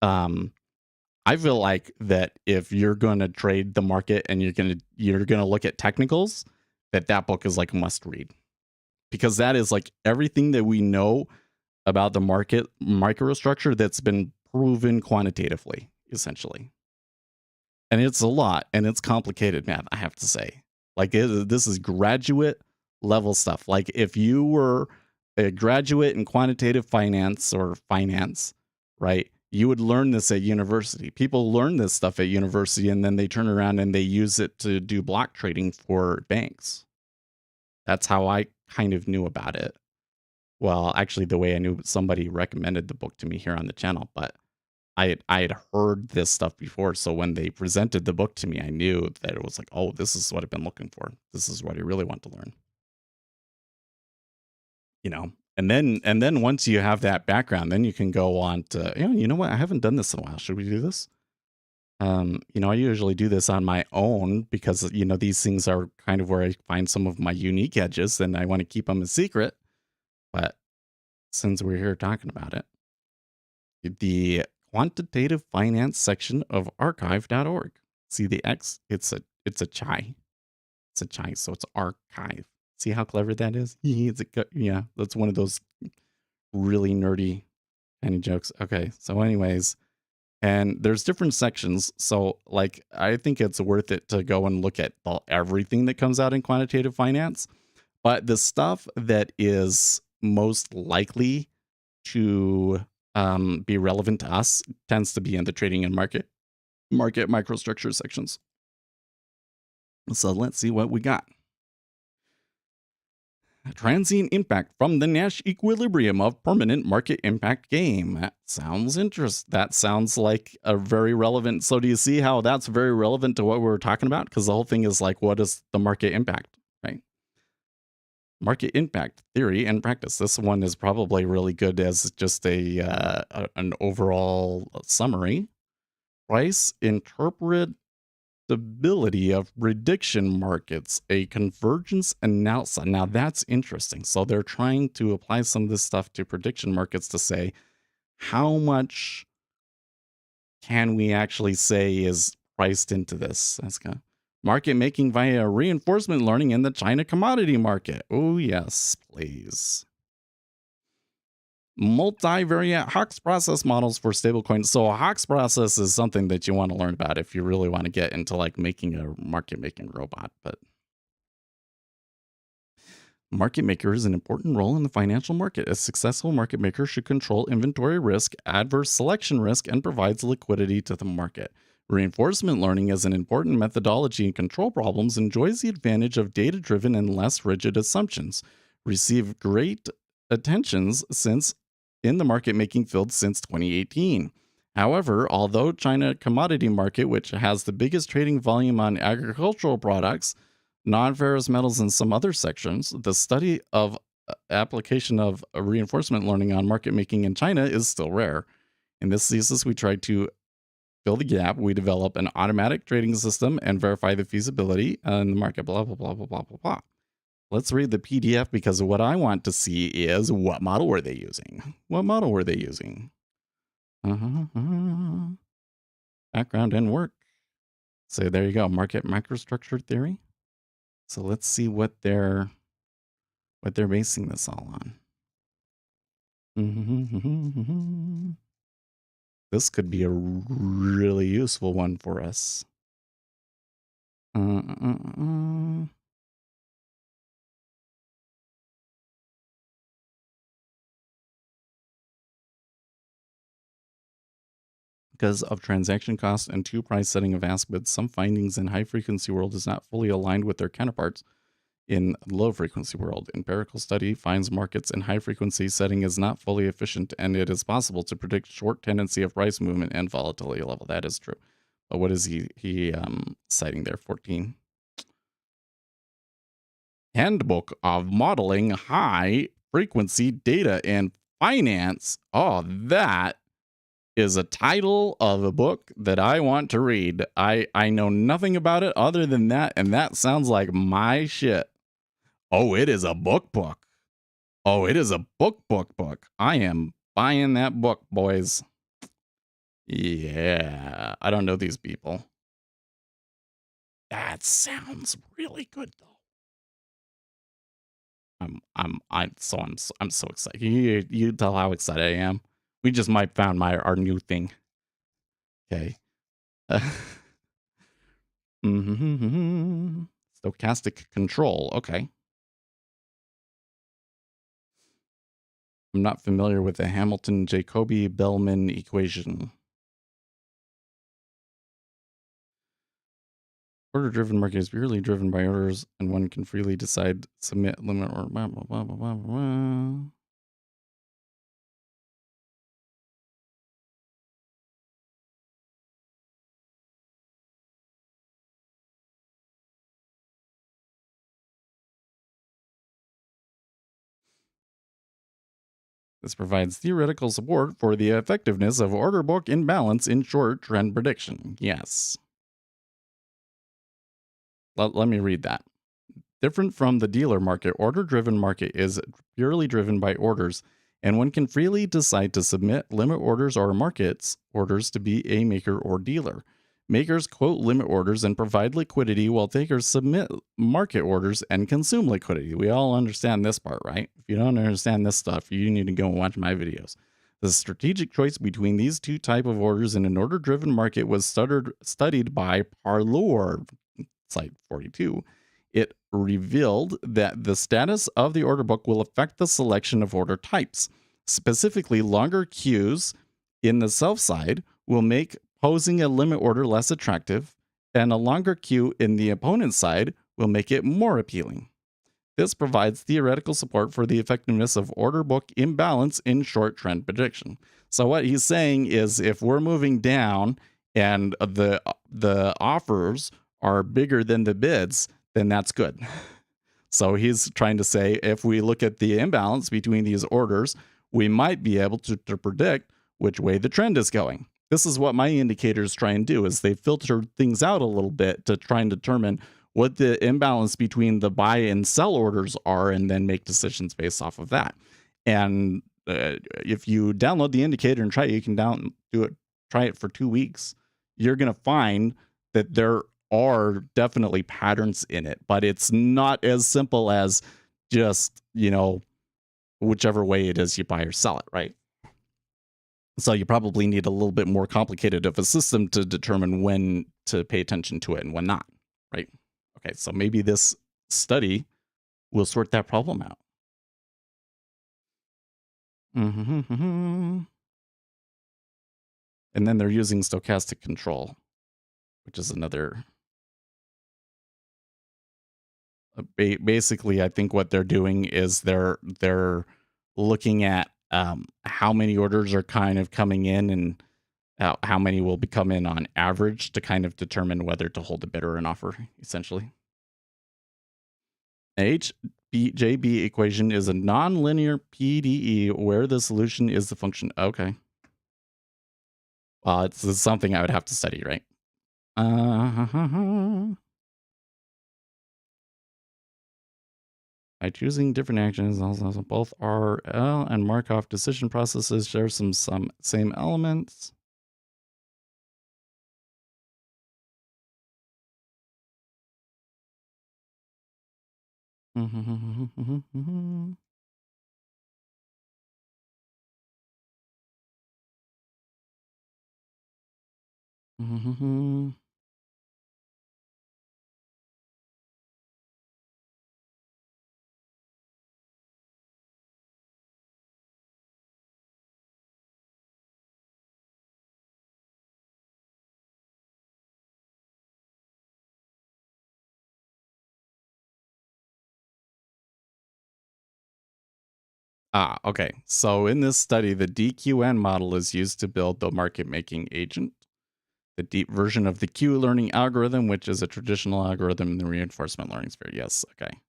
I feel like that if you're going to trade the market and you're gonna look at technicals, that book is like a must read, because that is like everything that we know about the market microstructure that's been proven quantitatively, essentially. And it's a lot, and it's complicated math, I have to say. Like, this is graduate level stuff. Like, if you were a graduate in quantitative finance or finance, right, you would learn this at university. People learn this stuff at university, and then they turn around and they use it to do block trading for banks. That's how I kind of knew about it. Well, actually, the way I knew, somebody recommended the book to me here on the channel, but I had heard this stuff before, so when they presented the book to me, I knew that it was like, oh, this is what I've been looking for. This is what I really want to learn. And then once you have that background, then you can go on to, you know what? I haven't done this in a while. Should we do this? I usually do this on my own because, these things are kind of where I find some of my unique edges, and I want to keep them a secret. But since we're here talking about it, the quantitative finance section of archive.org. See the X? It's a chai. It's a chai, so it's archive. See how clever that is? Yeah, that's one of those really nerdy kind of jokes. Okay, so anyways, and there's different sections. So like, I think it's worth it to go and look at everything that comes out in quantitative finance. But the stuff that is most likely to be relevant to us tends to be in the trading and market microstructure sections. So let's see what we got. Transient impact from the Nash equilibrium of permanent market impact game. That sounds interesting. That sounds like a very relevant. So do you see how that's very relevant to what we're talking about? Because the whole thing is like, what is the market impact, right? Market impact theory and practice. This one is probably really good as just an overall summary. Price interpretability of prediction markets, a convergence analysis. Now that's interesting. So they're trying to apply some of this stuff to prediction markets to say, how much can we actually say is priced into this? That's kind of market making via reinforcement learning in the China commodity market. Oh, yes, please. Multivariate Hawks process models for stablecoins. So a Hawks process is something that you want to learn about if you really want to get into like making a market making robot. But market maker is an important role in the financial market. A successful market maker should control inventory risk, adverse selection risk, and provides liquidity to the market. Reinforcement learning is an important methodology in control problems, enjoys the advantage of data-driven and less rigid assumptions, received great attentions in the market making field since 2018. However, although China commodity market, which has the biggest trading volume on agricultural products, non-ferrous metals, and some other sections, the study of application of reinforcement learning on market making in China is still rare. In this thesis, we tried to fill the gap. We develop an automatic trading system and verify the feasibility in the market, blah, blah, blah, blah, blah, blah, blah. Let's read the PDF because what I want to see is what model were they using? What model were they using? Background and work. So there you go, market microstructure theory. So let's see what they're basing this all on. This could be a really useful one for us. Because of transaction costs and two price setting of ask bids, some findings in high frequency world is not fully aligned with their counterparts in low frequency world. Empirical study finds markets in high frequency setting is not fully efficient, and it is possible to predict short tendency of price movement and volatility level. That is true. But what is he citing there? 14. Handbook of Modeling High Frequency Data and Finance. Oh, that is a title of a book that I want to read. I know nothing about it other than that, and that sounds like my shit. Oh, it is a book. Oh, it is a book. I am buying that book, boys. Yeah, I don't know these people. That sounds really good though. I'm so excited. You tell how excited I am. We just might found our new thing. Okay. Stochastic control. Okay. I'm not familiar with the Hamilton-Jacobi-Bellman equation. Order-driven market is purely driven by orders, and one can freely decide, submit, limit, or blah, blah, blah, blah, blah, blah. This provides theoretical support for the effectiveness of order book imbalance in short trend prediction. Yes. Let me read that. Different from the dealer market, order-driven market is purely driven by orders, and one can freely decide to submit limit orders or markets orders to be a maker or dealer. Makers quote limit orders and provide liquidity, while takers submit market orders and consume liquidity. We all understand this part, right? If you don't understand this stuff, you need to go and watch my videos. The strategic choice between these two types of orders in an order-driven market was studied by Parlour, slide 42. It revealed that the status of the order book will affect the selection of order types. Specifically, longer queues in the sell side will make posing a limit order less attractive, and a longer queue in the opponent side will make it more appealing. This provides theoretical support for the effectiveness of order book imbalance in short trend prediction. So what he's saying is, if we're moving down and the offers are bigger than the bids, then that's good. So he's trying to say, if we look at the imbalance between these orders, we might be able to predict which way the trend is going. This is what my indicators try and do, is they filter things out a little bit to try and determine what the imbalance between the buy and sell orders are, and then make decisions based off of that. And if you download the indicator and try it, you can try it for 2 weeks. You're going to find that there are definitely patterns in it, but it's not as simple as just, whichever way it is you buy or sell it, right? So you probably need a little bit more complicated of a system to determine when to pay attention to it and when not, right? Okay, so maybe this study will sort that problem out. And then they're using stochastic control, which is another. Basically, I think what they're doing is they're looking at how many orders are kind of coming in, and how many will come in on average to kind of determine whether to hold a bid or an offer, essentially. HBJB equation is a nonlinear PDE where the solution is the function. Okay. Well, it's something I would have to study, right? By choosing different actions, also both RL and Markov decision processes share some same elements. Okay. So in this study, the DQN model is used to build the market making agent, the deep version of the Q learning algorithm, which is a traditional algorithm in the reinforcement learning sphere. Yes. Okay.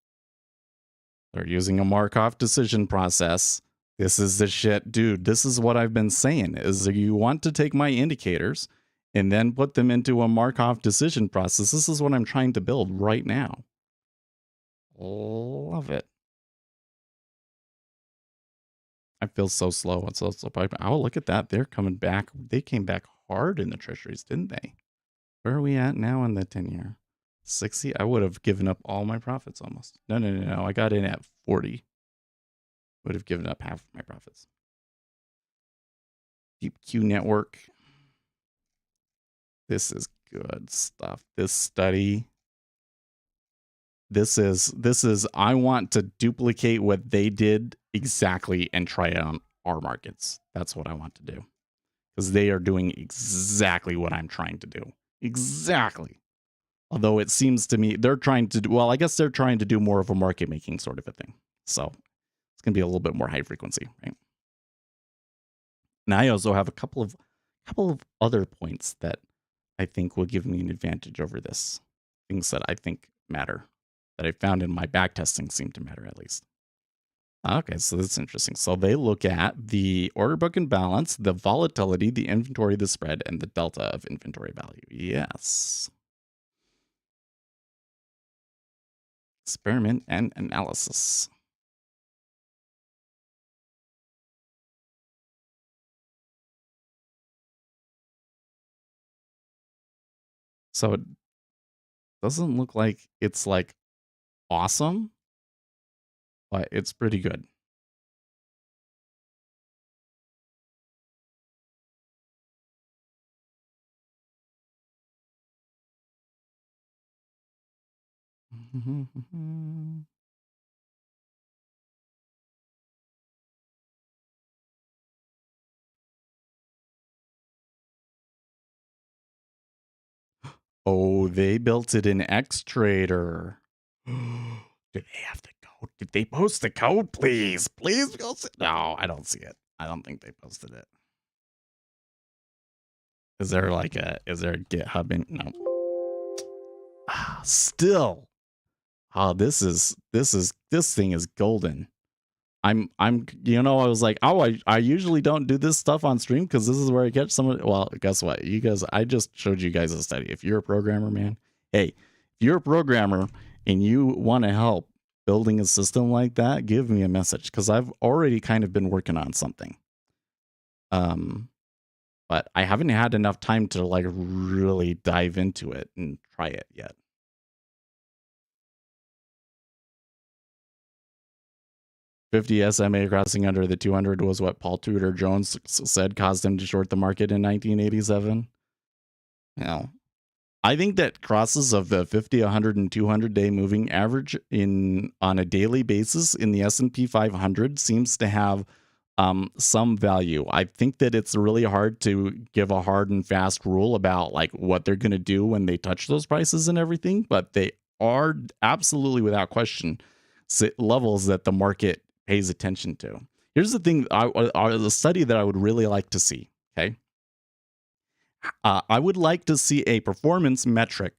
They're using a Markov decision process. This is the shit, dude. This is what I've been saying is you want to take my indicators and then put them into a Markov decision process. This is what I'm trying to build right now. Love it. I feel so slow. It's so slow. Oh, look at that. They're coming back. They came back hard in the treasuries, didn't they? Where are we at now in the 10-year? 60? I would have given up all my profits almost. No. I got in at 40. Would have given up half of my profits. Deep Q network. This is good stuff. This study. This is I want to duplicate what they did exactly and try it on our markets. That's what I want to do. Because they are doing exactly what I'm trying to do. Exactly. Although it seems to me they're trying to do, well, I guess they're trying to do more of a market making sort of a thing. So it's going to be a little bit more high frequency, right? And I also have a couple of other points that I think will give me an advantage over this. Things that I think matter, that I found in my back testing seem to matter at least. Okay, so that's interesting. So they look at the order book and balance, the volatility, the inventory, the spread, and the delta of inventory value. Yes. Experiment and analysis. So it doesn't look like it's like awesome, but it's pretty good. Oh, they built it in X-Trader. Did they have the code? Did they post the code? Please post it. No, I don't see it. I don't think they posted it. Is there a GitHub in? No. Still. Oh, this thing is golden. I was like, I usually don't do this stuff on stream because this is where I catch someone. Well, guess what? You guys, I just showed you guys a study. If you're a programmer, man, hey, if you're a programmer and you want to help building a system like that, give me a message because I've already kind of been working on something. But I haven't had enough time to like really dive into it and try it yet. $50 SMA crossing under the 200 was what Paul Tudor Jones said caused him to short the market in 1987. Now, I think that crosses of the 50, 100, and 200 day moving average on a daily basis in the S&P 500 seems to have some value. I think that it's really hard to give a hard and fast rule about like what they're going to do when they touch those prices and everything, but they are absolutely without question levels that the market pays attention to. Here's the thing, the study that I would really like to see, okay? I would like to see a performance metric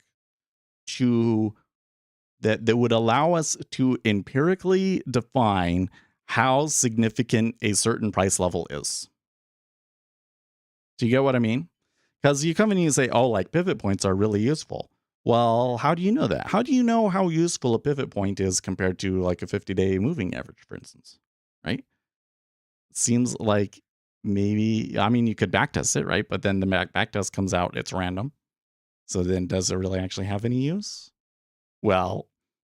that would allow us to empirically define how significant a certain price level is. Do you get what I mean? Because you come in and you say, oh, like pivot points are really useful. Well, how do you know that? How do you know how useful a pivot point is compared to like a 50-day moving average, for instance? Right? Seems like maybe, I mean, you could backtest it, right? But then the backtest comes out, it's random. So then does it really actually have any use? Well,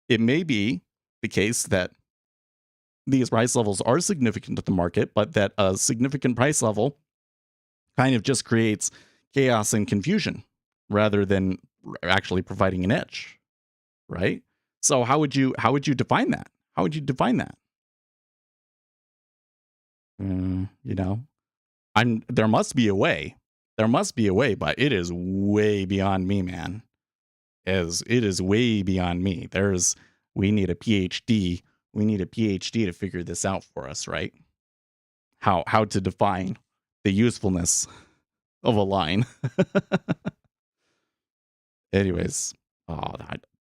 it may be the case that these price levels are significant to the market, but that a significant price level kind of just creates chaos and confusion rather than actually providing an edge, right? So how would you define that? How would you define that? You know, there must be a way. There must be a way, but it is way beyond me, man. As it is way beyond me. We need a PhD. We need a PhD to figure this out for us, right? How to define the usefulness of a line. Anyways,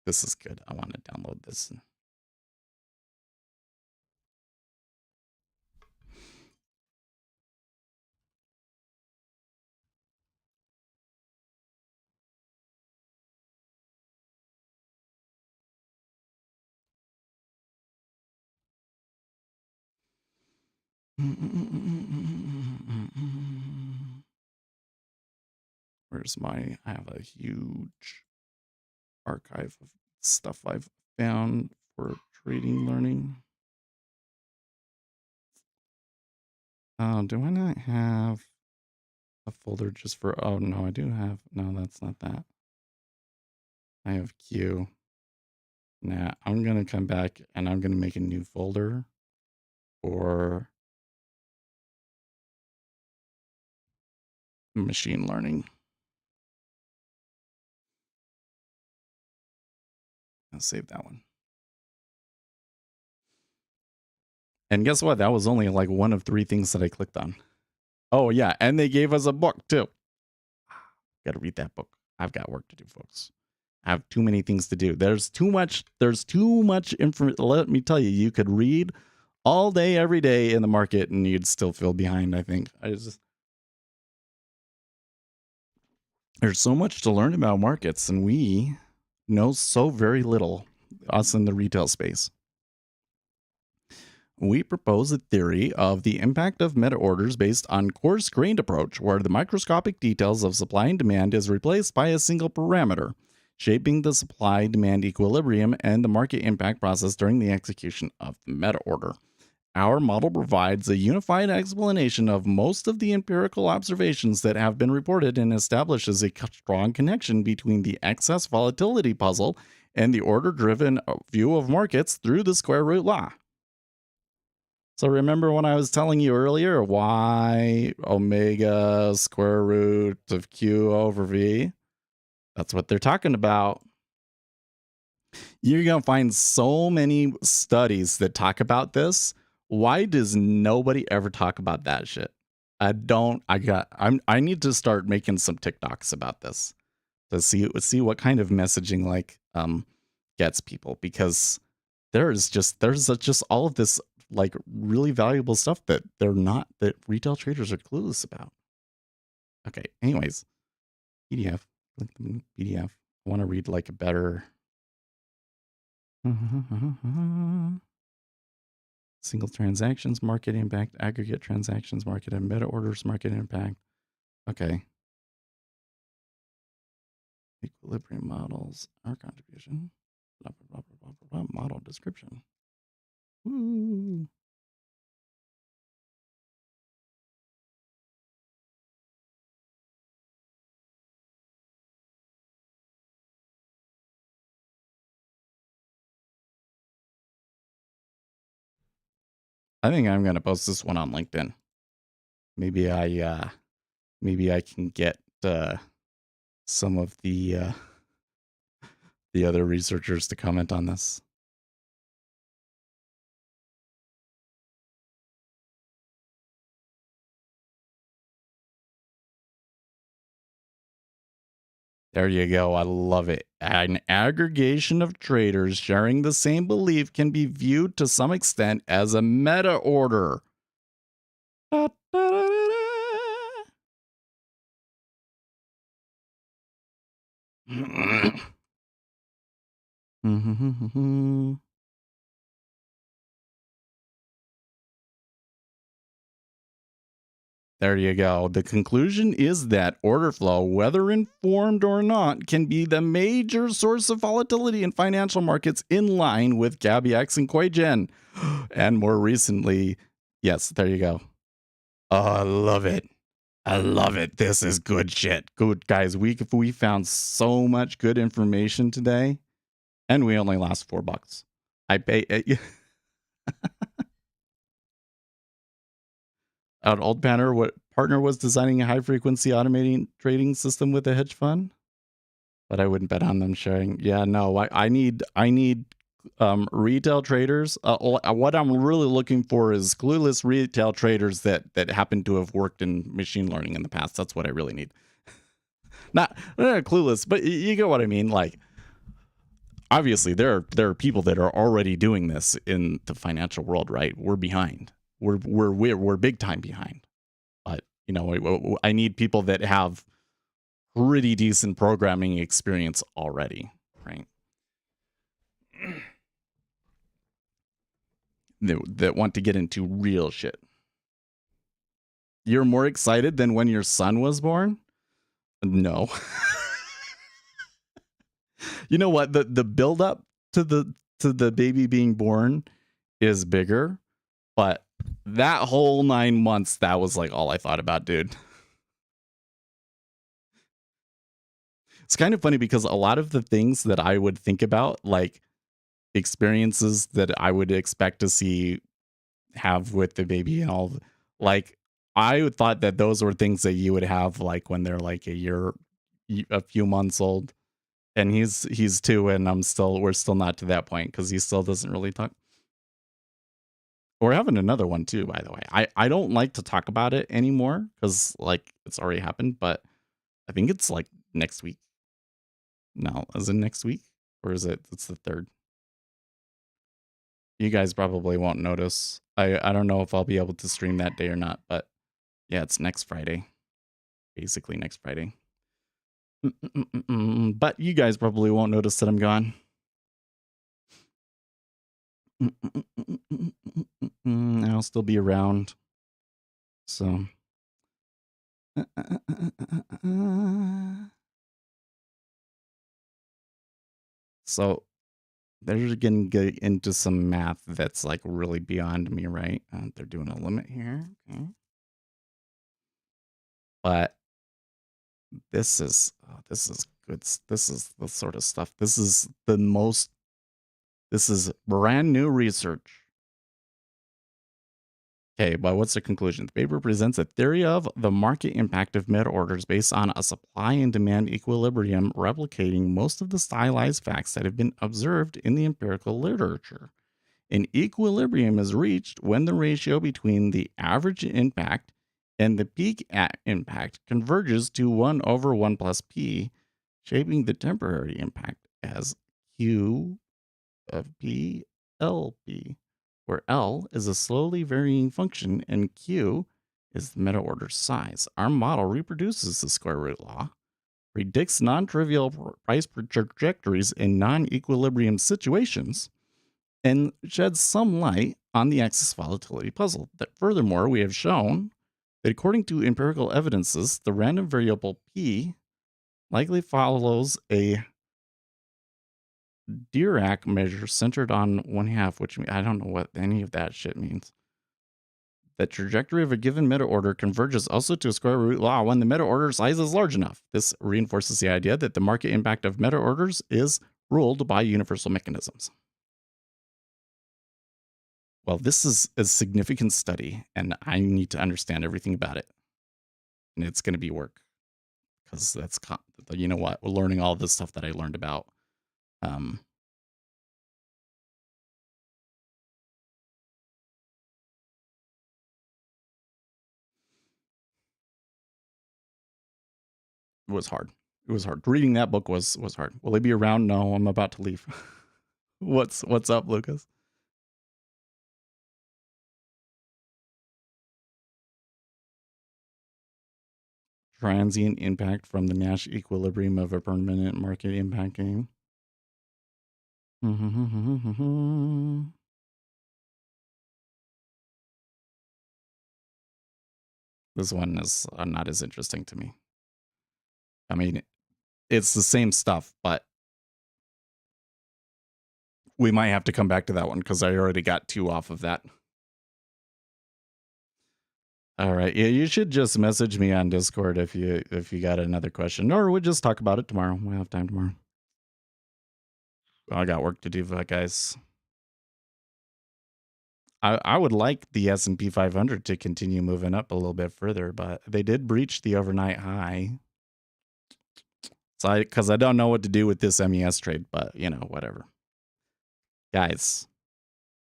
this is good. I want to download this. I have a huge archive of stuff I've found for trading learning. Do I not have a folder just for, oh no, I do have, no, that's not that. I have Q. Nah, I'm going to come back and I'm going to make a new folder for machine learning. I'll save that one. And guess what? That was only like one of 3 things that I clicked on. Oh yeah, and they gave us a book too. Got to read that book. I've got work to do, folks. I have too many things to do. There's too much information. Let me tell you, you could read all day, every day in the market and you'd still feel behind, I think. There's so much to learn about markets and we know so very little, us in the retail space. We propose a theory of the impact of meta orders based on coarse-grained approach, where the microscopic details of supply and demand is replaced by a single parameter, shaping the supply-demand equilibrium and the market impact process during the execution of the meta order. Our model provides a unified explanation of most of the empirical observations that have been reported and establishes a strong connection between the excess volatility puzzle and the order-driven view of markets through the square root law. So remember when I was telling you earlier why omega square root of Q over V? That's what they're talking about. You're going to find so many studies that talk about this. Why does nobody ever talk about that shit? I need to start making some TikToks about this to see what kind of messaging gets people, because there's just all of this like really valuable stuff that retail traders are clueless about. Okay, anyways, PDF, link them in PDF. I want to read like a better single transactions, market impact, aggregate transactions, market and meta orders, market impact. Okay. Equilibrium models, our contribution, blah, blah, blah, blah, blah, blah, model description. Woo. I think I'm gonna post this one on LinkedIn. Maybe I can get some of the other researchers to comment on this. There you go. I love it. An aggregation of traders sharing the same belief can be viewed to some extent as a meta order. There you go. The conclusion is that order flow, whether informed or not, can be the major source of volatility in financial markets, in line with GABX and Koigen. And more recently, yes, there you go. Oh, I love it. I love it. This is good shit. Good guys. We found so much good information today, and we only lost $4. I pay. An old partner was designing a high frequency automating trading system with a hedge fund, but I wouldn't bet on them sharing. Yeah, no, I need retail traders. What I'm really looking for is clueless retail traders that happen to have worked in machine learning in the past. That's what I really need. Not clueless, but you get what I mean. Like, obviously, there are people that are already doing this in the financial world, right? We're behind. We're big time behind. But I need people that have pretty decent programming experience already, right? That want to get into real shit. You're more excited than when your son was born? No. You know what? The build up to the baby being born is bigger, but that whole 9 months, that was like all I thought about, dude. It's kind of funny because a lot of the things that I would think about, like experiences that I would expect to have with the baby and all, like I thought that those were things that you would have like when they're like a few months old. And he's 2, and we're still not to that point because he still doesn't really talk. We're having another one too, by the way. I don't like to talk about it anymore because like it's already happened, but I think it's like next week. No, is it next week? Or it's the 3rd? You guys probably won't notice. I don't know if I'll be able to stream that day or not, but yeah, it's next Friday. Basically next Friday. But you guys probably won't notice that I'm gone. I'll still be around. So. So they're going to get into some math that's like really beyond me, right? They're doing a limit here. Okay. But this is good. This is the sort of stuff. This is brand new research. Okay, but what's the conclusion? The paper presents a theory of the market impact of meta orders based on a supply and demand equilibrium, replicating most of the stylized facts that have been observed in the empirical literature. An equilibrium is reached when the ratio between the average impact and the peak impact converges to 1 over 1 plus p, shaping the temporary impact as Q of P LP, where L is a slowly varying function and Q is the meta order size. Our model reproduces the square root law, predicts non-trivial price trajectories in non-equilibrium situations, and sheds some light on the axis volatility puzzle. That furthermore, we have shown that according to empirical evidences, the random variable P likely follows a Dirac measure centered on 1/2, which I don't know what any of that shit means. The trajectory of a given meta order converges also to a square root law when the meta order size is large enough. This reinforces the idea that the market impact of meta orders is ruled by universal mechanisms. Well, this is a significant study, and I need to understand everything about it. And it's going to be work because that's, you know what, learning all this stuff that I learned about. It was hard. It was hard. Reading that book was hard. Will they be around? No, I'm about to leave. What's up, Lucas? Transient impact from the Nash equilibrium of a permanent market impact game. This one is not as interesting to me. I mean, it's the same stuff, but we might have to come back to that one because I already got 2 off of that. All right. Yeah, you should just message me on Discord if you got another question, or we'll just talk about it tomorrow. We have time tomorrow. I got work to do, guys. I would like the S&P 500 to continue moving up a little bit further, but they did breach the overnight high. So because I don't know what to do with this MES trade, but you know, whatever. Guys,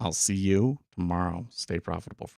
I'll see you tomorrow. Stay profitable.